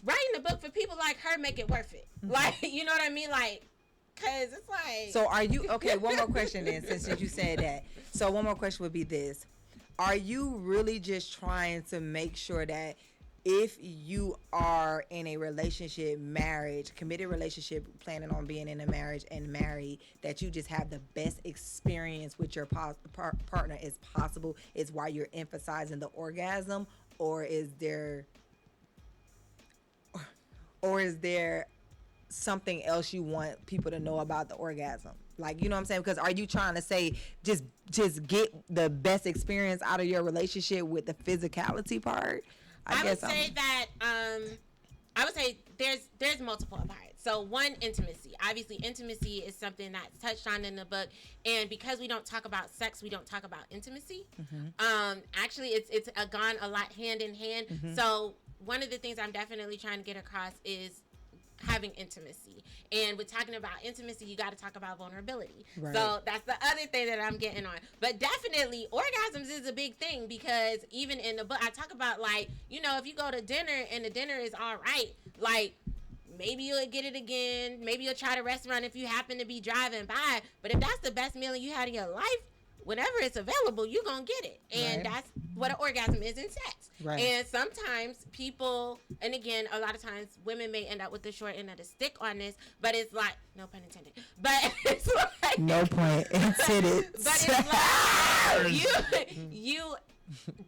writing a book for people like her make it worth it. Like, you know what I mean? Like, because it's like. So are you, okay, one more question then, since you said that. So one more question would be this. Are you really just trying to make sure that if you are in a relationship, marriage, committed relationship, planning on being in a marriage and married, that you just have the best experience with your partner as possible? Is why you're emphasizing the orgasm, or is there something else you want people to know about the orgasm? Like, you know what I'm saying? Because are you trying to say just get the best experience out of your relationship with the physicality part? I would say there's multiple parts. So one, intimacy. Obviously, intimacy is something that's touched on in the book, and because we don't talk about sex, we don't talk about intimacy. Mm-hmm. Actually, it's gone a lot hand in hand. Mm-hmm. So one of the things I'm definitely trying to get across is having intimacy. And with talking about intimacy, you got to talk about vulnerability. Right. So that's the other thing that I'm getting on. But definitely orgasms is a big thing, because even in the book I talk about, like, if you go to dinner and the dinner is all right, like, maybe you'll get it again, maybe you'll try the restaurant if you happen to be driving by, but if that's the best meal you had in your life, whenever it's available, you're going to get it. And that's what an orgasm is in sex. Right. And sometimes people, and again, a lot of times women may end up with the short end of the stick on this, but it's like, no pun intended, but it's like. No pun intended. But it's like, you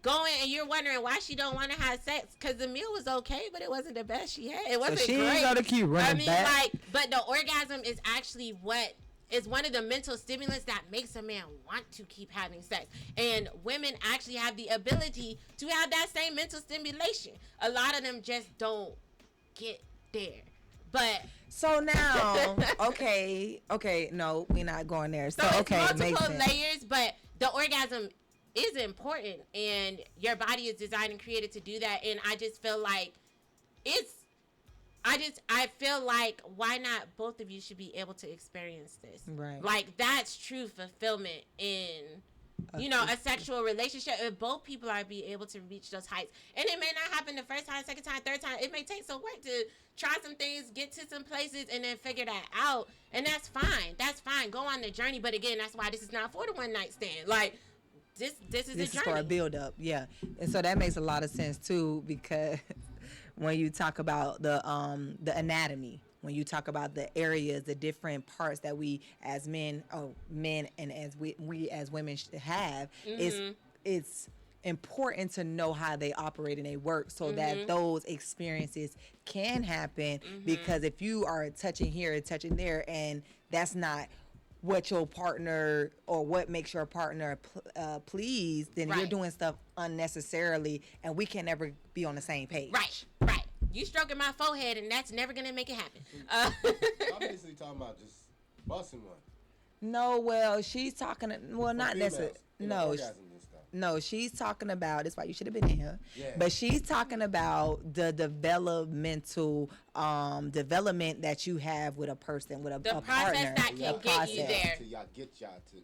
going and you're wondering why she don't want to have sex, because the meal was okay, but it wasn't the best she had. It wasn't so she great. Ain't gotta keep running back. But the orgasm is actually what is one of the mental stimulants that makes a man want to keep having sex. And women actually have the ability to have that same mental stimulation. A lot of them just don't get there. But So now, okay, no, we're not going there. So, So okay, it's it makes multiple sense. layers, but the orgasm is important, and your body is designed and created to do that. And I just feel like I feel like why not both of you should be able to experience this. Right. Like that's true fulfillment in a sexual relationship. If both people are be able to reach those heights. And it may not happen the first time, second time, third time. It may take some work to try some things, get to some places, and then figure that out. And that's fine. That's fine. Go on the journey. But again, that's why this is not for the one night stand. Like this is This a is journey. for a build up, yeah. And so that makes a lot of sense too, because when you talk about the anatomy, when you talk about the areas, the different parts that we as men and as we as women should have, it's important to know how they operate and they work so that those experiences can happen. Because if you are touching here and touching there, and that's not what your partner or what makes your partner pleased, then you're doing stuff unnecessarily, and we can never be on the same page. Right. You stroking my forehead, and that's never gonna make it happen. I'm basically talking about just busting one. No, well, she's talking. Well, not necessarily. No, orgasms and stuff. no, she's talking about. That's why you should have been in here. Yeah. But she's talking about the developmental development that you have with a person, with a The a process partner. that can a get you process. there. Till y'all get y'all to.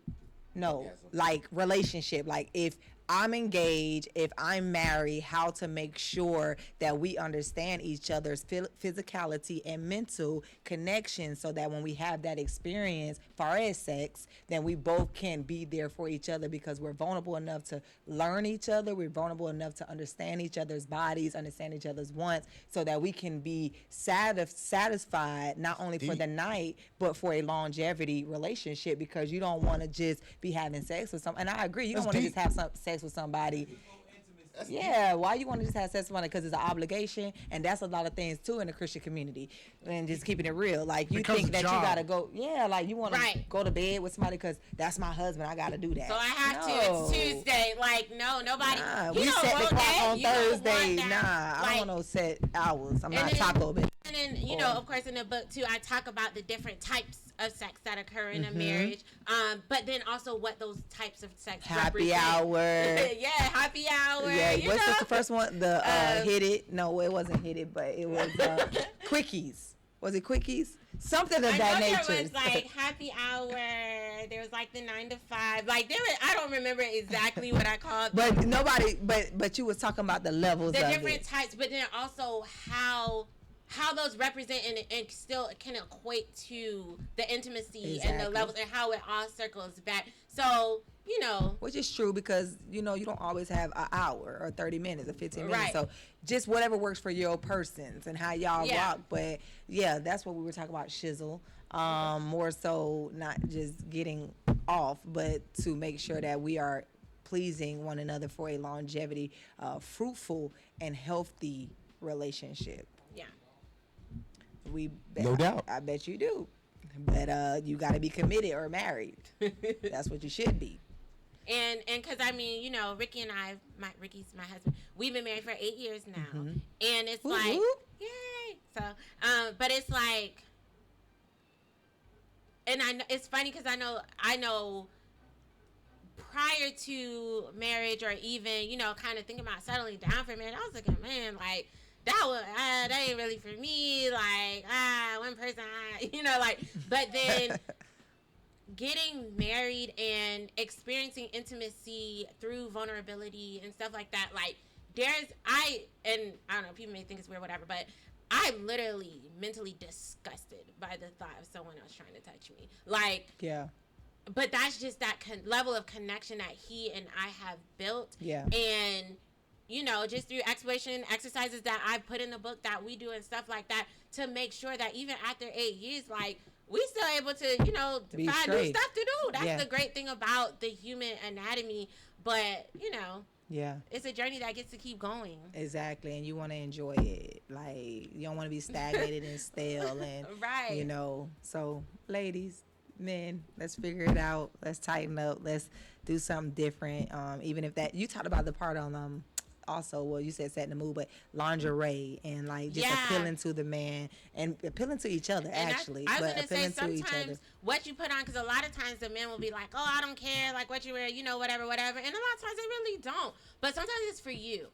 No, orgasm. like relationship. Like if I'm engaged, if I'm married, how to make sure that we understand each other's physicality and mental connection, so that when we have that experience far as sex, then we both can be there for each other, because we're vulnerable enough to learn each other. We're vulnerable enough to understand each other's bodies, understand each other's wants, so that we can be satisfied not only for the night, but for a longevity relationship, because you don't want to just be having sex with someone. And I agree, you don't want to just have sex with somebody. Yeah, why you want to just have sex with somebody? Because it's an obligation, and that's a lot of things too in the Christian community. And just keeping it real, like you Because think of that job. you gotta go, like you want to Right. go to bed with somebody because that's my husband. I gotta do that. So I have to. No. It's Tuesday. Like no, nobody. Nah, you we don't set the want clock that. on You don't want Thursday. that. Nah, I Like, don't want no set hours. I'm And not then- Taco Bell. And then, of course, in the book, too, I talk about the different types of sex that occur in a marriage. But then also what those types of sex Happy represent. hour. Yeah, happy hour. Yeah, you what's know? the first one? The hit it. No, it wasn't hit it, but it was quickies. Was it quickies? Something of I that know nature. there was like happy hour. There was like the 9 to 5. Like there was, I don't remember exactly what I called them. But nobody. But you was talking about the levels The of different it. types, but then also how those represent and still can equate to the intimacy and the Exactly. levels and how it all circles back. So, Which is true, because you don't always have an hour or 30 minutes or 15 minutes. Right. So just whatever works for your persons and how y'all Yeah. rock. But yeah, that's what we were talking about, Shizzle. More so not just getting off, but to make sure that we are pleasing one another for a longevity, fruitful and healthy relationship. yeah. No doubt. I bet you do. But you got to be committed or married. That's what you should be. And because Ricky and Ricky's my husband. We've been married for 8 years now, and it's Whoop, like, whoop. yay! So, but it's like, and I know it's funny because I know prior to marriage or even kind of thinking about settling down for marriage, I was looking, man, like that ain't really for me. Like one person, but then. Getting married and experiencing intimacy through vulnerability and stuff like that, like I don't know, people may think it's weird, whatever, but I'm literally mentally disgusted by the thought of someone else trying to touch me. Like, Yeah. but that's just that level of connection that he and I have built. Yeah. And, just through exploration exercises that I put in the book that we do and stuff like that, to make sure that even after 8 years, like, we still able to, Be find straight. new stuff to do. That's Yeah. the great thing about the human anatomy. But, Yeah. it's a journey that gets to keep going. Exactly, and you want to enjoy it. Like, you don't want to be stagnated and stale, and Right. So, ladies, men, let's figure it out. Let's tighten up. Let's do something different. Even if that you talked about the part on also, well, you said setting the mood, but lingerie and like just appealing to the man and appealing to each other, And actually. I was but gonna say appealing to each other. sometimes what you put on, because a lot of times the men will be like, oh, I don't care, like what you wear, you know, whatever, whatever. And a lot of times they really don't. But sometimes it's for you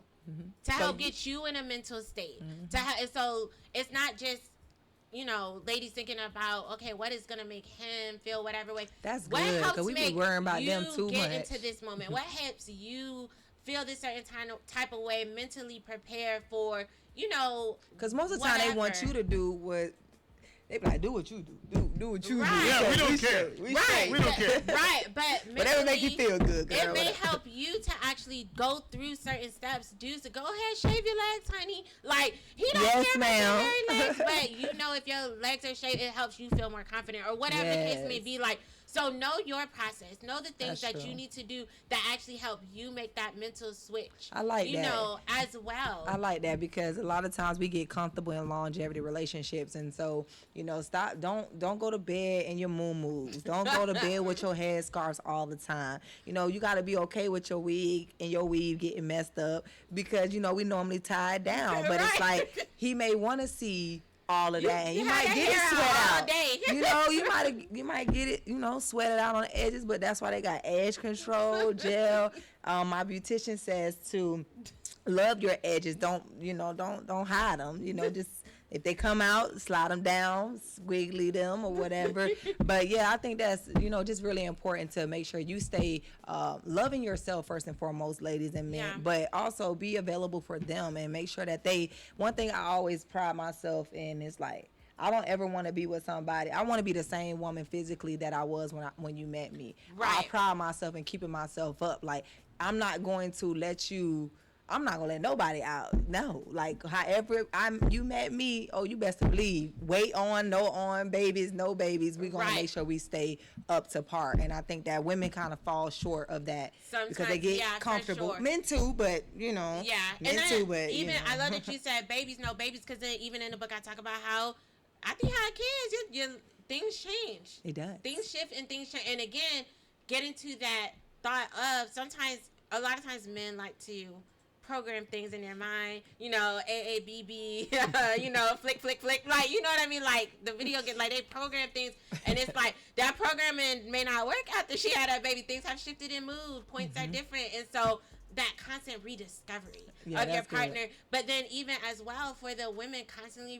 to help get you in a mental state. So it's not just, you know, ladies thinking about, okay, what is gonna make him feel whatever way. That's what good, helps 'cause we be make worrying about you them too get much. into this moment? What helps you feel this certain type of way, mentally prepare for, you know, Because most of the time they want whatever. you to do what they be like, do what you do, do what you Right. do. Yeah, we don't straight, care. we Right, straight. We don't care. Right, but Whatever make you mentally, feel good, girl. it may whatever. help you to actually go through certain steps. Do so. Go ahead, shave your legs, honey. Like he don't Yes, care ma'am. about your hairy legs, but you know if your legs are shaved, it helps you feel more confident or whatever the case may Yes. be. Like, so know your process. Know the things That's that true. you need to do that actually help you make that mental switch. I like you that. know, as well. I like that because a lot of times we get comfortable in longevity relationships, and so you know, don't go to bed in your moon moves. Don't go to bed with your head scarves all the time. You know, you got to be okay with your wig and your weave getting messed up because you know we normally tie it down, but it's Right. like he may want to see all of that, and you you might had get your it hair sweat out all out. day. You know, you might get it, you know, sweated out on the edges, but that's why they got edge control gel. My beautician says to love your edges. Don't hide them. You know, just if they come out, slide them down, squiggly them or whatever. But yeah, I think that's, you know, just really important to make sure you stay loving yourself first and foremost, ladies and men, Yeah. but also be available for them and make sure that one thing I always pride myself in is like, I don't ever want to be with somebody. I want to be the same woman physically that I was when you met me. I Right. pride myself in keeping myself up. Like, I'm not going to let nobody out. No. Like, however you met me, oh, you best to believe. Weight on, no on, babies, no babies. We're going to Right. make sure we stay up to par. And I think that women kind of fall short of that because they Sometimes, get yeah, for comfortable. sure. Men too, but, you know. Yeah, Men and too, then but, you even know. I love that you said babies, no babies, because then even in the book I talk about how after you have kids, your things change. It does. Things shift and things change. And again, getting to that thought of sometimes, a lot of times men like to program things in their mind, you know, AABB, you know, flick, like, you know what I mean? Like, the video game, like, they program things, and it's like, that programming may not work after she had that baby. Things have shifted in mood, points are different, and so that constant rediscovery Yeah, of your that's good. partner, but then even as well for the women constantly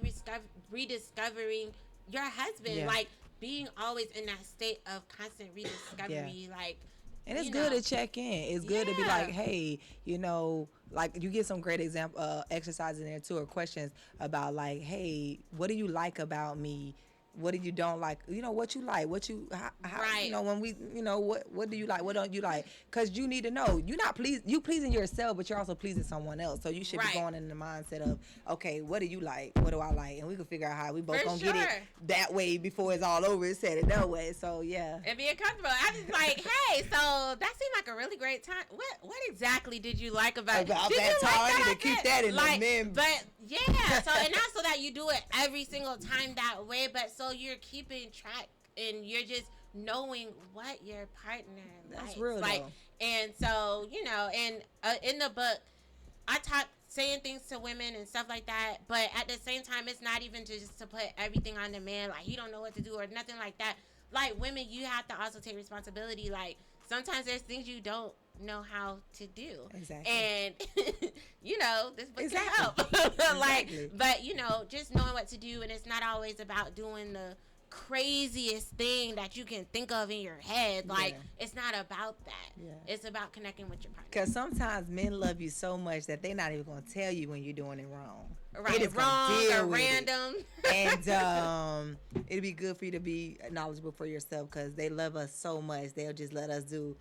rediscovering your husband, Yeah. like, being always in that state of constant rediscovery, like, And it's you good know. to check in. It's good to be Yeah. like, hey, you know, like you get some great example exercises in there too, or questions about like, hey, what do you like about me? What do you don't like? You know, what you like, what you, how, Right. you know, when we, you know, what do you like, what don't you like? Because you need to know, you pleasing yourself, but you're also pleasing someone else. So you should Right. be going in the mindset of, okay, what do you like? What do I like? And we can figure out how we both For gonna get sure. it that way before it's all over. It's said it that way. So yeah. And being comfortable. I was like, hey, so that seemed like a really great time. What exactly did you like about About did that you time? I need to outfit? keep that in the like, men- But yeah, so and not so that you do it every single time that way, but so you're keeping track and you're just knowing what your partner That's likes. real, like, though. and so you know, and in the book, I talk saying things to women and stuff like that, but at the same time, it's not even just to put everything on the man, like he don't know what to do or nothing like that. Like women, you have to also take responsibility. Like sometimes there's things you don't know how to do. Exactly. And you know, this book Exactly. can help. Like, Exactly. but you know, just knowing what to do, and it's not always about doing the craziest thing that you can think of in your head. Like, Yeah. it's not about that. Yeah. It's about connecting with your partner. Because sometimes men love you so much that they're not even going to tell you when you're doing it wrong. They Right, just gonna wrong deal or with it. random. And it'd be good for you to be knowledgeable for yourself because they love us so much. They'll just let us do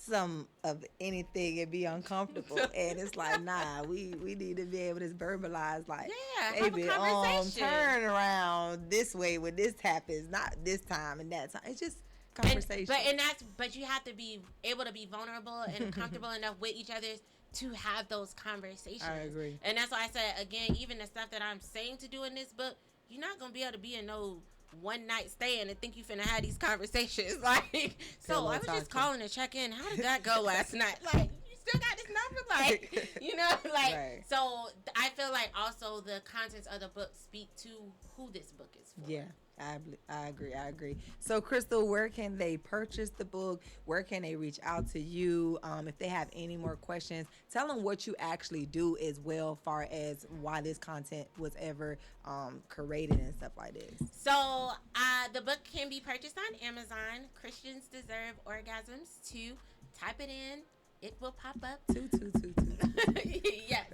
some of anything and be uncomfortable. And it's like, nah, we need to be able to verbalize like, Yeah, have a baby, conversation. turn around this way when this happens, not this time and that time. It's just conversation. But you have to be able to be vulnerable and comfortable enough with each other to have those conversations. I agree. And that's why I said again, even the stuff that I'm saying to do in this book, you're not gonna be able to be in no one night stand and think you finna have these conversations. Like, so I was just calling to check in. How did that go last night? Like, you still got this number, like, you know, like, Right. so I feel like also the contents of the book speak to who this book is for. Yeah, I agree. So, Crystal, where can they purchase the book? Where can they reach out to you? If they have any more questions, tell them what you actually do as well, far as why this content was ever created and stuff like this. So the book can be purchased on Amazon. Christians Deserve Orgasms 2. Type it in. It will pop up. 2. Yes.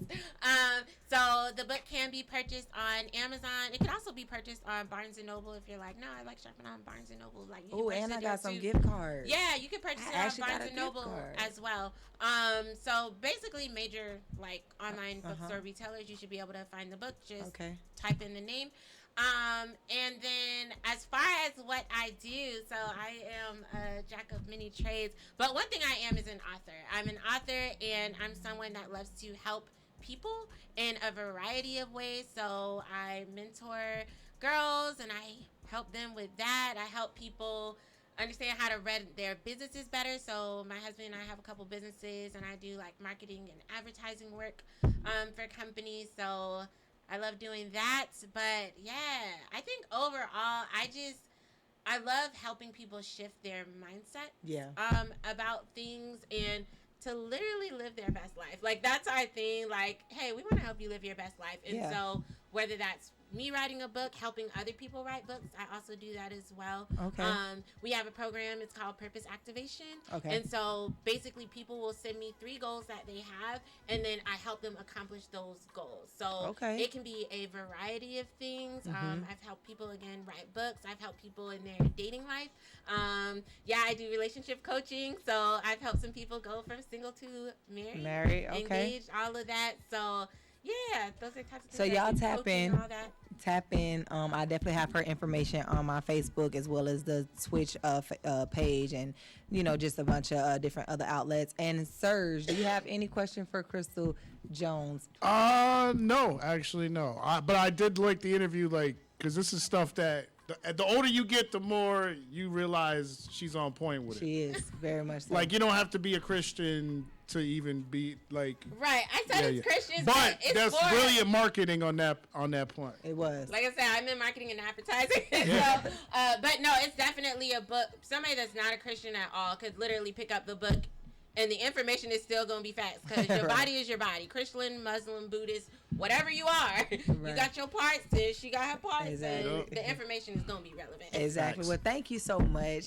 So the book can be purchased on Amazon. It can also be purchased on Barnes and Noble if you're like, no, I like shopping on Barnes and Noble. Like, you can Oh, purchase and it I there got some too. gift cards. Yeah, you can purchase I it on actually got Barnes a and gift Noble card. as well. So basically, major like online bookstore retailers, you should be able to find the book. Just Okay. type in the name. And then as far as what I do, so I am a jack of many trades, but one thing I am is an author. I'm an author, and I'm someone that loves to help people in a variety of ways. So I mentor girls, and I help them with that. I help people understand how to run their businesses better. So my husband and I have a couple businesses, and I do like marketing and advertising work for companies. So I love doing that. But yeah, I think overall, I love helping people shift their mindset Yeah. about things and to literally live their best life. Like, that's our thing. Like, hey, we want to help you live your best life. And Yeah. so whether that's me writing a book, helping other people write books, I also do that as well. Okay. We have a program. It's called Purpose Activation. Okay. And so basically people will send me 3 goals that they have, and then I help them accomplish those goals. So Okay. it can be a variety of things. I've helped people, again, write books. I've helped people in their dating life. Yeah, I do relationship coaching. So I've helped some people go from single to married, Okay. engaged, all of that. So yeah, those are types of things. So I y'all do, tap coaching, in. all that. Tap in. I definitely have her information on my Facebook as well as the Twitch page, and just a bunch of different other outlets. And Serge, do you have any question for Crystal Jones? No, actually, no. But I did like the interview, like, because this is stuff that the older you get, the more you realize she's on point with it. She is very much so. Like, you don't have to be a Christian to even be like. Right, I said it's Christians, but it's that's for, brilliant marketing on that point. It was. Like I said, I'm in marketing and advertising. Yeah. So, but no, it's definitely a book. Somebody that's not a Christian at all could literally pick up the book, and the information is still going to be facts, because your Right. body is your body. Christian, Muslim, Buddhist, whatever you are, you Right. got your parts, and she got her parts, Exactly. and the information is going to be relevant. Exactly. Facts. Well, thank you so much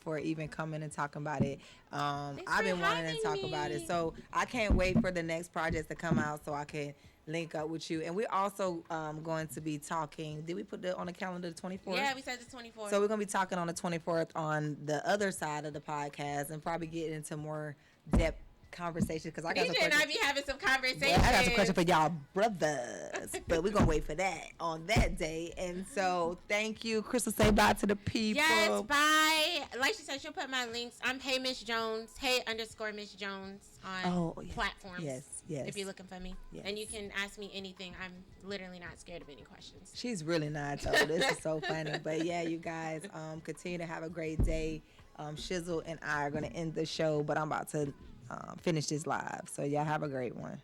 for even coming and talking about it. I've for been wanting to having talk about it, me. so I can't wait for the next project to come out so I can link up with you. And we're also going to be talking. Did we put that on the calendar, the 24th? Yeah, we said the 24th. So we're going to be talking on the 24th on the other side of the podcast and probably get into more depth conversation, because I got some BJ and I questions. be having some conversations. Yeah, I got some questions for y'all brothers, but we're gonna wait for that on that day. And so, thank you, Crystal. Say bye to the people. Yes, bye. Like she said, she'll put my links. I'm Hey Miss Jones, Hey_Miss Jones on yeah. platforms. Yes. If you're looking for me. Yes. And you can ask me anything. I'm literally not scared of any questions. She's really not. So this is so funny. But yeah, you guys, continue to have a great day. Shizzle and I are gonna end the show, but I'm about to finish this live. So y'all have a great one.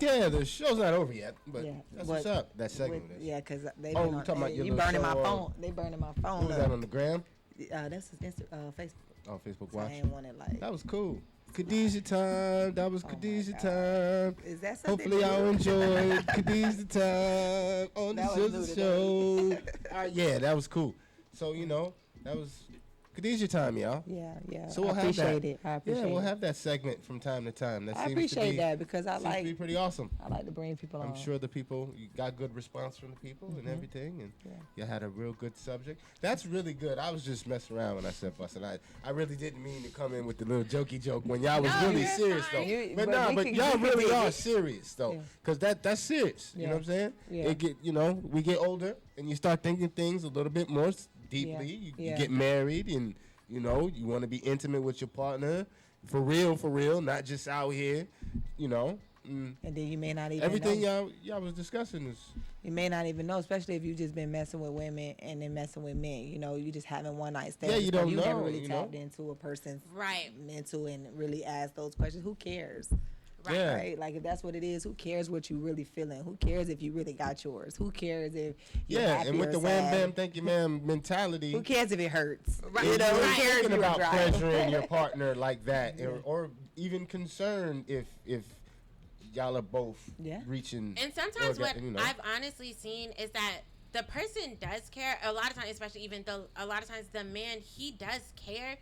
Yeah, the show's not over yet, but Yeah, that's but what's up. That segment is. Yeah, because they Oh, been you on, talking about your you little burning my show on- phone. They burning my phone What was that up. on the gram? That's his Facebook. Oh, Facebook So I Watch. ain't want it like. That was cool. Khadijah time. That was Oh my Khadijah God. time. Is that something? Hopefully y'all new? enjoyed Khadijah time on the That was new Shizzle today. Show. Yeah, that was cool. So, that was Khadijah time, y'all. Yeah. So we'll I have that. appreciate it. I appreciate Yeah, we'll it. have that segment from time to time. That I seems appreciate to be, that because I seems to be like pretty awesome. to bring people on. I'm sure the people, you got good response from the people and everything, and you had a real good subject. That's really good. I was just messing around when I said busting. I really didn't mean to come in with the little jokey joke when y'all was No, really you're serious fine. though. But But we but can- y'all we can really dig are it. serious though, Yeah. because that's serious. You Yeah. know what I'm saying? Yeah. It get we get older and you start thinking things a little bit more deeply. You Yeah. get married and you want to be intimate with your partner for real, not just out here, and then you may not even Everything know. y'all was discussing is. You may not even know, especially if you just been messing with women and then messing with men. You know, you just having one night stands. Yeah, you don't you know, never really you know? tapped into a person's Right. mental and really asked those questions. Who cares? Right. Yeah. Right? Like if that's what it is, who cares what you really feeling? Who cares if you really got yours? Who cares if you're Yeah, happy and with or the wham sad? bam thank you ma'am mentality. Who cares if it hurts? Right. You know, You're who cares if thinking you're about dry? pleasuring your partner like that, or even concerned if y'all are both Yeah. reaching. And sometimes what you know. I've honestly seen is that the person does care. A lot of times, especially even though a lot of times the man, he does care,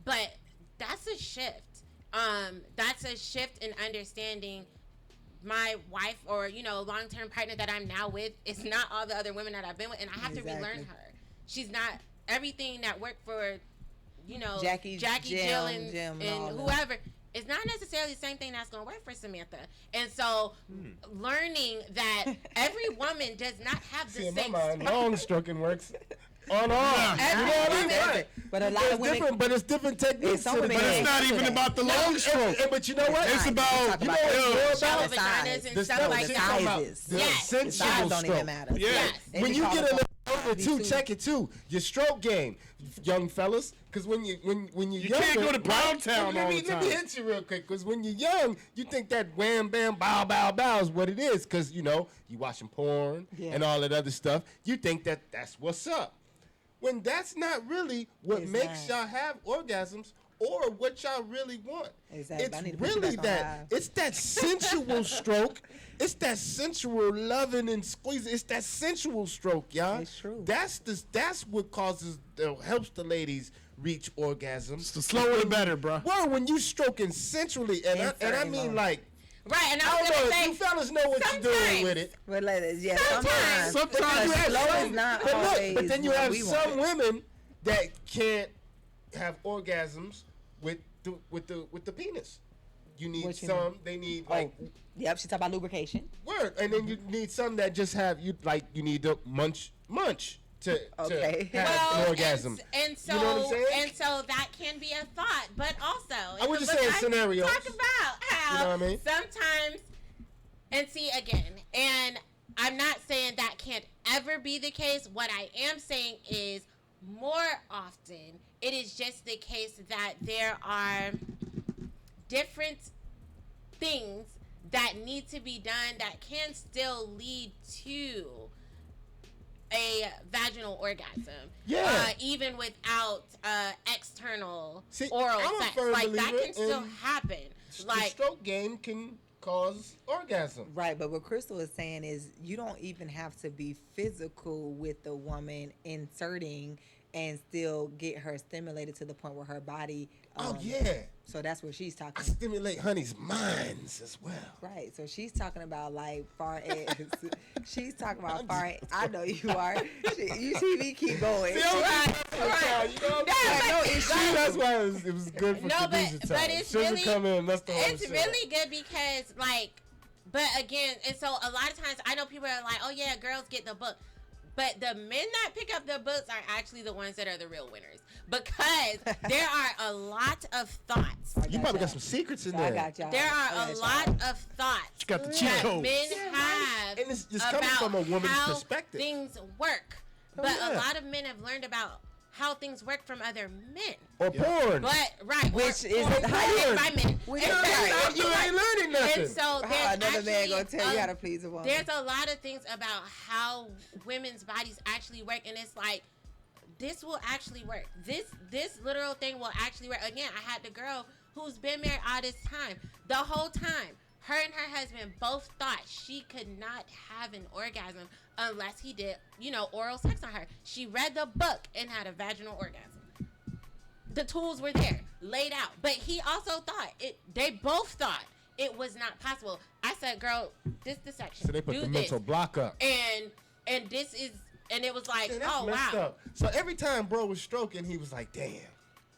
but that's a shift. That's a shift in understanding my wife or, you know, long-term partner that I'm now with is not all the other women that I've been with, and I have to Exactly. relearn her. She's not everything that worked for, you know, Jackie, Jill, Jim, and all them. whoever. It's not necessarily the same thing that's going to work for Samantha. And so learning that every woman does not have the See, in my same mind, spark. long stroking works on arm. Every You know what I woman- mean? Right. But a lot It's of women, different, but it's different techniques. some to the women But game. it's not answer even that. about the long stroke. But you know what? It's about, you know what it's more Shallow about? vaginas and The stuff stuff like she's that. talking about, Sizes. the Yes. the size sensual don't stroke. even matter. Yeah. Yes. They When be you calling get a them little older too, B2. check it too. Your stroke game, young fellas, because when you're You younger, can't go to Pound right? Town let all me, the Let me time. hit you real quick, because when you're young, you think that wham bam bow bow bow is what it is, because you know you watching porn Yeah. and all that other stuff. You think that that's what's up, when that's not really what It's makes not. y'all have orgasms or what y'all really want. Exactly. I need to It's put you really back on that. live. It's that sensual stroke. It's that sensual loving and squeezing. It's that sensual stroke, y'all. It's true. That's what causes helps the ladies reach orgasms. The slower the better, bro. Well, when you stroking sensually, and I Inserting mean them. like, Right, and I I was don't know going to if say, you fellas know what you're doing sometimes. with it. But like, yeah, Sometimes. sometimes Sometimes you have slow some, is not but look, always but then you what have we some want. women that can't have orgasms with the penis. You need What you some. mean? They need like Yep, she talk about lubrication. word, and then you need some that just have you like you need to munch to Okay. have well, an orgasm. And so, You know what I'm saying? and so that can be a thought, but also, I was just but saying I scenarios. Talk about how You know what I mean? sometimes, and see again, and I'm not saying that can't ever be the case. What I am saying is, more often, it is just the case that there are different things that need to be done that can still lead to a vaginal orgasm. Yeah. Even without external See, oral I'm a sex. firm Like that believer can still in happen. The Like stroke game can cause orgasm. Right, but what Crystal is saying is you don't even have to be physical with the woman inserting and still get her stimulated to the point where her body. Oh yeah, So that's what she's I talking. stimulate honey's minds as well. Right, so she's talking about like far as she's talking about far. I know you are. You see me keep going. See, I'm right. You know what No, I'm saying? but- No issue. That's why it was good for No, producer but time. it's Shizzle really- come in. That's the whole it's shit. really good because like, but again, and so a lot of times I know people are like, oh yeah, girls get the book. But the men that pick up the books are actually the ones that are the real winners because there are a lot of thoughts. You probably got some secrets in So I there. got y'all. There I are a got lot y'all. of thoughts She got the cheat that codes. men have And it's about coming from a woman's how perspective. things work. But yeah. a lot of men have learned about how things work from other men. Or porn. But right, Which is or higher. by men. Which And is so- higher. You ain't learning nothing. And so How there's another man actually gonna tell you how to please a woman? there's a lot of things about how women's bodies actually work, and it's like this will actually work. This literal thing will actually work. Again, I had the girl who's been married all this time. The whole time, her and her husband both thought she could not have an orgasm unless he did, oral sex on her. She read the book and had a vaginal orgasm. The tools were there, laid out. But he also thought they both thought it was not possible. I said, girl, this the section. So they put Do the this. mental block up. And this is, and it was like, Man, that's oh messed wow. up. So every time bro was stroking, he was like, damn.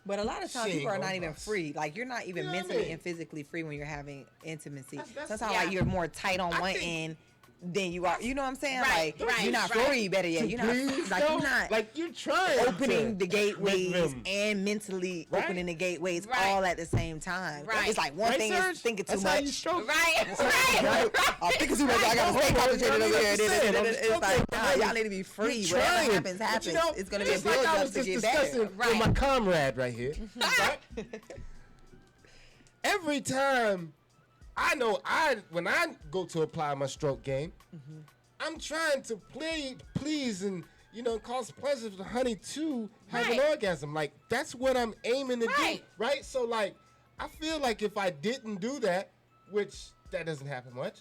But a lot of times She people ain't are not gonna even bust. free. Like you're not even You know what I mentally mean? and physically free when you're having intimacy. That's- Sometimes yeah. like you're more tight on I one think- end than you are. You know what I'm saying? Right, like right, you're not right. free. Better yet, you're not Please, like though, you're not like you're trying opening to the gateways make them- and mentally Right. opening the gateways Right. all at the same time. Right. It's like one Right, thing Serge? is thinking too That's how you much. stroke. Right. Right? I'm thinking too much. I gotta stay concentrated over here. It's like, nah, y'all need to be free. You're Whatever trying. happens, But happens. you know, It's gonna be a just like build I up was to just get discussing better. with my comrade right here. Right? Every time when I go to apply my stroke game, I'm trying to please and cause pleasure for the honey to have an Right. orgasm. Like that's what I'm aiming to Right. do, right? So like, I feel like if I didn't do that, which that doesn't happen much,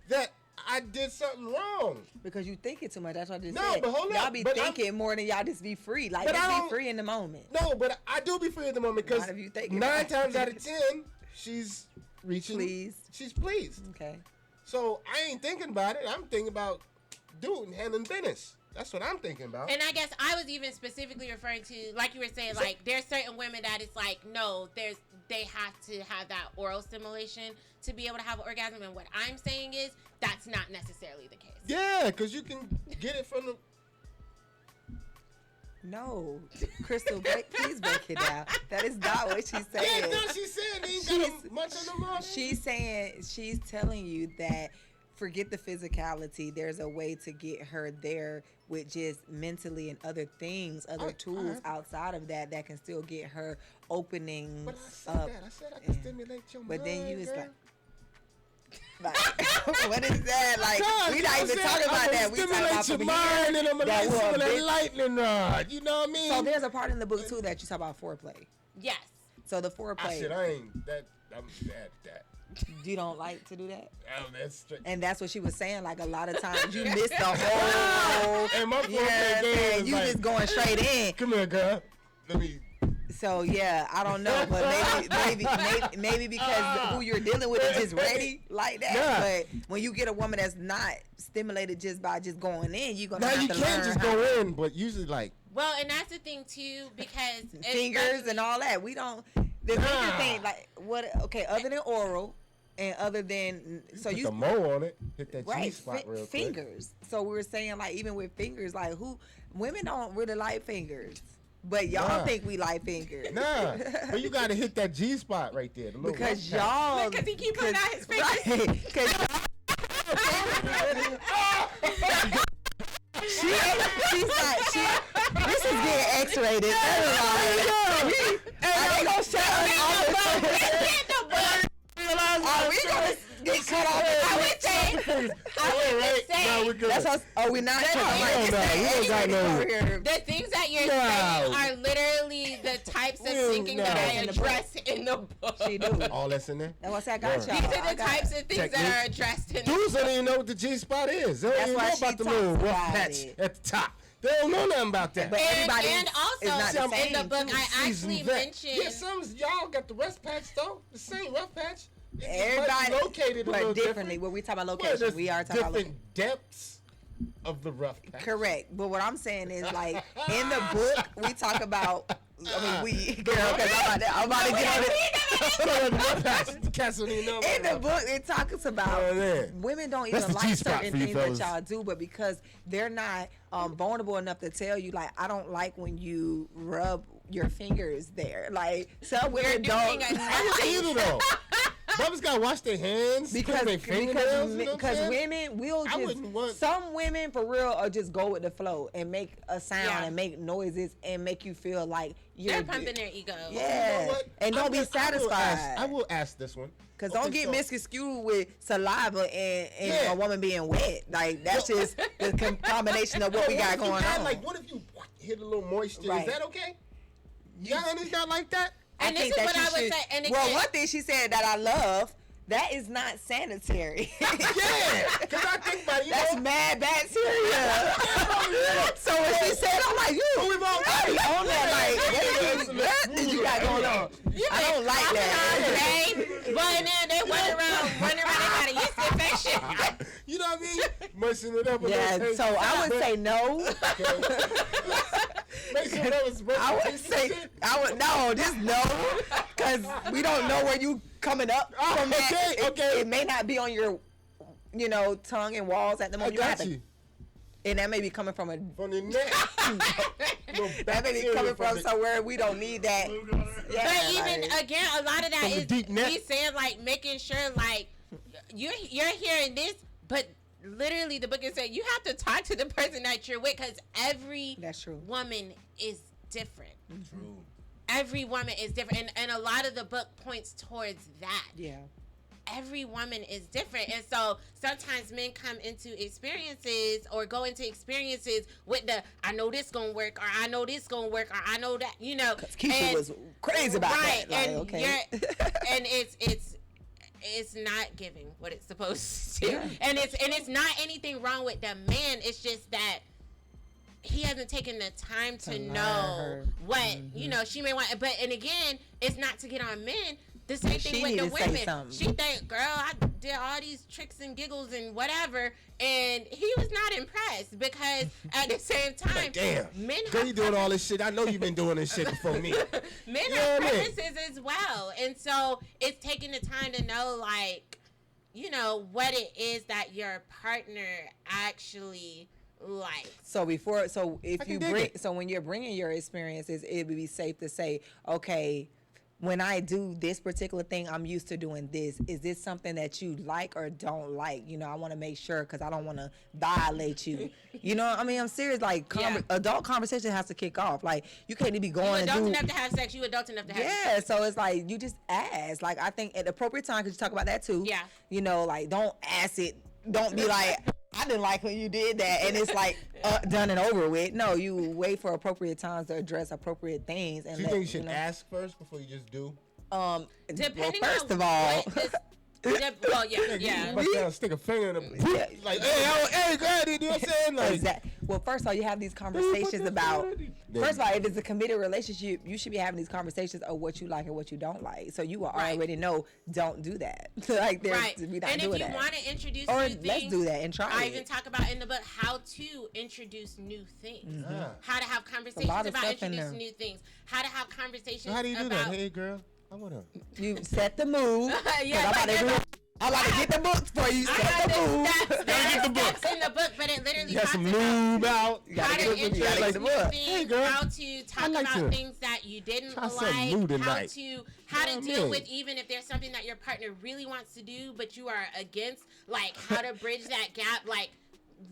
that I did something wrong. Because you thinking too much. That's what I just No, said. but hold y'all up, be but thinking more than y'all just be free. Like But I just don't- be free in the moment. No, but I do be free at the moment because Not if you thinking 9 about it. times out of 10, she's reaching. Pleased. She's pleased. Okay. So I ain't thinking about it. I'm thinking about handling business. That's what I'm thinking about. And I guess I was even specifically referring to, like you were saying, like there's certain women that it's like, no, they have to have that oral stimulation to be able to have an orgasm. And what I'm saying is that's not necessarily the case. Yeah, because you can get it from the. No, Crystal, please break it down. That is not what she's Yeah, saying. no, she said they ain't She's- got much of them on. She's telling you that forget the physicality. There's a way to get her there with just mentally and other things, other tools outside of that can still get her opening But I said up. that. I said I can stimulate your mind. But then you was girl. like, what is that? Like, God, we you not know even what I'm talking saying? about I'm that. gonna We talking about stimulate from your here. mind and I'm gonna that let will some of that bit- lightning rod. You know what I mean? So there's a part in the book too that you talk about foreplay. Yes. So the I foreplay, said I ain't that. I'm that. you don't like to do that? Oh, that's straight. And that's what she was saying. Like a lot of times you miss the whole. And my You know what I'm game saying? is You like, just going straight in. come here, girl. Let me. So yeah, I don't know, but maybe because who you're dealing with is just ready like that. Yeah. But when you get a woman that's not stimulated just by just going in, you're gonna Now have you to can't learn just how go in, but usually like. Well, and that's the thing too, because fingers and all that. We don't. The finger Nah. thing, like what? Okay, other than oral and other than so Put you the mo on it. Hit that G right spot real quick. fingers. So we were saying like even with fingers, like who women don't really like fingers, but y'all Nah. think we like fingers. Nah, but you gotta hit that G spot right there. The little Because rough patch. y'all, Because he keep putting out his fingers. right? Because she's not. This is getting X-rated. Are they gonna shut us off? Are we gonna get cut off? I would say, No, we're good. That's us. Oh, we're not. We don't got no. the things that you're No. saying are literally the types of thinking that I In the book. address in the book. She do. All that's in there. That's what I said. I got Word. y'all. These are I the got types it. of things Technique. that are addressed in the Dudes don't even know what the G spot is. They don't That's even why know she about the little talks rough about patch it. at the top. They don't know nothing about that. But everybody and is also not the in same. the book, too. I actually Seasoned vet. mentioned. Yeah, some y'all got the rough patch though. The same rough patch. It's just Everybody located a little but differently. different. When we talk about Well, location, there's we are talking about different depths of the rough patch. correct. But what I'm saying is like in the book we talk about. I mean, we girl, because I'm about to get on it. The rough patch. The cats don't even know about In the rough book, it talks about Oh, man. women don't That's even the like G-spot certain for you things that fellas. y'all do, but because they're not vulnerable enough to tell you, like, I don't like when you rub your fingers there. Like, some women don't. doing a I wouldn't either though. Brothers gotta wash their hands, Because clean their fingernails. You know what I'm saying? women will I just wouldn't want- some women for real are just go with the flow and make a sound Yeah. and make noises and make you feel like you're They're pumping their ego. Yeah. You know what? And don't be satisfied. I will ask this one. Cause Okay, don't get so- misconstrued with saliva and Yeah. a woman being wet. Like that's just the combination of what we got if you going got, on. Like, what if you hit a little moisture? Right. Is that okay? Y'all honey's not like that? And this is that what you I would should- say. And well, again, one thing she said that I love, that is not sanitary. Yeah, because I think about it. You That's know, mad bacteria. So when she said, I'm like, you we've all really on that. Like, what did you got going on? I don't like that. But then they running around, they got a yeast infection. you know what I mean? Mushing it up. a Yeah, little. so I would say no. Make sure that was I would say, just no, because we don't know where you coming up from that. okay, okay. It may not be on your tongue and walls at the I moment. got you. And that may be coming from From the neck. that may be coming from somewhere we don't need that. Yeah, But even again, a lot of that From the is deep neck. me saying like making sure like you're hearing this, but literally the book is saying you have to talk to the person that you're with because every That's true. woman is different. True. Every woman is different, and a lot of the book points towards that. Yeah. Every woman is different, and so sometimes men come into experiences or go into experiences with the I know this gonna work, or I know this gonna work, or I know that Because Keisha was crazy about right, that. Like, and okay. and it's not giving what it's supposed to, Yeah. and it's not anything wrong with the man. It's just that he hasn't taken the time to learn know her. what she may want. But and again, it's not to get on men. The same She thing with the need to say women. something. She think, girl, I did all these tricks and giggles and whatever, and he was not impressed because at the same time, Like, damn. men Girl, have you doing all this shit. I know you've been doing this shit before me. men You know have what I mean? preferences as well, and so it's taking the time to know, like, what it is that your partner actually likes. So if I you can dig bring, it. so when you're bringing your experiences, it would be safe to say, okay, when I do this particular thing, I'm used to doing this. Is this something that you like or don't like? I want to make sure because I don't want to violate you. I'm serious. Like, Yeah. adult conversation has to kick off. Like, you can't be You going and adult do. enough to have sex. You adult enough to have Yeah, sex. so it's like you just ask. Like, I think at the appropriate time, because you talk about that too. Yeah. Like, don't ask it. Don't be like, I didn't like when you did that, and it's like done and over with. No, you wait for appropriate times to address appropriate things. And Do you think you should ask first before you just do? Depending first on of all, what this, well, yeah. You bust down, stick a finger in the Yeah. like, hey, go ahead, you know what I'm saying? Like, exactly. Well, first of all, you have these conversations about. First of all, if it's a committed relationship, you should be having these conversations of what you like and what you don't like. So you will Right. already know. Don't do that. Like, Right. we not And if doing you that. want to introduce Or new things, let's do that and try I it. even talk about in the book how to introduce new things, Ah. how to have conversations of about stuff in introducing there. new things, how to have conversations so how do you do about that? Hey, girl, I wanna. You set the mood. Yeah, I'm about to get the books for you. I Set got the mood. steps in the book, but it literally You got talks some about lube out. You how gotta to get the- you gotta introduce get the new book. things, Hey, girl. how to talk I like about to things that you didn't try like, something new how tonight. to You know deal what I with mean? even if there's something that your partner really wants to do, but you are against, like how to bridge that gap, like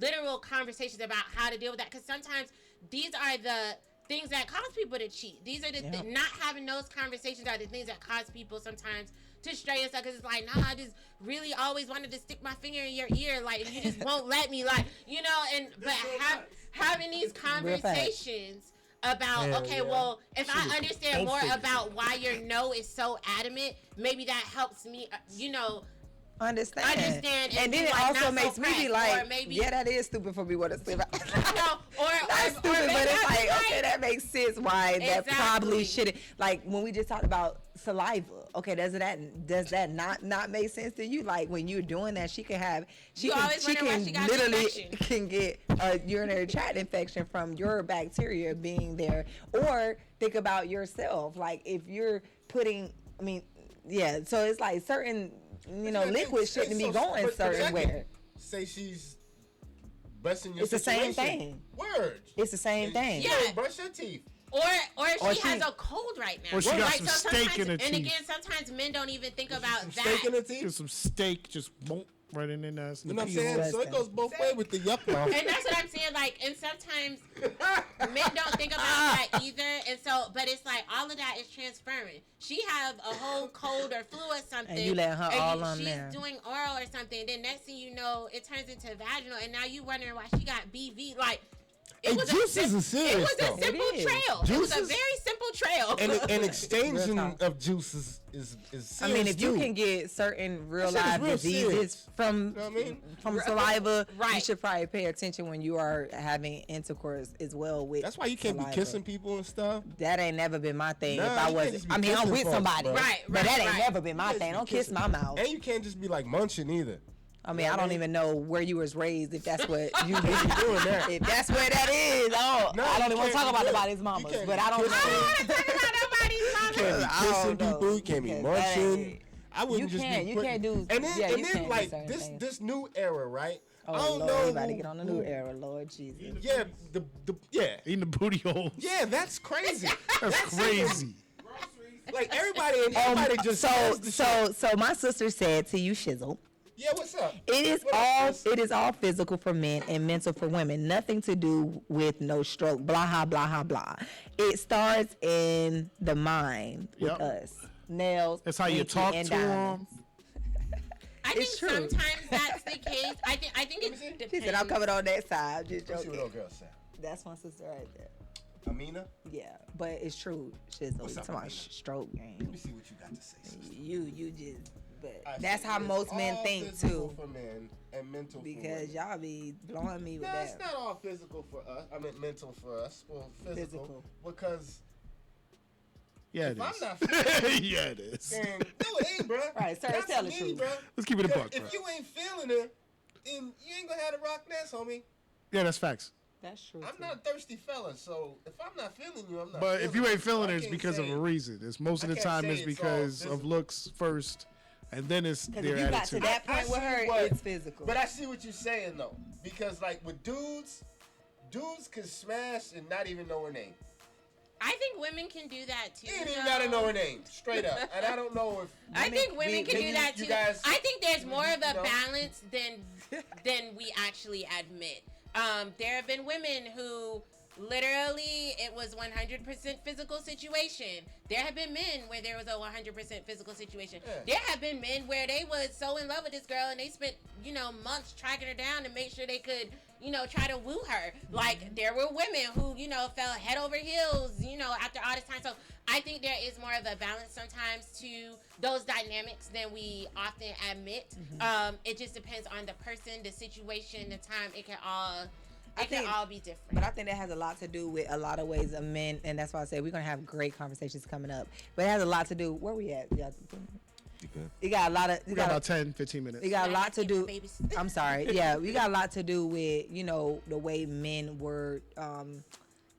literal conversations about how to deal with that. Because sometimes these are the things that cause people to cheat. These are the Yeah. not having those conversations are the things that cause people sometimes to stray us up, because it's like, nah, I just really always wanted to stick my finger in your ear, like, and you just won't let me, like, but having these conversations about, Hell okay, yeah. well, if I Shit, understand don't more fix it. about why your no is so adamant, maybe that helps me, Understand. Understand and And then be it like, also not so makes me be pressed, like, or maybe- yeah, that is stupid for me what to say. or Not stupid, but it's like, okay, that makes sense why that probably Exactly. shouldn't. Like when we just talked about saliva, okay, does that not make sense to you? Like when you're doing that, she You always wonder why she got an literally infection. can get a urinary tract infection from your bacteria being there. Or think about yourself, like if you're putting, so it's like certain, liquids shouldn't be going certain where. Say she's breasting your It's the same situation. thing. Word. It's the same thing. You Yeah. don't brush your teeth. Or if Or she has she- a cold right now. Or she got Right, some so steak in sometimes- her And teeth. again, sometimes men don't even think about Some that. steak in the Get teeth. some steak, just boom, right in there. Nice. You know what I'm saying? So it goes both ways with the yuck mouth. And that's what I'm saying. Like, and sometimes men don't think about that either. And so, but it's like all of that is transferring. She have a whole cold or flu or something, And you let her all on she's there. doing oral or something. And then next thing you know, it turns into vaginal, and now you wondering why she got BV. Like, Hey, juices are serious, It was though. a simple It is. trail. It was a Juices- very simple trail. And exchanging Real talk. of juices is serious I mean, if you too. can get certain real That shit is life real diseases serious. from You know what I mean? from saliva, you Right. should probably pay attention when you are having intercourse as well with. That's why you can't saliva. be kissing people and stuff. That ain't never been my thing. Nah, if I you was, can't just be I'm kissing with folks, somebody, bro. Right, but that right, ain't right. never been my You thing. can't Don't be kiss kissing. my mouth. And you can't just be like munching either. I mean, I don't even know where you was raised. If that's what you You doing that? if that's where that is, No, I don't you even want can't to talk be about good. nobody's You mamas, can't but be I don't kissing. know. I don't talk about nobody's mama. You can't be I kissing don't know, people. You can't be because munching. I wouldn't You just can't- be you putting- can't do- And then, yeah, and you then can't do like certain this things. this new era, right? Oh, I don't Lord, know. everybody get on the new era, Lord Jesus. Yeah, yeah, Eating the booty holes. yeah. That's crazy. That's crazy. Like everybody just says the shit. So my sister said to you, Shizzle, Yeah, what's up? it is What up, all sis? it is all physical for men and mental for women. Nothing to do with no stroke. Blah blah blah. It starts in the mind with Yep. us. Nails. That's how you pinky, talk and to 'em. diamonds. I think It's true. sometimes that's the case. I think it depends. She said, "I'm coming on that side." I'm just Let's see what joking. old girl said. That's my sister right there. Amina, Yeah, but it's true. Shizzle. What's up, Talking about Amina? stroke let game. me see what you got to say, sis. You just. But I that's said how it's most men all think physical too. for men and mental for Because women. y'all be blowing me with No, it's that. not all physical for us. I mean, mental for us. Well, physical. Physical. Because Yeah, if it I'm is. not Yeah, it is. then no, it ain't, bro. Right, sir, That's tell the me, truth. Bro. Let's keep it a buck, bro. If you ain't feeling it, then you ain't gonna have the rock nest, homie. Yeah, that's facts. That's true. I'm too. not a thirsty fella, so if I'm not feeling you, I'm not. But if you ain't feeling I it, it's can't because of say- a reason. It's most of I the can't time say it's it's all because of physical. looks first, and then it's Because their if you got to attitude. that point with see her, what- it's physical. But I see what you're saying though, because like with dudes can smash and not even know her name. I think women can do that too. You ain't even though. gotta know her name, straight up. And I don't know if I think women can maybe do that you too. guys- I think there's more of a you know. balance than we actually admit. There have been women who literally it was 100% physical situation. There have been men where there was a 100% physical situation. Yeah. There have been men where they was so in love with this girl and they spent months tracking her down to make sure they could try to woo her. Like there were women who fell head over heels after all this time. So I think there is more of a balance sometimes to those dynamics than we often admit. It just depends on the person, the situation, the time. It can all be different. But I think that has a lot to do with a lot of ways of men, and that's why I say we're gonna have great conversations coming up. But it has a lot to do. Where we at? You got a lot of. We got about 10, 15 minutes. You got a lot to do. Babies. I'm sorry. Yeah, we got a lot to do with the way men were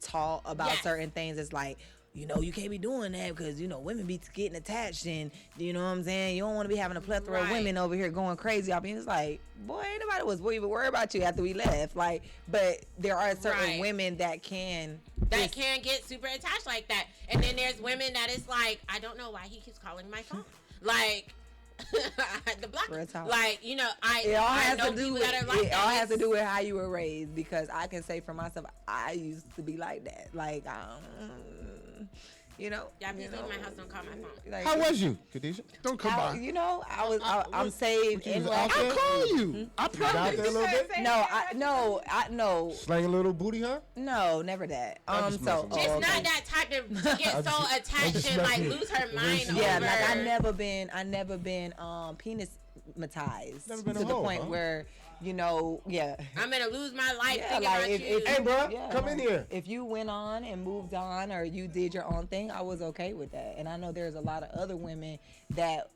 taught about Yes. certain things. It's like you can't be doing that because women be getting attached and you know what I'm saying. You don't want to be having a plethora of Right. women over here going crazy. I mean, it's like boy, ain't nobody was even worried about you after we left. Like, but there are certain Right. women that can. That can get super attached like that. And then there's women that is like, I don't know why he keeps calling my phone. Like, I had to block Real him. talk. Like, It all I has know to do people with that are like it. that. All has to do with how you were raised. Because I can say for myself, I used to be like that. Like, Yeah, please leave my house, don't call my phone. Like, How was you, Khadijah? Don't come by. I'm saved you in was life. out I'll there? call you. I Out promise. there a little bit? No. Slang a little booty, huh? No, never that. I'm just messing with you. Just okay. not that type to get so attached and like lose her mind over. Yeah, like I never been penismatized Never been to a the hoe, point huh? where yeah. I'm gonna lose my life Yeah, thinking like about if- you. if- Hey, bro, Yeah. come in here. If you went on and moved on or you did your own thing, I was okay with that. And I know there's a lot of other women that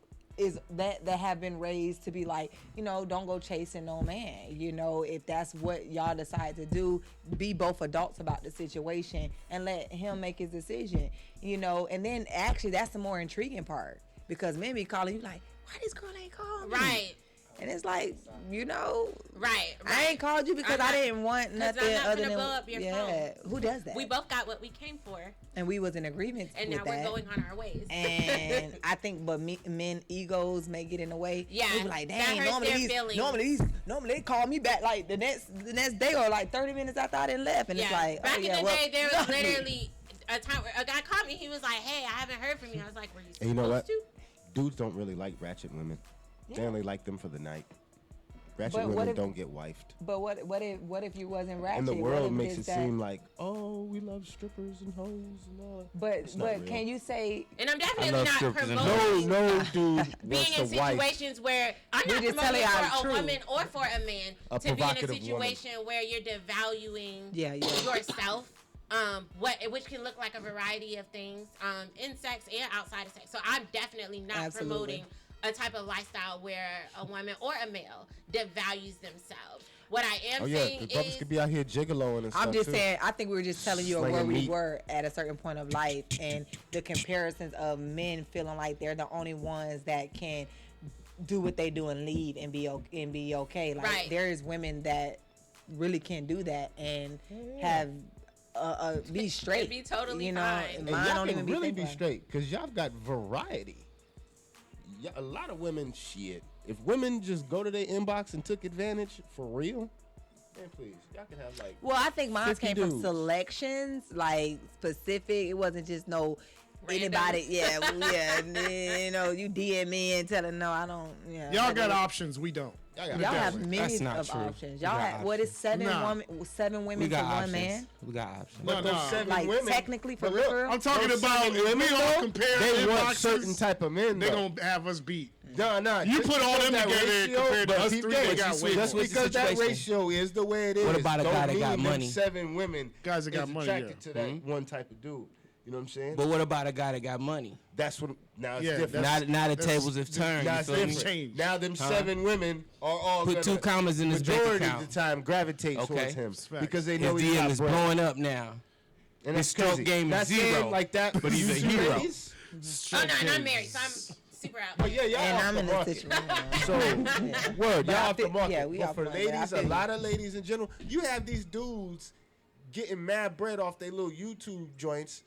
have been raised to be like, don't go chasing no man. If that's what y'all decide to do, be both adults about the situation and let him make his decision. And then actually that's the more intriguing part because men be calling you like, why this girl ain't calling me? Right. And it's like, Right. I ain't called you because I didn't want 'cause nothing I'm not other gonna than blow up your Who does that? We both got what we came for, And we was in agreement and with now that. we're going on our ways. And I think, but men egos may get in the way. Yeah, they be like, that dang, hurts normally they call me back like the next day or like 30 minutes after I done left, and it's like, back oh, yeah, in the well, day, there was literally a time where a guy called me. He was like, "Hey, I haven't heard from you." I was like, "Were you supposed And you know what? to?" Dudes don't really like ratchet women. They only like them for the night. Ratchet But what women if- don't get wifed. But what if you wasn't ratchet? And the What world if makes it's it that- seem like, oh, we love strippers and hoes and all. But It's not real. can you say? And I'm I definitely love not strippers and promoting No dude being wants in a wife. situations where I'm We not just promoting telling y'all for a the truth. woman or for a man A to be in a provocative woman. situation where you're devaluing Yeah. yourself. Which can look like a variety of things, in sex and outside of sex. So I'm definitely not Absolutely. promoting a type of lifestyle where a woman or a male devalues themselves. What I am Oh yeah, saying the brothers is, could be out here giggling and stuff. I'm just too. saying, I think we were just telling you Slinging where we meat. were at a certain point of life and the comparisons of men feeling like they're the only ones that can do what they do and leave and be okay. Like Right. there is women that really can do that and have be straight. be totally you know, fine. And mine y'all don't can even really be be straight because y'all got variety. A lot of women, shit. If women just go to their inbox and took advantage for real, man, please, y'all can have like. Well, I think mine 50 came from dudes. selections, like specific. It wasn't just no anybody. Yeah, and then, you know, you DM me and telling no, I don't. Yeah, Y'all got options. We don't. Y'all have many That's not of true. options. We Y'all got have what is seven Nah. seven We women to got one options. man? We got options. No, But those no. 7 Like women, technically for but look, real? I'm talking those about 7 if women, we all though, compare they want inboxes, certain type of men. They though. gonna have us beat. Nah. You just put all because them that together and ratio- compared to but us peep three, this, they got way just more. because that Situation. ratio is the way it is. What about a don't guy that mean got them money? 7 women Guys that got is money, attracted yeah. to that one type of dude. You know what I'm saying? But what about a guy that got money? That's what. Now it's Yeah, different. that's- Now the that's- tables have turned. Now You it's feel me? different. different. Change. Now them 7 women are all Put gonna, 2 commas in his bank majority account. of the time gravitate Okay. towards him Facts. because they His know he's DM got is bread. blowing up now. And His that's stroke crazy. game is Not zero, saying like that, but he's a you hero. ladies- oh no, and I'm married, so I'm super out. Oh yeah, y'all And off I'm the in a market. situation. So, word, But y'all I off the feel- market. yeah, we but off for the market. I ladies, a feel you. lot of ladies in general, you have these dudes getting mad bread off their little YouTube joints,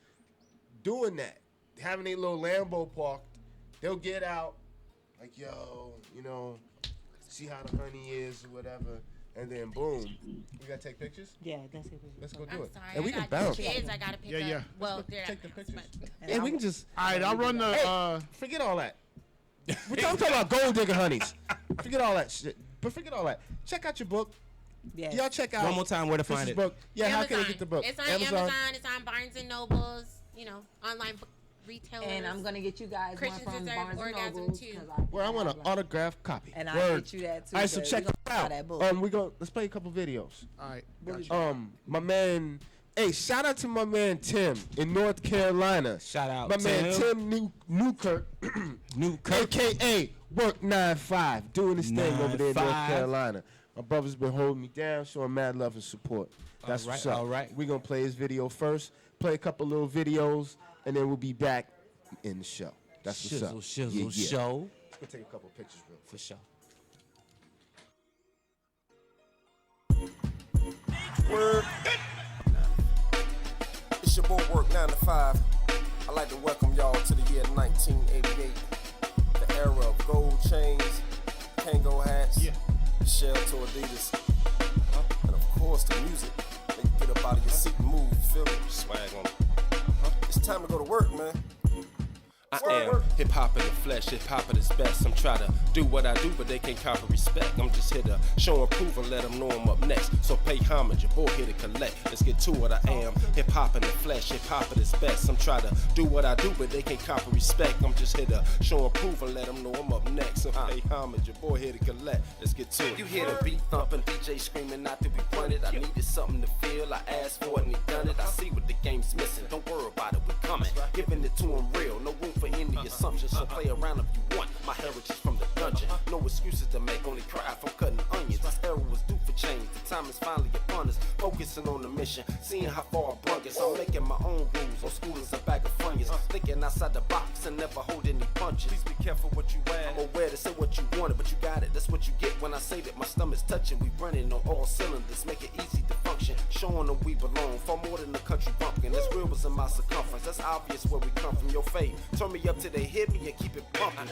doing that, having their little Lambo parked. They'll get out, like, yo, you know, see how the honey is or whatever, and then boom, we gotta take pictures. Yeah, that's it. Let's go do I'm it, sorry, and we I can got bounce. kids I gotta pick Yeah, up. yeah. Well, they're Take the not pictures. but- Yeah, we can just. All right, I'll run the. Hey, forget all that. I'm talking about gold digger honeys. Forget all that shit. But forget all that. Check out your book. Yeah. Y'all check out One more time, where to Chris's find it? book. Yeah, how can I Amazon. get the book? It's on Amazon. It's on Barnes and Nobles. You know, online book retailers. And I'm gonna get you guys Christians one from deserve Barnes and orgasm Nobles, too. 'cause Well, I want an have, like- autographed copy. And I'll Word. get you that too. All right, so but check we gonna this buy out. that book. Let's play a couple videos. All right. Gotcha. My man. Hey, shout out to my man Tim in North Carolina. Shout out my to man him. Tim Newkirk, aka Work 9-5, doing his thing over there in North 9-5. Carolina. My brother's been holding me down, showing mad love and support. That's All right, what's up. all right. We're gonna play his video first, play a couple little videos, and then we'll be back in the show. That's what's up. Shizzle Show. Let's go take a couple pictures real quick. For sure. Word. It's your boy Work 9 to 5. I'd like to welcome y'all to the year 1988. The era of gold chains, Kango hats, shell to Adidas, and of course the music. Make you get up out of your seat and move, you feel me? Swag on it. It's time to go to work, man. I am hip hop in the flesh, hip hop at its best. I'm trying to do what I do, but they can't copy respect. I'm just here to show and prove and let them know I'm up next. So pay homage, your boy here to collect. Let's get to what I am. Hip hop in the flesh, hip hop at its best. I'm trying to do what I do, but they can't copy respect. I'm just here to show and prove and let them know I'm up next. So pay homage, your boy here to collect. Let's get to it. You hear the beat thumping, DJ screaming not to be blunted. I needed something to feel, I asked for it and he done it. I see what the game's missing, don't worry about it, we coming. Giving it to him real, no room for any assumptions, so play around if you want. My heritage from the dungeon, no excuses to make, only cry from cutting onions. This era was due for change, the time is finally upon us. Focusing on the mission, seeing how far I brung us. I'm making my own rules, old school is a bag of funyuns. Thinking outside the box and never hold any punches. Please be careful what you wear. I'm aware to say what you wanted, but you got it. That's what you get when I say that my stomach's touching. We running on all cylinders, make it easy to function. Showing them we belong, far more than the country bumpkin. This real was in my circumference, that's obvious where we come from. Your fate, turn me up till they hit me and keep it pumping.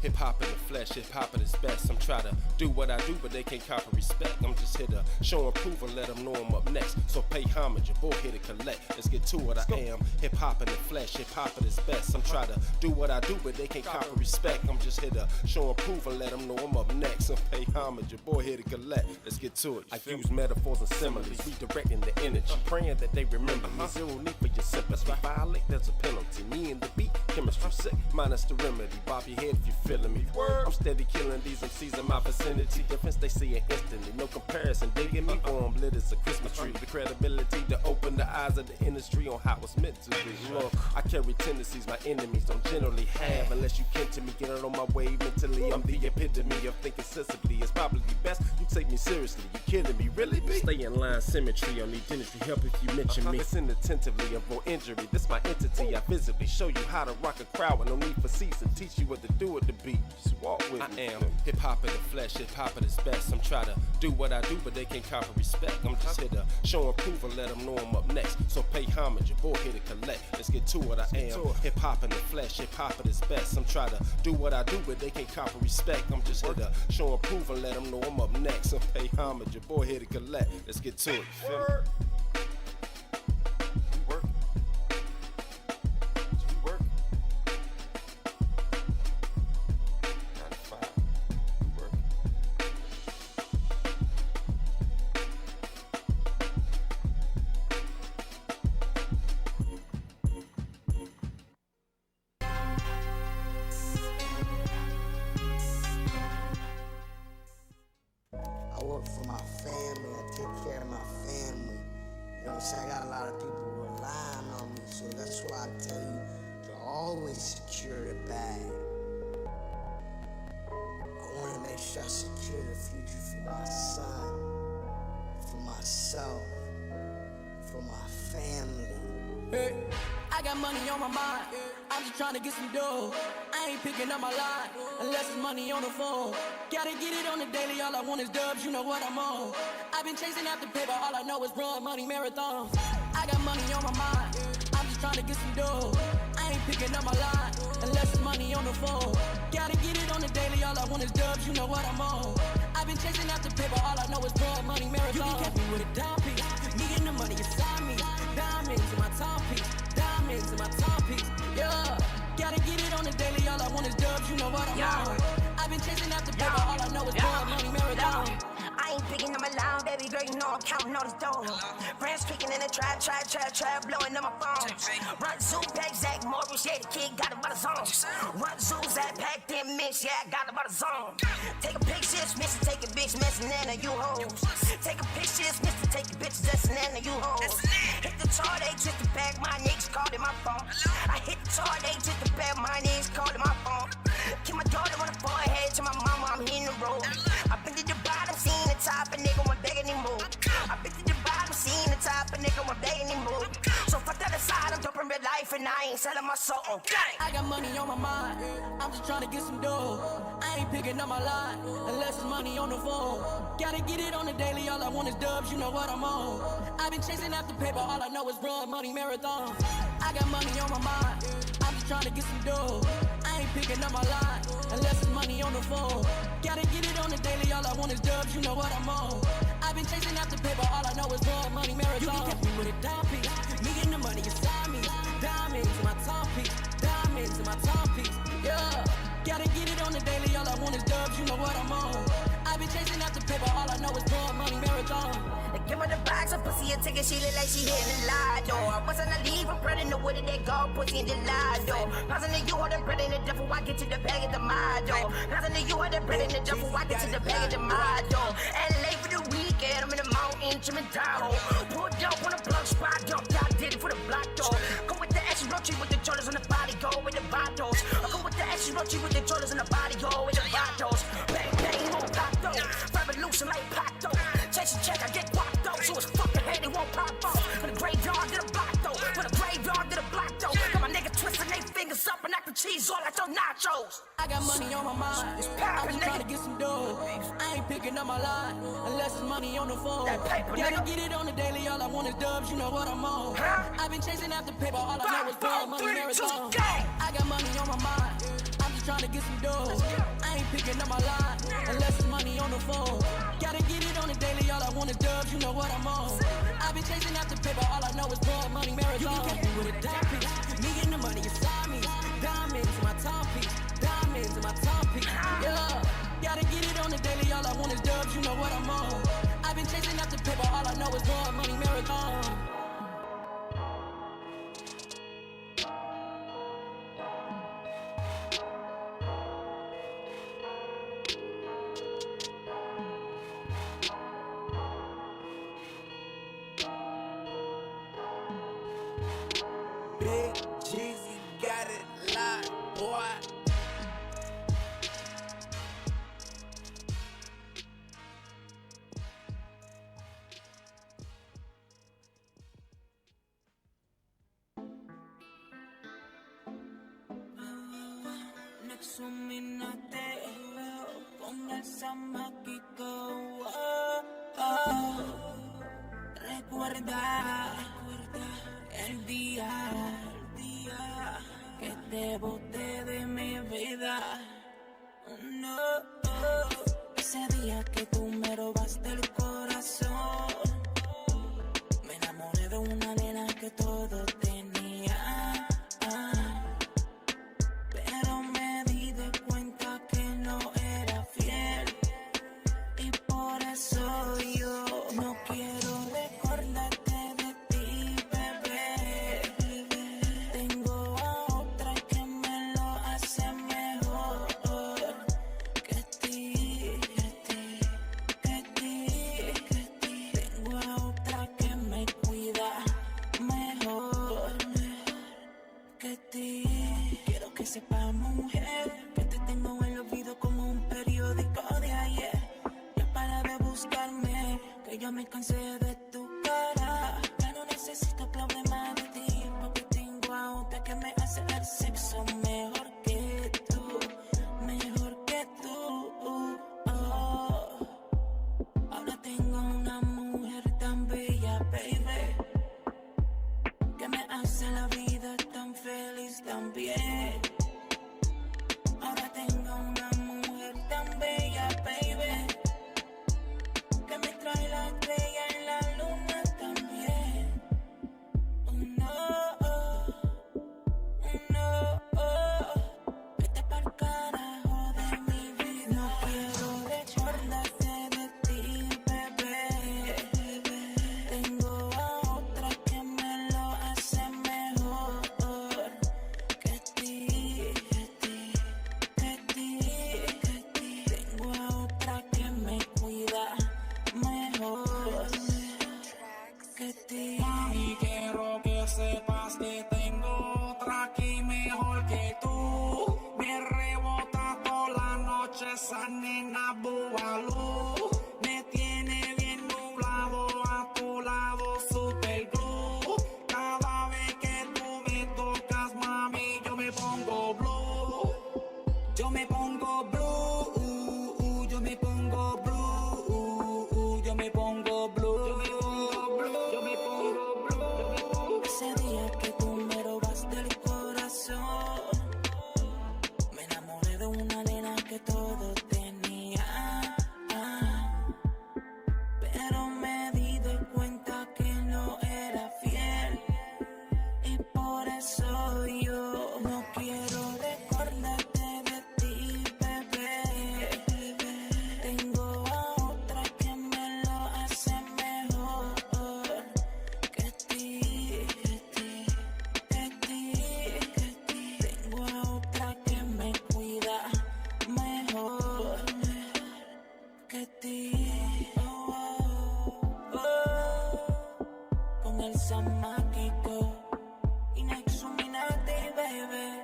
Hip hop in the flesh, hip hop at its best. I'm trying to do what I do, but they can't copy respect. I'm just here to show and prove and let them know I'm up next. So pay homage, your boy here to collect. Let's get to what I am. Hip hop in the flesh, hip hop at its best. I'm trying to do what I do, but they can't copy respect. I'm just here to show and prove and let them know I'm up next. So pay homage, your boy here to collect. Let's get to it. I use metaphors and similes, redirecting the energy, praying that they remember me. Zero need for your sympathy. Violate, there's a penalty. Me and the beat, chemistry. chemistry sick, minus the remedy. Bob your head if you feeling me. I'm steady killing these MCs in my vicinity. Difference they see it instantly, no comparison. Digging me, warm lit as a Christmas tree. The credibility to open the eyes of the industry on how it's meant to be. Look, I carry tendencies my enemies don't generally have. Unless you kin to me, get out on my way mentally. I'm the epitome of thinking sensibly. It's probably best you take me seriously. You kidding me, really? B? Stay in line, symmetry. I'll need dentistry help if you mention me. Listen attentively, avoid injury. This my entity. I visibly show you how to rock a crowd with no need for seats and teach you what to do with the beat. Just walk with me. I am hip hop in the flesh, hip hop at its best. I'm trying to do what I do, but they can't copy respect. I'm just here to show and prove and let them know I'm up next. So pay homage, your boy here to collect. Let's get to it. I am hip hop in the flesh, hip hop at its best. I'm trying to do what I do, but they can't copy respect. I'm just here to show and prove and let them know I'm up next. So pay homage, your boy here to collect. Let's get to it. Feel me? I work for my family, I take care of my family. You know what I'm saying? I got a lot of people relying on me, so that's why I tell you to always secure the bag. I want to make sure I secure the future for my son, for myself, for my family. Hey, I got money on my mind. I'm just trying to get some dough. I ain't picking up my line unless it's money on the phone. Gotta get it on the daily. All I want is dubs. You know what I'm on. I've been chasing after paper. All I know is run money marathons. I got money on my mind. I'm just trying to get some dough. I ain't picking up my line unless it's money on the phone. Gotta get it on the daily. All I want is dubs. You know what I'm on. I've been chasing after paper. All I know is run money marathons. You can catch me with a dime piece. Me and the money inside me. Diamonds in my timepiece. Diamonds in my timepiece. Yeah. Gotta get it on the daily, all I want is dubs, you know what I'm on. I've been chasing after paper, all I know is blood money marathon. I ain't picking up my line, baby girl, you know I'm counting all this dough. Brands speaking in the trap, blowing up my phone. Run Zoom, pack Zach Morris, yeah, the kid got it by the zone. Run Zoom, Zach, pack them mix, yeah, I got it by the zone. Take a picture, miss it, take a bitch, messing in you hoes. Take a picture, miss it, take a bitch, messing in you hoes. Hit the tar, they took the bag, my niggas called in my phone. I hit the tar, they took the bag, my niggas called in my phone. Keep my daughter on the forehead to my mama, I'm hitting the road. I've been to the bottom, seen the top, and nigga won't beg anymore. I've been to the bottom, seen the top, and nigga won't beg anymore. So fuck that aside, I'm dope in real life, and I ain't selling my soul. I got money on my mind, I'm just trying to get some dough. I ain't picking up my line, unless it's money on the phone. Gotta get it on the daily, all I want is dubs, you know what I'm on. I've been chasing after paper, all I know is run money marathon. I got money on my mind, I'm just trying to get some dough. I ain't picking up my line, unless it's money on the phone. Gotta get it on the daily, all I want is dubs, you know what I'm on. I've been chasing after paper, all I know is run money marathon. You can catch me with a dime piece, me and the money inside me. Diamonds in my timepiece, diamonds in my timepiece, yeah. Gotta get it on the daily, all I want is dubs, you know what I'm on. I've been chasing after paper, all I know is run money marathon. Give her the box, a pussy a ticket, she look like she hitting the lotto. I wasn't a leave, I'm bread in the wood, they go, pussy in the lotto. Passing to you, hold the bread in the duffel, I get to the bag of the motto. Passing to you, hold the bread in the duffel, I get to the bag of the motto. LA for the weekend, I'm in the mountain, Chimendado. Pulled up on a plug spot, jumped out, did it for the block door. Go with the action, rotate with the shoulders on the body, go with the bottles. I go with the action, rotate with the shoulders on the body, go with the bottles. Bang, bang, won't pop though. Revolution like pop though. Chase a check, I get guac though. So it's fucking head, it won't pop off. From the graveyard to the block though. From the graveyard to the block though. Got my nigga twisting they fingers up and knocking cheese all like those nachos. I got money on my mind, I'm just trying to get some dough. I ain't picking up my line, unless it's money on the phone. Gotta get it on the daily, all I want is dubs, you know what I'm on. I've been chasing after paper, all I know is run money marathon. I got money on my mind, I'm just trying to get some dough. I ain't picking up my line, unless it's money on the phone. Gotta get it on the daily, all I want is dubs, you know what I'm on. I've been chasing after paper, all I know is run money marathon. You can catch me with a dime piece, me and the money inside me. Diamonds in my timepiece, diamonds in my timepiece, yeah. Gotta get it on the daily, all I want is dubs, you know what I'm on. I've been chasing after paper, all I know is run money marathon. boy. Examínate con el zamaquico. Recuerda el día que te boté de mi vida. No, ese día que tú me robaste el corazón. Me enamoré de una nena que todo tenía. Pero me di de cuenta que no era fiel. Y por eso yo no quiero recordarte de ti, bebé. Tengo a otra que me lo hace mejor que ti, que ti. Tengo a otra que me cuida mejor que ti. Quiero que sepas, mujer, que te tengo en el olvido como un periódico de ayer. Ya para de buscarme, que yo me cansé de tu cara. Ya no necesito problemas de ti, porque tengo a otra que me hace el sexo mejor que tú, mejor que tú. Ahora tengo una mujer tan bella, baby, que me hace la vida tan feliz también. Ahora tengo una mujer tan bella, baby, que me trae la estrella en la luna también. Vete pa'l carajo de mi vida. No quiero recordarte de ti, bebé. Tengo a otra que me lo hace mejor que ti, que ti. Tengo a otra que me cuida mejor que ti. Y quiero que sepas que tengo otra aquí mejor que tú. Me rebota toda la noche esa nena bubalú. Me tiene bien nublado a tu lado, super glue. Cada vez que tú me tocas, mami, yo me pongo blue. Yo me pongo blue, yo me pongo blue, yo me pongo blue, yo me pongo blue. Ese día que tú me robaste el corazón, me enamoré de una nena que todo tenía. Pero me di de cuenta que no era fiel. Y por eso yo no quiero recordarte de ti, bebé. Tengo a otra que me lo hace mejor que ti, que ti. Tengo a otra que me cuida mejor que ti. Con el zamaquico inexuminate, baby.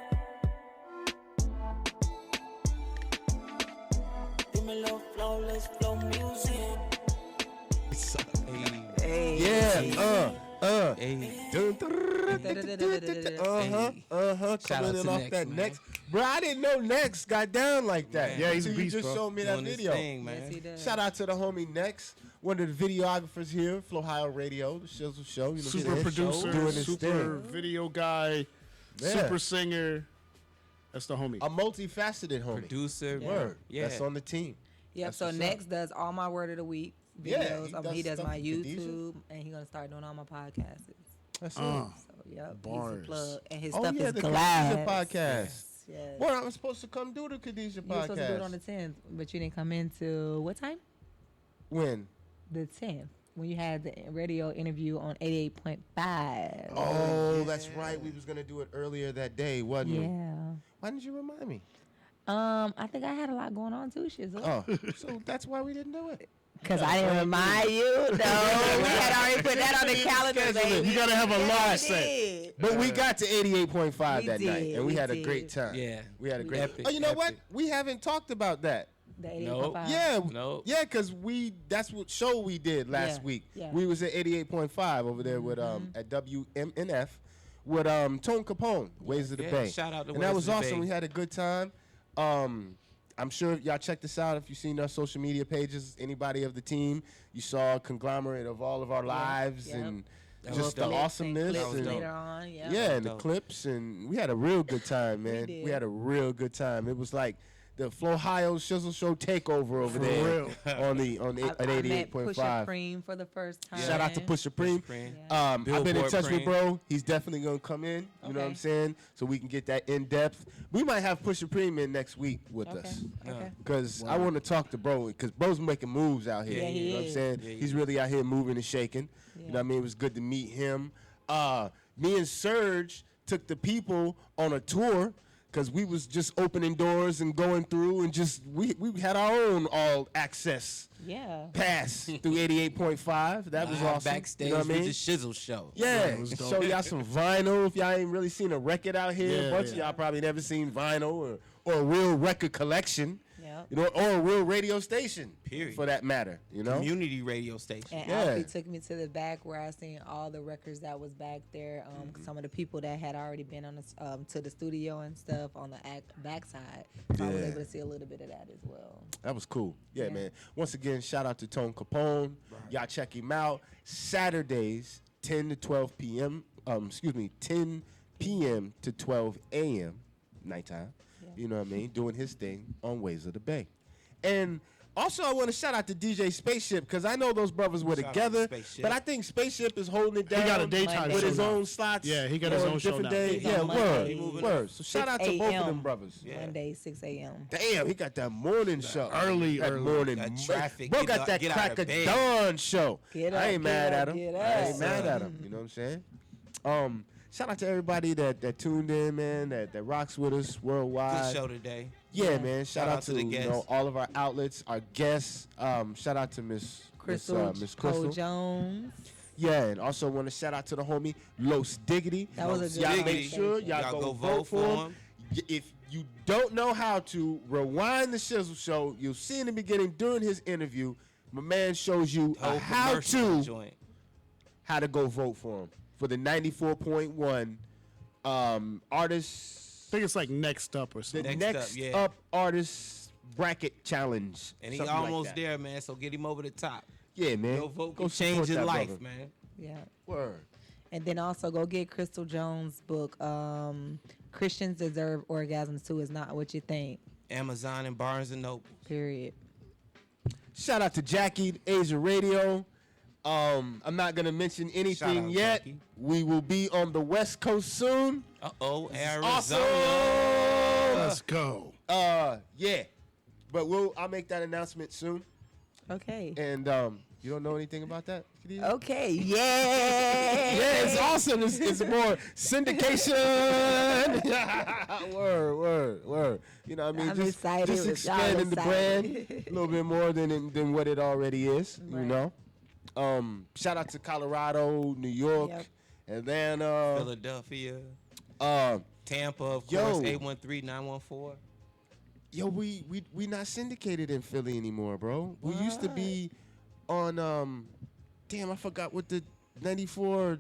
Dímelo, flawless flow music. Yeah, Shout out coming in to off Next, that man. next. Bro, I didn't know Next got down like that. Man. Yeah, he's a Until you beast, just bro. showed me that Doing his video. thing, man. Yes, he does. Shout out to the homie Next, one of the videographers here, Flowhio Radio, the Shizzle Show. You know, Super what I'm saying? producer, doing his super thing. video guy, Yeah. super singer. That's the homie. A multifaceted homie. Producer. Word. Yeah. That's on the team. Yep. That's So what's Next does all my word of the week Yeah, videos. he He does does my stuff with Khadijah. YouTube, and he's gonna start doing all my podcasts. That's Uh, So yep, Bars. easy plug. And his Oh, stuff yeah, is the glass. Khadijah podcast. Yes. Well, I'm supposed to come do the Khadijah You were supposed to do it podcast. on the 10th, but you didn't come into what time? When? The 10th, when you had the radio interview on 88.5. Oh, that's right. We was gonna do it earlier that day, wasn't we? Yeah. Why didn't you remind me? I think I had a lot going on too, Shizzle. Oh, so that's why we didn't do it. Because I didn't remind you. No, we had already put that on the calendar, baby. You gotta have a Yeah, live we set. did. But we got to 88.5 We that night, did, and we we had a did. great time. Yeah. We had a great. Epic, Oh, you know what? epic. We haven't talked about that. The Nope. 88.5. Yeah, Nope. yeah, because that's what show we did last Yeah, week. yeah. We was at 88.5 over there with at WMNF with Tone Capone, Ways of the Yeah, Bay. shout out to and Ways that of was the awesome. Bay. We had a good time. I'm sure y'all checked this out if you've seen our social media pages. Anybody of the team, you saw a conglomerate of all of our lives yep. and That was just the dope. awesomeness. Clips and, later on, yeah. yeah, and the Dope. clips, and we had a real good time, man. did. We had a real good time. It was like the Flowhio Shizzle Show takeover over For there real. on at I met 88.5. Pusha Preem for the first time. Shout out to Pusha Preem. Preem. I've been in Billboard touch with Preem. bro. He's definitely gonna come in. You know what I'm Okay. saying? So we can get that in depth. We might have Pusha Preem in next week with Okay. us. Okay. Cause I want to talk to bro. Cause bro's making moves out here. Yeah, he you know what I'm is. saying? Yeah, he He's really out here moving and shaking. You know what I mean? It was good to meet him. Me and Serge took the people on a tour. Cause we was just opening doors and going through and just we had our own all access Yeah. pass through 88.5. That was awesome. Backstage You know what I mean? with the Shizzle Show. Yeah, it was dope. show y'all some vinyl. If y'all ain't really seen a record out here, Yeah, a bunch of yeah. y'all probably never seen vinyl or a real record collection. Yep. You know, or a real radio station. Period. For that matter, you know. Community radio station. And Yeah. Alfie took me to the back where I seen all the records that was back there. Some of the people that had already been on the to the studio and stuff on the backside. So I was Yeah. able to see a little bit of that as well. That was cool. Yeah, Yeah. man. Once again, shout out to Tone Capone. Y'all check him out. Saturdays, 10 to 12 p.m. 10 p.m. to 12 a.m. nighttime. You know what I mean? Doing his thing on Ways of the Bay. And also, I want to shout out to DJ Spaceship because I know those brothers were Shout out together, to Spaceship. but I think Spaceship is holding it down. got a daytime with show his now. own slots. Yeah, he got his on own show different now. days. He's Yeah, on word, Monday. word. So shout out to both of them brothers. Monday, 6 a.m. Damn, he got that morning show. early, that early. morning. That traffic, Bro get got up- that get out crack of of bed. dawn show. Get I up, ain't mad get at up, him. get I up. ain't mad at him. You know what I'm saying? Shout out to everybody that tuned in, man, that rocks with us worldwide. Good show today. Yeah, man. Shout out to the you guests. know, all of our outlets, our guests. Shout out to Miss Crystal, Miss Cole Crystal. Jones. Yeah, and also want to shout out to the homie Los Diggity. That was a good Y'all Diggity. make sure y'all go vote for him. If you don't know how to rewind the Shizzle Show, you'll see in the beginning during his interview, my man shows you Whole how commercial to joint. how to go vote for him for the 94.1 artist. I think it's like next up or The something. next Up, up, yeah. artist bracket challenge. And he something like almost that. there, man. So get him over the top. Yeah, man. Your vote Go can change support his that life, brother. man. Yeah. Word. And then also go get Crystal Jones' book, Christians Deserve Orgasms Too Is Not What You Think. Amazon and Barnes and Noble. Period. Shout out to Jackie, Asia Radio. I'm not gonna mention anything out, yet. Jackie. We will be on the West Coast soon. Uh-oh, Arizona. Awesome. Let's go. Yeah, but I'll make that announcement soon. Okay. And you don't know anything about that? Khadijah? Okay. Yeah. Yeah, it's awesome. It's more syndication. word. You know what I mean? I'm just excited. just Y'all expanding the brand excited. a little bit more than what it already is. You Right. know. Shout out to Colorado, New York, Yep. Atlanta, Philadelphia. Tampa, of Yo. course, 813-914. Yo, we not syndicated in Philly anymore, bro. We used to be on damn, I forgot what the 94.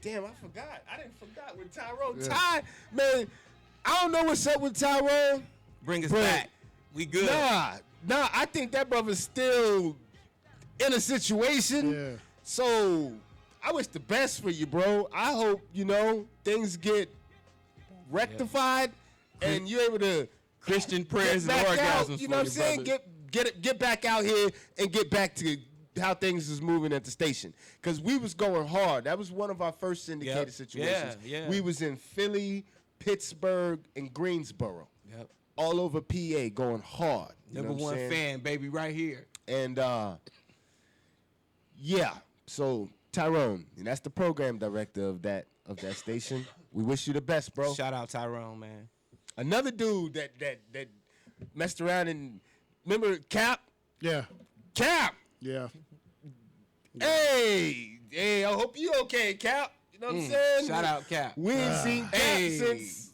Damn, I forgot. I didn't forgot with Tyrone. Yeah. Ty, man, I don't know what's up with Tyrone. Bring us But- back. We good. Nah, I think that brother's still in a situation. Yeah. So I wish the best for you, bro. I hope, things get rectified and you're able to Christian prayers and get back out, orgasms you for know what I'm you, saying? brother. Get back out here and get back to how things is moving at the station. Because we was going hard. That was one of our first syndicated Yep. situations. Yeah. We was in Philly, Pittsburgh, and Greensboro. Yep. All over PA going hard. You Number know what I'm one saying? fan, baby, right here. And yeah, so Tyrone, and that's the program director of that station. We wish you the best, bro. Shout out Tyrone, man. Another dude that messed around and remember Cap? Yeah. Cap! Yeah. Hey, I hope you okay, Cap. You know what I'm saying? Shout out Cap. We ain't seen Cap since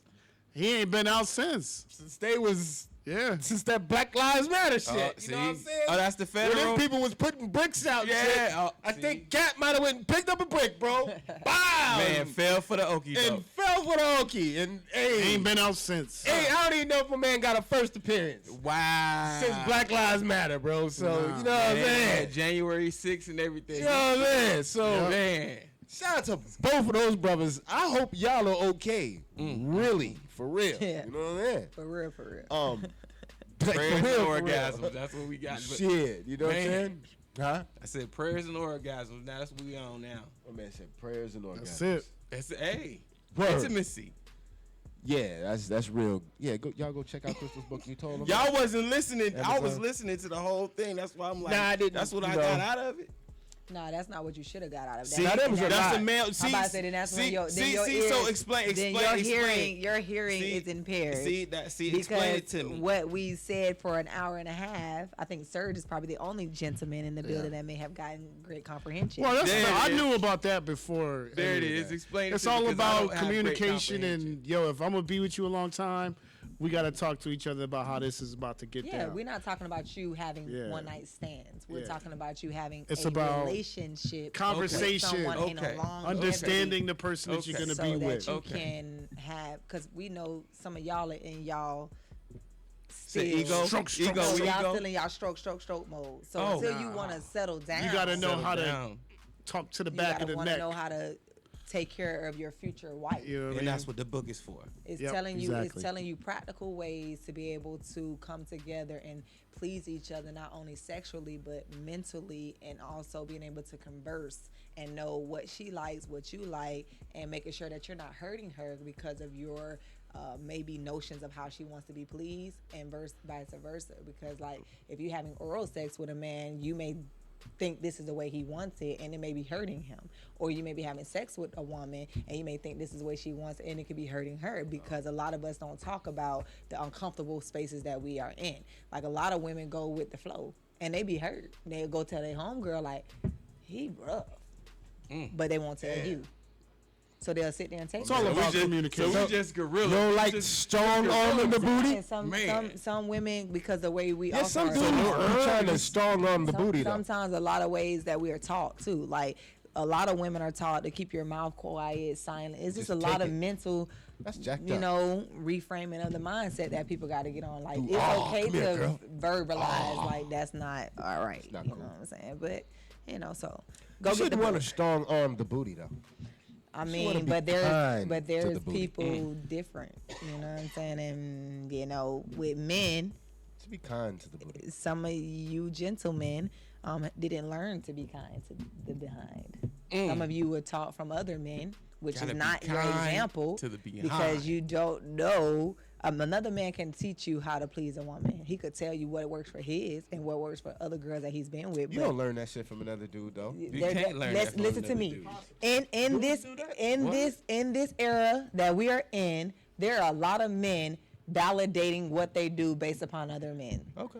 He ain't been out since. they was Yeah. since that Black Lives Matter shit. You See? know what I'm saying? Oh, that's the When them federal. people was putting bricks out. Yeah, and shit, oh, I see? think Cap might have went and picked up a brick, bro. Wow. Man, fell for the okie and doke. fell for the Okie. And hey, Ain't been out since. hey, I don't even know if my man got a first appearance Wow. since Black Lives Matter, bro. So you know what I'm Man, saying? January 6th and everything. You know what I'm saying? So Man. shout out to both of those brothers. I hope y'all are okay. Really, for real. Yeah. You know what I'm saying? For real. Like, Prayers for and real, for real. orgasms. That's what we got. But Shit, you know what I'm Man. saying? Huh? I said prayers and orgasms. Now that's what we on now. My man said prayers and orgasms. That's it. That's hey. Word. Intimacy. Yeah, that's real. Yeah, y'all go check out Crystal's book. You told them. Y'all wasn't listening. I was Episode. listening to the whole thing. That's why I'm like, Nah, I didn't, that's what you I know. got out of it. No, that's not what you should have got out of that. See, Now, that was a that's lie. the male. I'm See, about to say, then that's when your see, your see. ears, So explain. then your hearing See, is impaired. See that? See, because explain it to me. what we said for an hour and a half, I think Serge is probably the only gentleman in the building that may have gotten great comprehension. Well, that's There I it is. knew about that before. There it any of is. that. Explain it It's to me, all 'cause I about don't have great communication comprehension. and yo. If I'm gonna be with you a long time, we gotta talk to each other about how this is about to get Yeah, down. we're not talking about you having Yeah. one night stands. We're Yeah. talking about you having It's a about relationship, conversation. with someone in Okay. a long Understanding the person that you're Okay. gonna so be that with. you Okay. can have, because we know some of y'all are in y'all Say still- ego, Stroke, stroke, ego, So y'all ego. still in y'all stroke mode. So Oh. until you want to settle down, You gotta know Settle how to down. talk to the you back of gotta the want to neck. know how to take care of your future wife. You know what I And mean? that's what the book is for. It's Yep, telling you exactly. it's telling you practical ways to be able to come together and please each other, not only sexually but mentally, and also being able to converse and know what she likes, what you like, and making sure that you're not hurting her because of your maybe notions of how she wants to be pleased, and vice versa. Because like if you're having oral sex with a man, you may think this is the way he wants it and it may be hurting him, or you may be having sex with a woman and you may think this is the way she wants it and it could be hurting her, because a lot of us don't talk about the uncomfortable spaces that we are in. Like a lot of women go with the flow and they be hurt. They'll go tell their homegirl like, he rough, but they won't tell you. So they'll sit there and take It's all it. about So communication. we just gorilla. You don't like Just strong arm in the booty? And Man. some women, because the way we Yeah, also some are dudes taught- are trying to strong arm the booty though. Sometimes a lot of ways that we are taught too. Like a lot of women are taught to keep your mouth quiet, silent. It's just a Just lot take of it. mental, That's jacked you up. know, reframing of the mindset that people got to get on. Like Ooh, it's oh, okay come here, to girl. verbalize like that's not all right. not You cool. know what I'm saying? But you know, so You go get the shouldn't want book. to strong arm the booty though. I You wanna mean, be but kind to there's the booty. people different. You know what I'm saying? And you know, with men, To be kind to the booty. some of you gentlemen didn't learn to be kind to the behind. Some of you were taught from other men, which Gotta is be not your kind example, to the behind. because you don't know. Another man can teach you how to please a woman. He could tell you what works for his and what works for other girls that he's been with. You but don't learn that shit from another dude though. You can't learn that from listen to another me. dude. In this era that we are in, there are a lot of men validating what they do based upon other men. Okay.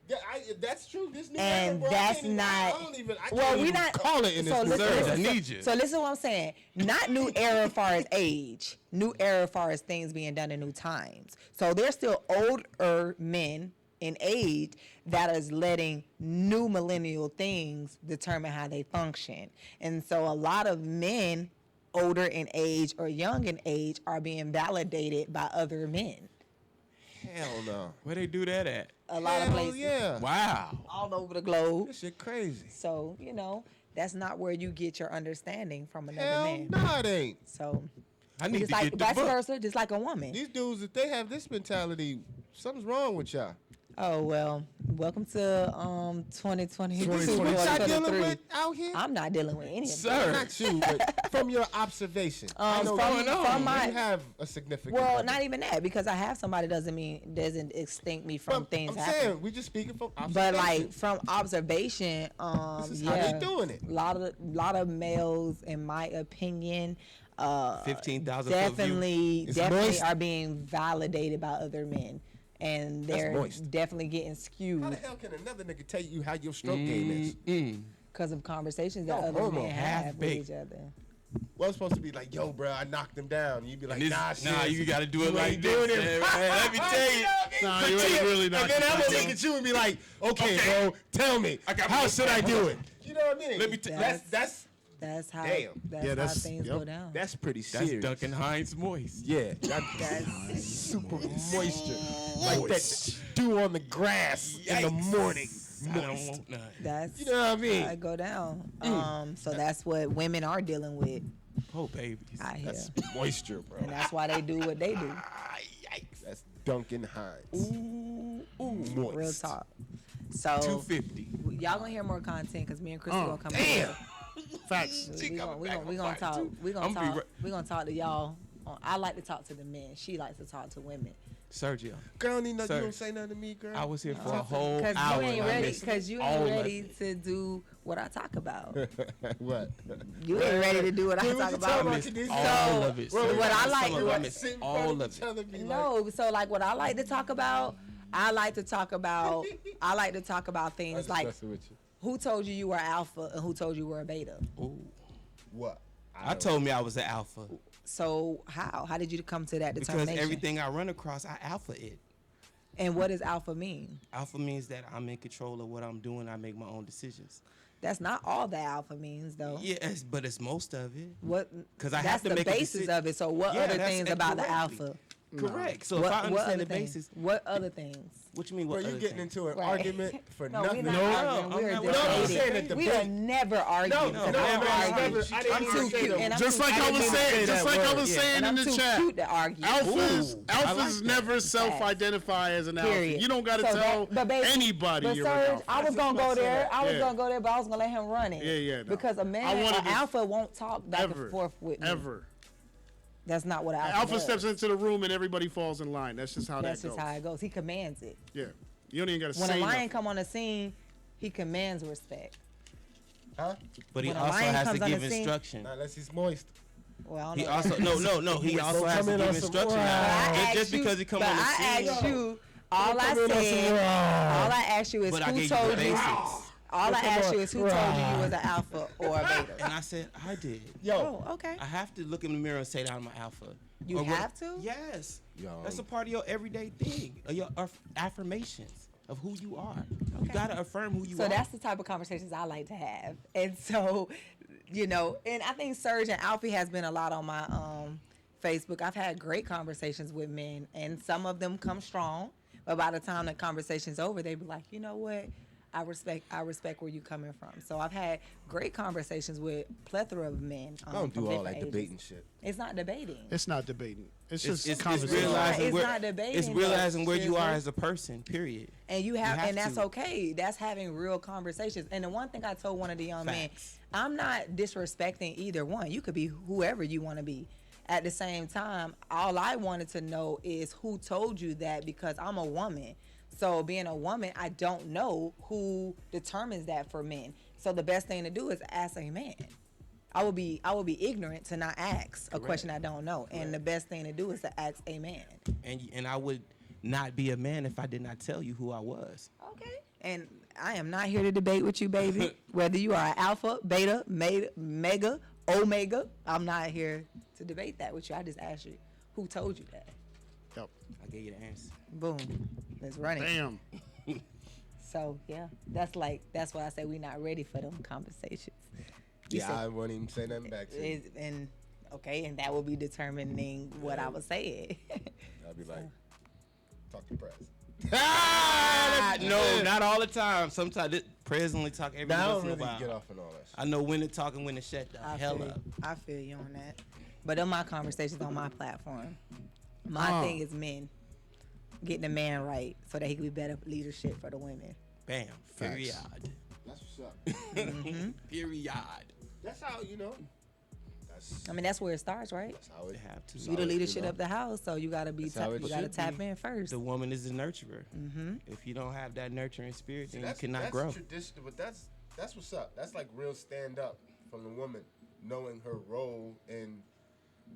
Yeah, that's true. This new And era, bro, that's I can't not. I Well, can't we even not call it in this so new listen, era. I listen, need you. So listen to what I'm saying. Not new era as far as age. New era as far as things being done in new times. So there's still older men in age that is letting new millennial things determine how they function. And so a lot of men older in age or young in age are being validated by other men. Hell no. Where they do that at? A lot of Hell places. yeah. Wow. All over the globe. This shit crazy. So, you know, that's not where you get your understanding from another Hell man. no, it ain't. So, I need just to like get the vice book. versa, just like a woman. These dudes, if they have this mentality, something's wrong with y'all. Oh well, welcome to 2022. What y'all dealing 2023. with out here? I'm not dealing with any of Sir. that. Not you, but from your observation. I know from you my- have a significant. Well, other. not even that, because I have somebody doesn't extinct me from But things I'm happening. saying we just speaking from observation. But like from observation, This is yeah, how they doing it. A lot of males, in my opinion, 15,000 foot view. definitely It's definitely moist. are being validated by other men. and That's they're moist. definitely getting How the skewed hell can another nigga tell you how your stroke game is? because of conversations that No other homo. men have with Half-baked. each other. Well, it's supposed to be like, yo, bro, I knocked him down. You'd be like, And nah, this, nah, shit. you gotta do it You like ain't this. doing it. Man, let me tell you. Nah, you ain't really not. And then I'm gonna look at you and be like, okay, bro, tell me, I got how my- should I do it? You know what I mean? Let me tell that's That's how. Damn. That's Yeah, how that's- things yep. go down. that's pretty That's serious. Duncan Hines moist. Yeah, That's super moisture, like that dew on the grass in the morning. I don't Moist. want none. that's You know what I mean? how it go down. So that's what women are dealing with Oh, babies. out here, That's moisture, bro. and that's why they do what they do. That's Duncan Hines. Moist. Real talk. So 250. y'all gonna hear more content because me and Chris gonna come. Damn. Facts. We gonna talk. We I'm gonna gonna be talk. We gonna talk to y'all. I like to talk to the men. She likes to talk to women. Sergio, Girl, you Sir. don't say nothing to me, girl. I was here for a whole Cause hour. you ain't and I ready. missed Cause you all ain't of ready it. to do what I talk about. What? You ain't ready to do what I Dude, talk what you about. talking I about? missed This- all So, of it. well, sir. what I Some like- of it, I what- missed Sit in all front of each it. other, be like, No, so like what I like to talk about, I like to talk about things I'm like messing with you. who told you you were alpha and who told you were a beta. Ooh. What? I told me I was an alpha So how did you come to that because determination? everything I run across, I alpha it. And what does alpha mean? Alpha means that I'm in control of what I'm doing. I make my own decisions. That's not all that alpha means though. Yes, but it's most of it. What? 'Cause I that's have to the make a basis decision. of it. So what Yeah, other that's things about the correctly. alpha? Correct. So what, if I what understand other the things? basis, What other things? what you mean? Bro, What you other getting things? into an Right. argument for No, nothing? we're not arguing. I'm We're not- No, I'm saying debating. a We debate. will never argue. No, because no, I'm no, arguing. never- I didn't I'm even too say cute, that. and I'm Just too like cute. I was didn't saying, say just that like I word. was Yeah. saying And in I'm the too chat. cute to argue. Alphas Ooh, I like that. never self-identify as an alpha. Period. You don't got to So tell that- but baby- anybody But you're an Serge, alpha. I was gonna go there. I was Yeah. gonna go there, but I was gonna let him run it. Yeah, no. Because a I man, wanted an to- alpha won't talk back Ever. and forth with me. Ever. That's not what alpha Alpha does. steps into the room and everybody falls in line. That's just how That's that just goes. how it goes. He commands it. Yeah. You don't even got to When say a lion nothing. come on the scene, he commands respect. Huh? But he When a also lion has to comes on give the scene- instruction. Not unless he's moist. Well, I don't He know. also no. He also Don't has come to in give on some instruction. raw. Now. I Just asked you- because he come but on the I scene. asked you. All I come in on some said. raw. All I asked you is But I who gave you the told you. basics. All I come asked on. you is who told you you was an alpha or a beta. And I said, I did. Yo, Oh, okay. I have to look in the mirror and say that I'm an alpha. You Or what- have to? Yes. Yo. That's a part of your everyday thing, of your affirmations of who you are. You gotta affirm who you So are. that's the type of conversations I like to have. And so, and I think Serge and Alfie has been a lot on my Facebook. I've had great conversations with men, and some of them come strong. But by the time the conversation's over, they be like, you know what? I respect where you coming from. So I've had great conversations with plethora of men. don't from do all different that ages. debating shit. It's not debating. It's not debating. It's just it's conversation. realizing It's where, not debating, It's realizing though, where you are seriously. as a person. Period. And you have and that's to. okay. That's having real conversations. And the one thing I told one of the young men, Facts. I'm not disrespecting either one. You could be whoever you want to be. At the same time, all I wanted to know is who told you that, because I'm a woman. So being a woman, I don't know who determines that for men. So the best thing to do is ask a man. I would be ignorant to not ask a question I don't know. And the best thing to do is to ask a man. And I would not be a man if I did not tell you who I was. Okay. And I am not here to debate with you, baby. Whether you are an alpha, beta, mega, omega, I'm not here to debate that with you. I just asked you, who told you that? Yep. I gave you the answer. Boom. Let's run it. Bam. So yeah, that's why I say we're not ready for them conversations. You Yeah, said- I wouldn't even say nothing back to you. and that will be determining what I was saying. I'd be like, talk to press. No, not all the time. Sometimes prayers only talk every Now I once don't in a really while. get off and all that shit. I know when to talk and when to shut the hell up. I feel you on that. But them my conversations on my platform. My thing is men. Getting the man right so that he can be better leadership for the women. Bam. Period. That's what's up. Period. That's how, I mean, that's where it starts, right? That's how it Have to. You the leadership of the house, so you gotta be That's how it you gotta should tap be. in first. The woman is the nurturer. If you don't have that nurturing spirit, then you that's, cannot that's grow. traditional, but that's what's up. That's like real stand up from the woman, knowing her role and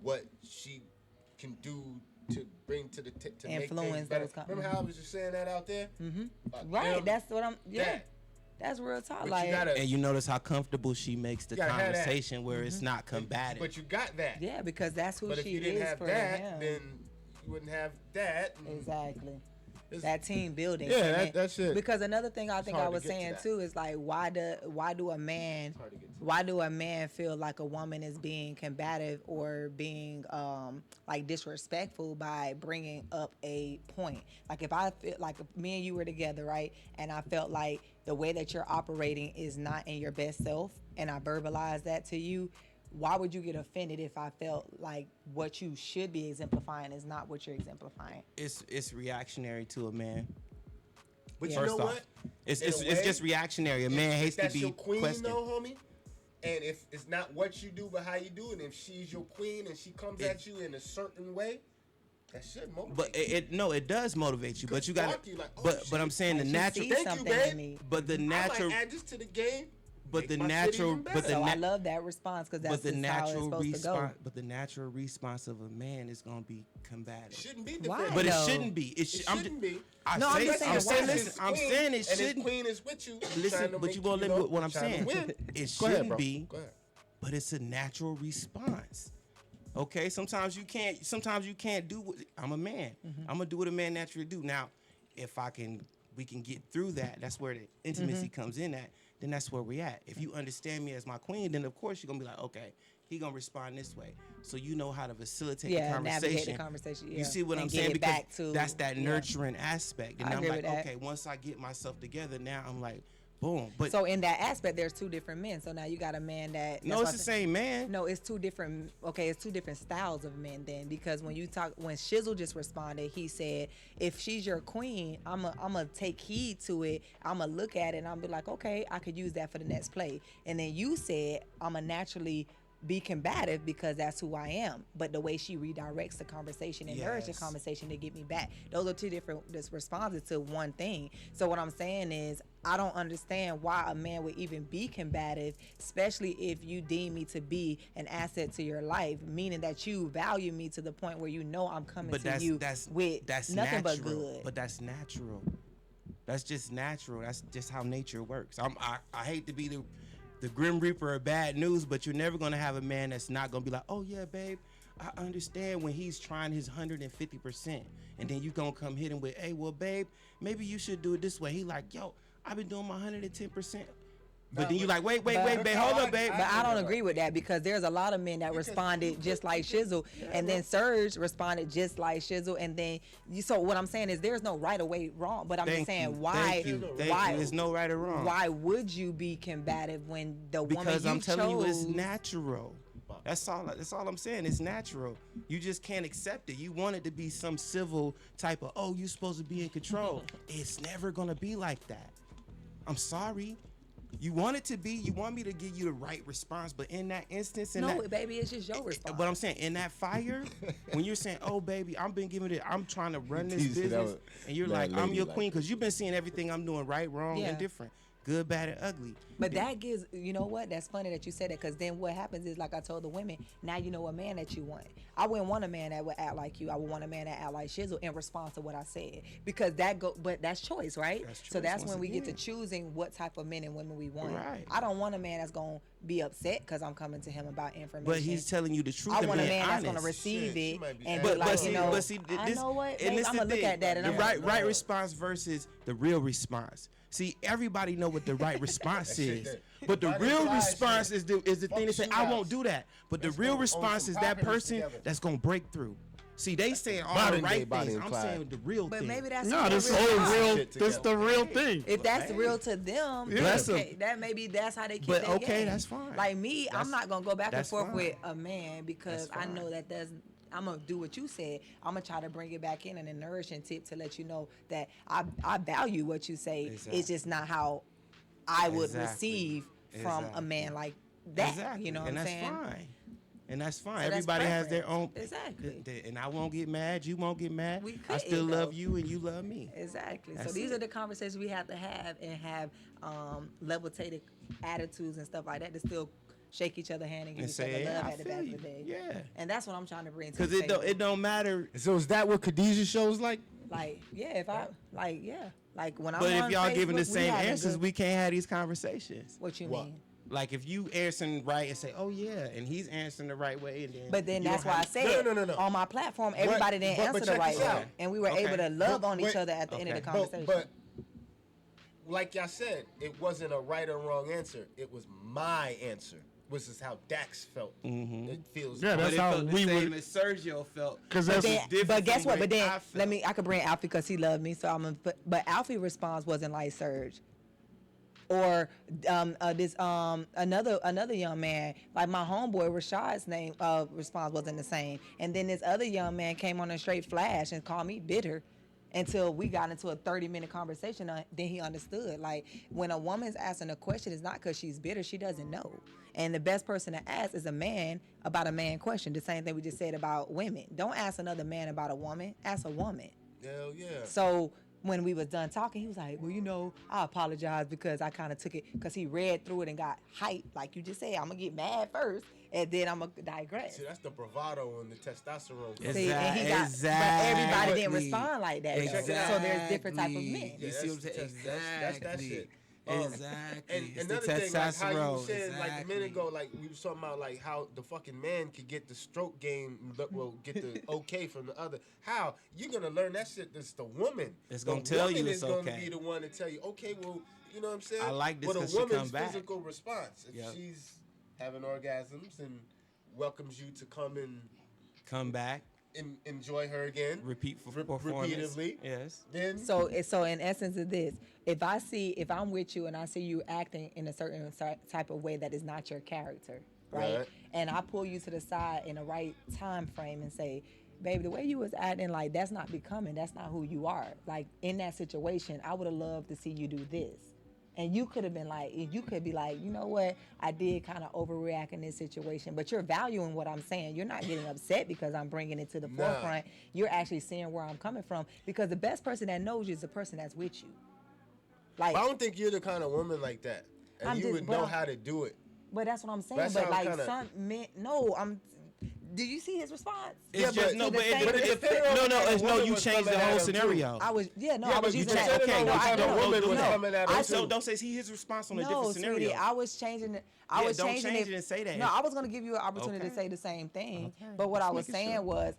what she can do to bring to the to make Influence things better. those Remember how I was just saying that out there? Right, that's what I'm. Yeah, that. that's real talk. But Like, you gotta, And you notice how comfortable she makes the You gotta have that. conversation where it's not combative. but you got that. yeah, because that's who But if she you didn't is have for that, him. then you wouldn't have that. and Exactly. it's- That team building. Yeah, And then- that's it. Because another thing I think I hard to was get to saying that. too is like, why do a man feel like a woman is being combative or being like disrespectful by bringing up a point? Like if I feel like if me and you were together, right, and I felt like the way that you're operating is not in your best self, and I verbalized that to you. Why would you get offended if I felt like what you should be exemplifying is not what you're exemplifying? It's reactionary to a man. But Yeah. you First know off, what? it's In a it's way, just reactionary. A man hates to that's be your queen, questioned. though, homie. And if it's not what you do, but how you do it, and if she's your queen and she comes at you in a certain way, that should motivate But you. it does motivate you. But you got Fuck you, like, oh, but shit. I'm saying the Like, she natural. sees Thank you, something babe. in me. But the I natural. might add this to the game. But the make my shit natural. even But better. the So I na- love that response because that's But the just how it's natural supposed to go. response. But the natural response of a man is gonna be combative. Shouldn't be Why? defended. But it No. shouldn't be. It shouldn't be. No, I'm just saying, why? Listen, I'm saying it And his shouldn't. queen is with you. Listen, trying to but make you won't let me know, with what I'm trying to saying. win. It Go ahead, shouldn't bro. be, Go ahead. but it's a natural response. Okay, sometimes you can't. Sometimes you can't do what I'm a man. I'm gonna do what a man naturally do. Now, if we can get through that. That's where the intimacy comes in at. Then that's where we at. If you understand me as my queen, then of course you're gonna be like, okay, he gonna respond this way. So you know how to facilitate the Yeah, conversation. navigate the conversation. Yeah. You see what And I'm get saying? it Because back to- that's that yeah. nurturing aspect. And I I'm agree like, with that. okay, once I get myself together, now I'm like, boom. But So in that aspect, there's two different men. So now you got a man that. no, that's it's the why I said- same man. No, it's two different. Okay, it's two different styles of men then, because when Shizzle just responded, he said, "If she's your queen, I'ma take heed to it. I'ma look at it and I'll be like, okay, I could use that for the next play." And then you said, "I'ma naturally be combative because that's who I am." But the way she redirects the conversation and nourishes the Yes. conversation to get me back, those are two different just responses to one thing. So what I'm saying is, I don't understand why a man would even be combative, especially if you deem me to be an asset to your life, meaning that you value me to the point where you know I'm coming But to that's you that's with that's nothing natural. but good. But that's natural. That's just natural. That's just how nature works. I hate to be the grim reaper of bad news, but you're never gonna have a man that's not gonna be like, oh yeah, babe, I understand when he's trying his 150%, and then you gonna come hit him with, hey, well, babe, maybe you should do it this way. He like, yo, I've been doing my 110%. But then you like, wait, babe, hold up, babe. But I don't agree with that because there's a lot of men that responded just like Shizzle, and then Serge responded just like Shizzle, and then so what I'm saying is there's no right or way wrong. But I'm just saying why? There's no right or wrong. Why would you be combative when the woman Because you I'm telling you, it's chose- natural. That's all I'm saying. It's natural. You just can't accept it. You want it to be some civil type of, oh, you're supposed to be in control. It's never gonna be like that. I'm sorry. You want it to be. You want me to give you the right response, but in that instance, No, baby, it's just your response. But I'm saying in that fire, when you're saying, "Oh, baby, I'm been giving it. I'm trying to run this You see, that business," was- and you're that like, "I'm lady your like queen," because you've been seeing everything I'm doing right, wrong, Yeah. and different, good, bad, and ugly. But that gives, you know what? That's funny that you said that because then what happens is, like I told the women, now you know a man that you want. I wouldn't want a man that would act like you. I would want a man that act like Shizzle in response to what I said because but that's choice, right? That's So choice, that's once when we get to again. choosing what type of men and women we want. Right. I don't want a man that's gonna be upset because I'm coming to him about information. But he's telling you the truth. I and want a being man that's honest. gonna receive it and But be like, see, you know, but see, I this, know what, and babe, this I'm the gonna look thing. at that and the I'm right like, response versus the real response. See, everybody know what the right response is, but the real response is the thing that say, "I won't do that." But the real response is that person that's gonna break through. See, they saying all the Modern day right Bonnie thing. and I'm Clyde. saying the real But thing. maybe that's No, not this real is response. real. This the real thing. If that's real to them, Bless okay, 'em. that maybe that's how they keep But their okay, game. that's fine. Like me, I'm not gonna go back and that's forth fine. with a man because That's I fine. know that doesn't. I'm gonna do what you said. I'm gonna try to bring it back in and a nourishing tip to let you know that I value what you say. Exactly. It's just not how I would Exactly. receive from a Exactly. man like that. Exactly. You know what and I'm that's saying? fine. And that's fine. So that's Everybody has their own. preference. Exactly. And I won't get mad. You won't get mad. We I still couldn't, love though. you, and you love me. Exactly. So That's these it. are the conversations we have to have and have level-tated attitudes and stuff like that to still shake each other's hand and give And each say, other yeah, love I at the feel back you. of the day. Yeah. And that's what I'm trying to bring to Because the table. it don't matter. So is that what Khadijah shows like? Like, yeah, if I, like, yeah. Like, when I'm But if on y'all Facebook, giving the we same having answers, good- we can't have these conversations. What you What? mean? Like if you answering right and say, "Oh yeah," and he's answering the right way, and then But then you that's don't why I have- said No. on my platform, everybody didn't but answer the check right this way, out. and we were Okay. able to love But on each wait, other at the end of the okay. conversation. But like y'all said, it wasn't a right or wrong answer. It was my answer. Which is how Dax felt. It feels. Yeah, But that's it how felt the we same would. as Sergio felt. Because But, that's then, different but guess from what? the But way then I felt. I could bring Alfie because he loved me. So I'm gonna. But Alfie's response wasn't like Serge. Or another young man, like my homeboy Rashad's name response wasn't the same. And then this other young man came on a straight flash and called me bitter. Until we got into a 30-minute conversation, then he understood. Like, when a woman's asking a question, it's not because she's bitter, she doesn't know. And the best person to ask is a man about a man question. The same thing we just said about women. Don't ask another man about a woman, ask a woman. Hell yeah. So when we was done talking, he was like, well, you know, I apologize because I kind of took it, because he read through it and got hyped. Like you just said, I'm going to get mad first, and then I'm going to digress. See, that's the bravado and the testosterone. See, and he got, but everybody didn't respond like that. Exactly. So there's different type of men. You see what I'm saying? That's that shit. Exactly. And It's the another thing, like how you testosterone. were saying, like a minute Exactly. ago, like we was talking about, like how the fucking man could get the stroke game, will get the okay from the other. How you gonna learn that shit? It's the woman. It's gonna The tell woman you is it's gonna okay. be the one to tell you, okay, well, you know what I'm saying? I like this But 'cause a she woman's come back. physical response, if Yep. she's having orgasms and welcomes you to come and Come back, enjoy her again, repeat for performance. repeatedly. Yes. Then So in essence of this, if I'm with you and I see you acting in a certain type of way that is not your character, right? Right. And I pull you to the side in the right time frame and say, baby, the way you was acting, like, that's not becoming, that's not who you are. Like, in that situation, I would have loved to see you do this. And you could have been like, you could be like, you know what, I did kind of overreact in this situation, but you're valuing what I'm saying. You're not getting upset because I'm bringing it to the forefront. You're actually seeing where I'm coming from, because the best person that knows you is the person that's with you. Like, I don't think you're the kind of woman like that, and I'm you just- would but know I'm- how to do it. but that's what I'm saying. That's But how like kinda- some men, no, did you see his response? It's Yeah, just but- no, to but the same- but it it, depends on no, what no, kind of it's no. woman You was changed the coming at whole him, too. scenario. I was Yeah, I but was you using just that. said okay, what no, kind of no, woman no, was no. coming at him Also, too. don't say see his response on a No, different scenario. sweetie, I was changing it. I Yeah, was don't changing change it. it and say that. No, I was gonna give you an opportunity to Okay. say the same thing. Okay, But what just I was making saying sure. was,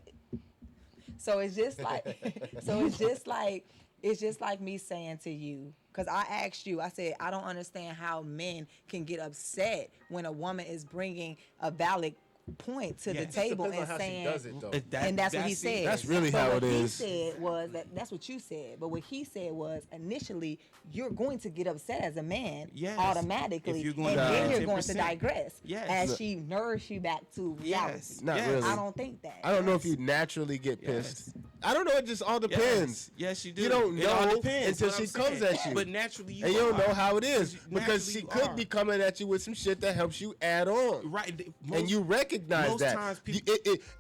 so it's just like, it's just like me saying to you, because I asked you, I said, I don't understand how men can get upset when a woman is bringing a valid point to the Yes. table Depends on and how saying, she does it, though. and that's what he it. said. That's really But how what it he is. said was that's what you said. But what he said was, initially you're going to get upset as a man Yes. automatically, If you're going and to then you're 10%. going to digress Yes. as she nourishes you back to reality. Yes. Not yes. really. I don't think that. I don't know if you naturally get pissed. I don't know. It just all depends. Yes, you do. You don't It all know depends, until what she I'm comes saying. at you. But naturally, you And you don't are. know how it is Because because she naturally you could are. be coming at you with some shit that helps you add on. Right. And you recognize most that. times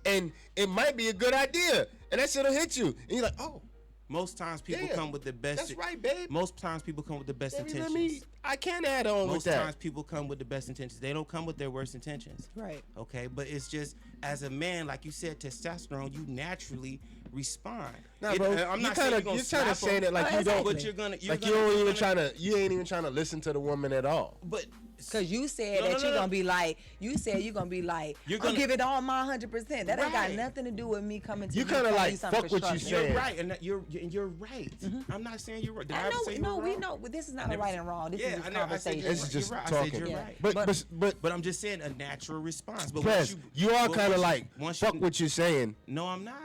And it might be a good idea. And that shit'll hit you. And you're like, oh, Most times people Yeah, come with the best. that's right, babe. Most times people come with the best baby, intentions. I can add on Most with that. times people come with the best intentions. They don't come with their worst intentions. Right. Okay, but it's just as a man, like you said, testosterone, you naturally respond. Nah, bro, I'm you not kinda, saying you're you're kind of saying it like Oh, you don't. exactly. but you're gonna, Like you ain't even trying to listen to the woman at all. But Cause you said No, that no, you're no. gonna be like, you're gonna You're I'll gonna- give it all my 100%. That ain't got Right. nothing to do with me coming to You you. kinda telling like you something fuck what you constructive. said. you're right, and you're right. I'm not saying you're right. Did I, I ever know, say no, you're we wrong? know, but this is not a never right said- and wrong. This Yeah, is just I never- I said conversation. you're This is right. just You're right. I talking. said you're Yeah. right. But But I'm just saying a natural response. But Press, you are but kind of once like once fuck what you're saying. No, I'm not.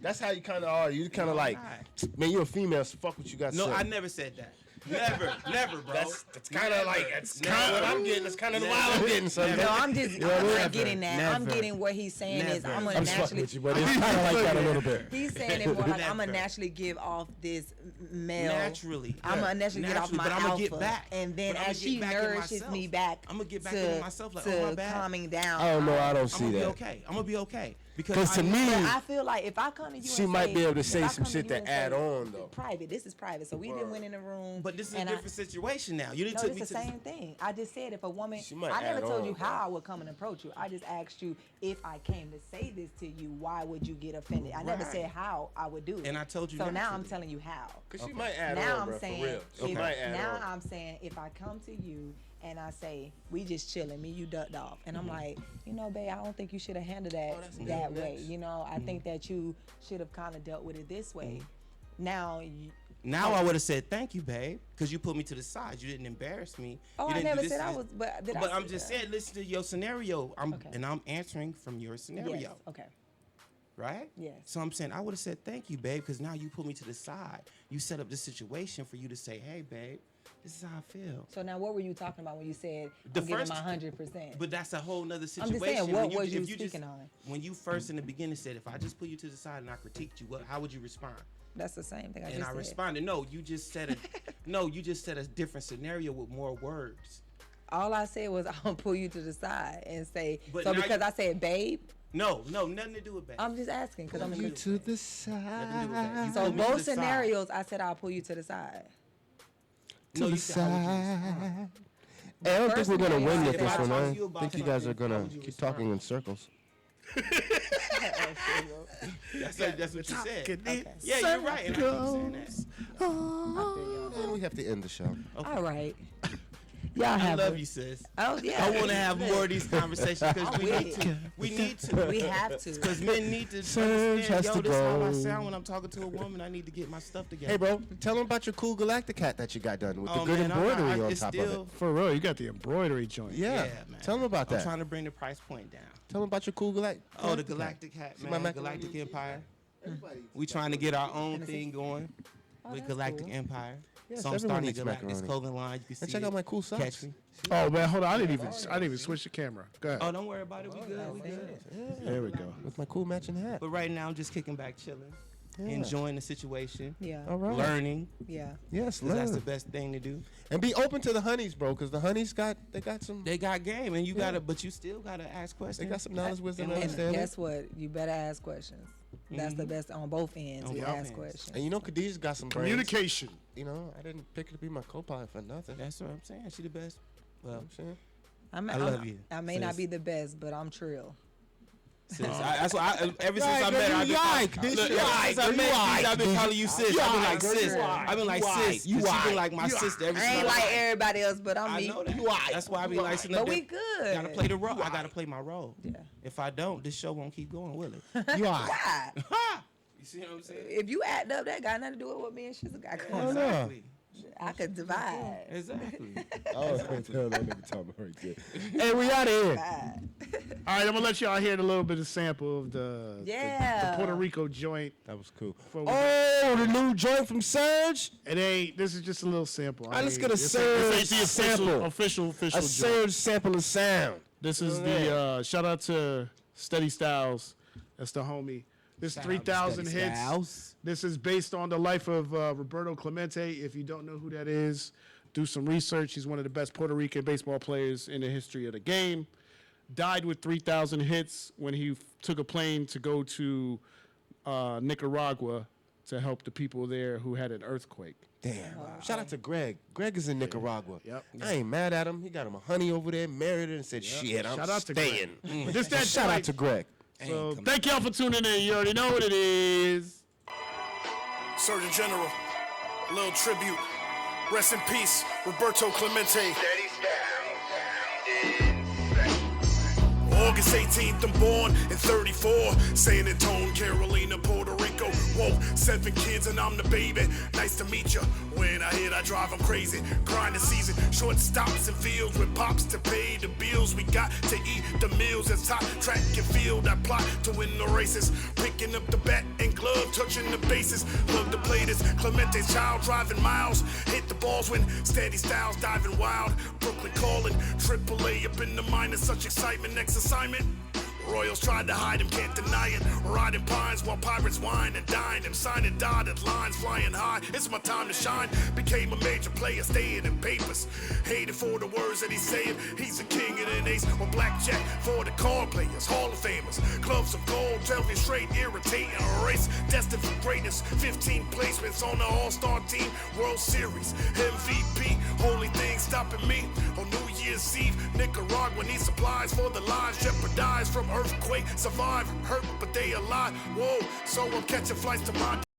That's how you kind of are. You kind of No, I'm like, not. man, you're a female, so fuck what you got to No, say. I never said that. Never, bro. That's kind of like that's kind of what I'm getting. That's kind of the Never. vibe I'm getting. Son. No, I'm just, You know what I I'm mean? not getting that. I'm Never. getting what he's saying is Never. I'm gonna I'm just fucking naturally. with you, but it's kind of like that a little bit. He's saying it more like I'm Never. gonna naturally give off this male. Naturally. I'm gonna naturally get off my but I'ma alpha, get back. and then But I'ma as she get back in nourishes myself. me back, I'ma get back to, into myself like, to oh, my bad. calming down. I don't know. I don't I'm see gonna be that. okay. I'm gonna be okay Because to me, But I feel like if I come to you, she and might say, be able to if say I some come shit you to and add say, on, though. Private. This is private. So we didn't went in the room. But this is a and different situation now. You didn't No, took it's me the to same thing. I just said if a woman, She might I never add told on, you bro. how I would come and approach you. I just asked you if I came to say this to you, why would you get offended? I never Right. said how I would do it. And I told you So now naturally. I'm telling you how. Because she might add Now on, I'm bro, saying, for real. She if- might add now on. I'm saying if I come to you and I say we just chilling, me you ducked off, and I'm like, you know, babe, I don't think you should have handled that that way. You know, I think that you should have kind of dealt with it this way. Now. Now I would have said thank you, babe, because you put me to the side. You didn't embarrass me. Oh, you I didn't never do this, said I this. was, but did But I I'm say just that? saying, listen to your scenario. I'm Okay. and I'm answering from your scenario. Yes. Okay. Right? Yes. So I'm saying I would have said thank you, babe, because now you put me to the side. You set up this situation for you to say, hey, babe, this is how I feel. So now, what were you talking about when you said The I'm giving first- my 100%? But that's a whole nother I'm situation. just saying, what When was you if just- speaking on? When you first in the beginning said, if I just put you to the side and I critiqued you, how would you respond? That's the same thing I And just I said. responded, no, you just said you just said a different scenario with more words. All I said was I'm gonna pull you to the side and say. But So now because you- I said babe, No, nothing to do with that. I'm just asking because I'm. You to the Nothing to do with that. side. You So put me to both the side. scenarios, I said I'll pull you to the side. To No, the you said, how would you side. Hey, I don't think First we're gonna scenario, win I with said this I'll one. talk I to you about think you guys are something. How gonna would you keep respond? talking in circles. That's what you said. Okay. Yeah, you're right. And I keep saying that. And we have to end the show. All right. Y'all I have. love you, sis. Oh yeah. I want to have more of these conversations because I'm we with need it. to. We need to. We have to. Because men need to Surge understand, has yo, to this is how I go. sound when I'm talking to a woman. I need to get my stuff together. Hey, bro, tell them about your cool Galactic hat that you got done with the Oh, good man, embroidery on it's top still, of it. For real, you got the embroidery joint. Yeah, man. tell them about I'm that. trying to bring the price point down. Tell them about your cool Galactic. Oh, the Galactic hat, See my man. macaroni Galactic and Empire. We trying to get our own Let me see. thing going with that's Galactic cool. Empire. Yes, So I'm everyone starting eats a Galactic macaroni. clothing line. You can see And check it. out my cool socks. Catch me. Oh man, hold on. I didn't even switch the camera. Go ahead. Oh, don't worry about it. We good. We good. There we go. With my cool matching hat. But right now, I'm just kicking back, chilling, enjoying the situation, Yeah. All right. learning. Yeah. Yes, 'Cause that's the learn. best thing to do. And be open to the honeys, bro, because the honeys got some. They got game, and you gotta, but you still gotta ask questions. They got some knowledge, wisdom, and And And understanding. guess what? You better ask questions. That's the best on both ends. On You both ask ends. questions. And you know, Khadijah's got some brains. Communication. You know, I didn't pick her to be my co-pilot for nothing. That's what I'm saying. She the best. Well, I'm saying. I love you, I may not sis. be the best, but I'm trill. sis, that's why. Ever since Right, I girl, met her, I've you been like, calling- bitch, Look, you ever like, since I girl, met you you, like, I've been bitch. calling you sis. You I've been like, like girl, sis. you like, I've been like you sis. like, you She's been like. like my sister ever I since. ain't like everybody else, but I'm I me. know that. You like, That's why I be you like, like. sitting But up we there. good. Gotta play the role. I gotta play my role. Yeah. If I don't, this show won't keep going, will it? You are. Why? You see what I'm saying? If you act up, that got nothing to do with what me and Shizzle got going Oh, on. no. Exactly. I could divide. Exactly. Oh, tell that nigga talking right there. Hey, we out of here. Divide. All right, I'm gonna let y'all hear a little bit of sample of the Yeah. Puerto Rico joint. That was cool. Before we- Oh, the new joint from Surge. It ain't. This is just a little sample. All right, let's I get a ain't- this ain't Surge the sample. official A joint. Surge sample of sound. This is the shout out to Steady Styles. That's the homie. This 3,000 hits. This is based on the life of Roberto Clemente. If you don't know who that is, do some research. He's one of the best Puerto Rican baseball players in the history of the game. Died with 3,000 hits when he took a plane to go to Nicaragua to help the people there who had an earthquake. Damn. Shout out to Greg. Greg is in Nicaragua. Yep. I ain't mad at him. He got him a honey over there, married her, and said, shit, I'm Shout out to staying. But this that Shout out joint. to Greg. So thank y'all for tuning in. You already know what it is. Surgeon General, a little tribute. Rest in peace, Roberto Clemente. August 18th, I'm born in 34. San Antonio, Carolina, Puerto Rico. Whoa, 7 kids and I'm the baby. Nice to meet you. When I hit, I drive them crazy. Grinding season, short stops and fields with pops to pay the bills. We got to eat the meals as top track and field. I plot to win the races. Picking up the bat and glove, touching the bases. Love to play this. Clemente's child driving miles. Hit the balls when Steady Styles diving wild. Brooklyn calling, AAA up in the minors. Such excitement, next assignment. Royals tried to hide him, can't deny it. Riding pines while pirates wine and dine him. Signing dotted lines, flying high. It's my time to shine. Became a major player, staying in papers. Hated for the words that he's saying. He's a king and an ace. Or blackjack for the card players, Hall of Famers. Gloves of gold, 12 straight, irritating. A race destined for greatness. 15 placements on the All-Star team. World Series, MVP. Only thing stopping me on New Year's Eve. Nicaragua needs supplies for the lives jeopardized from earthquake. Survive, hurt, but they alive. Whoa, so I'm catching flights to my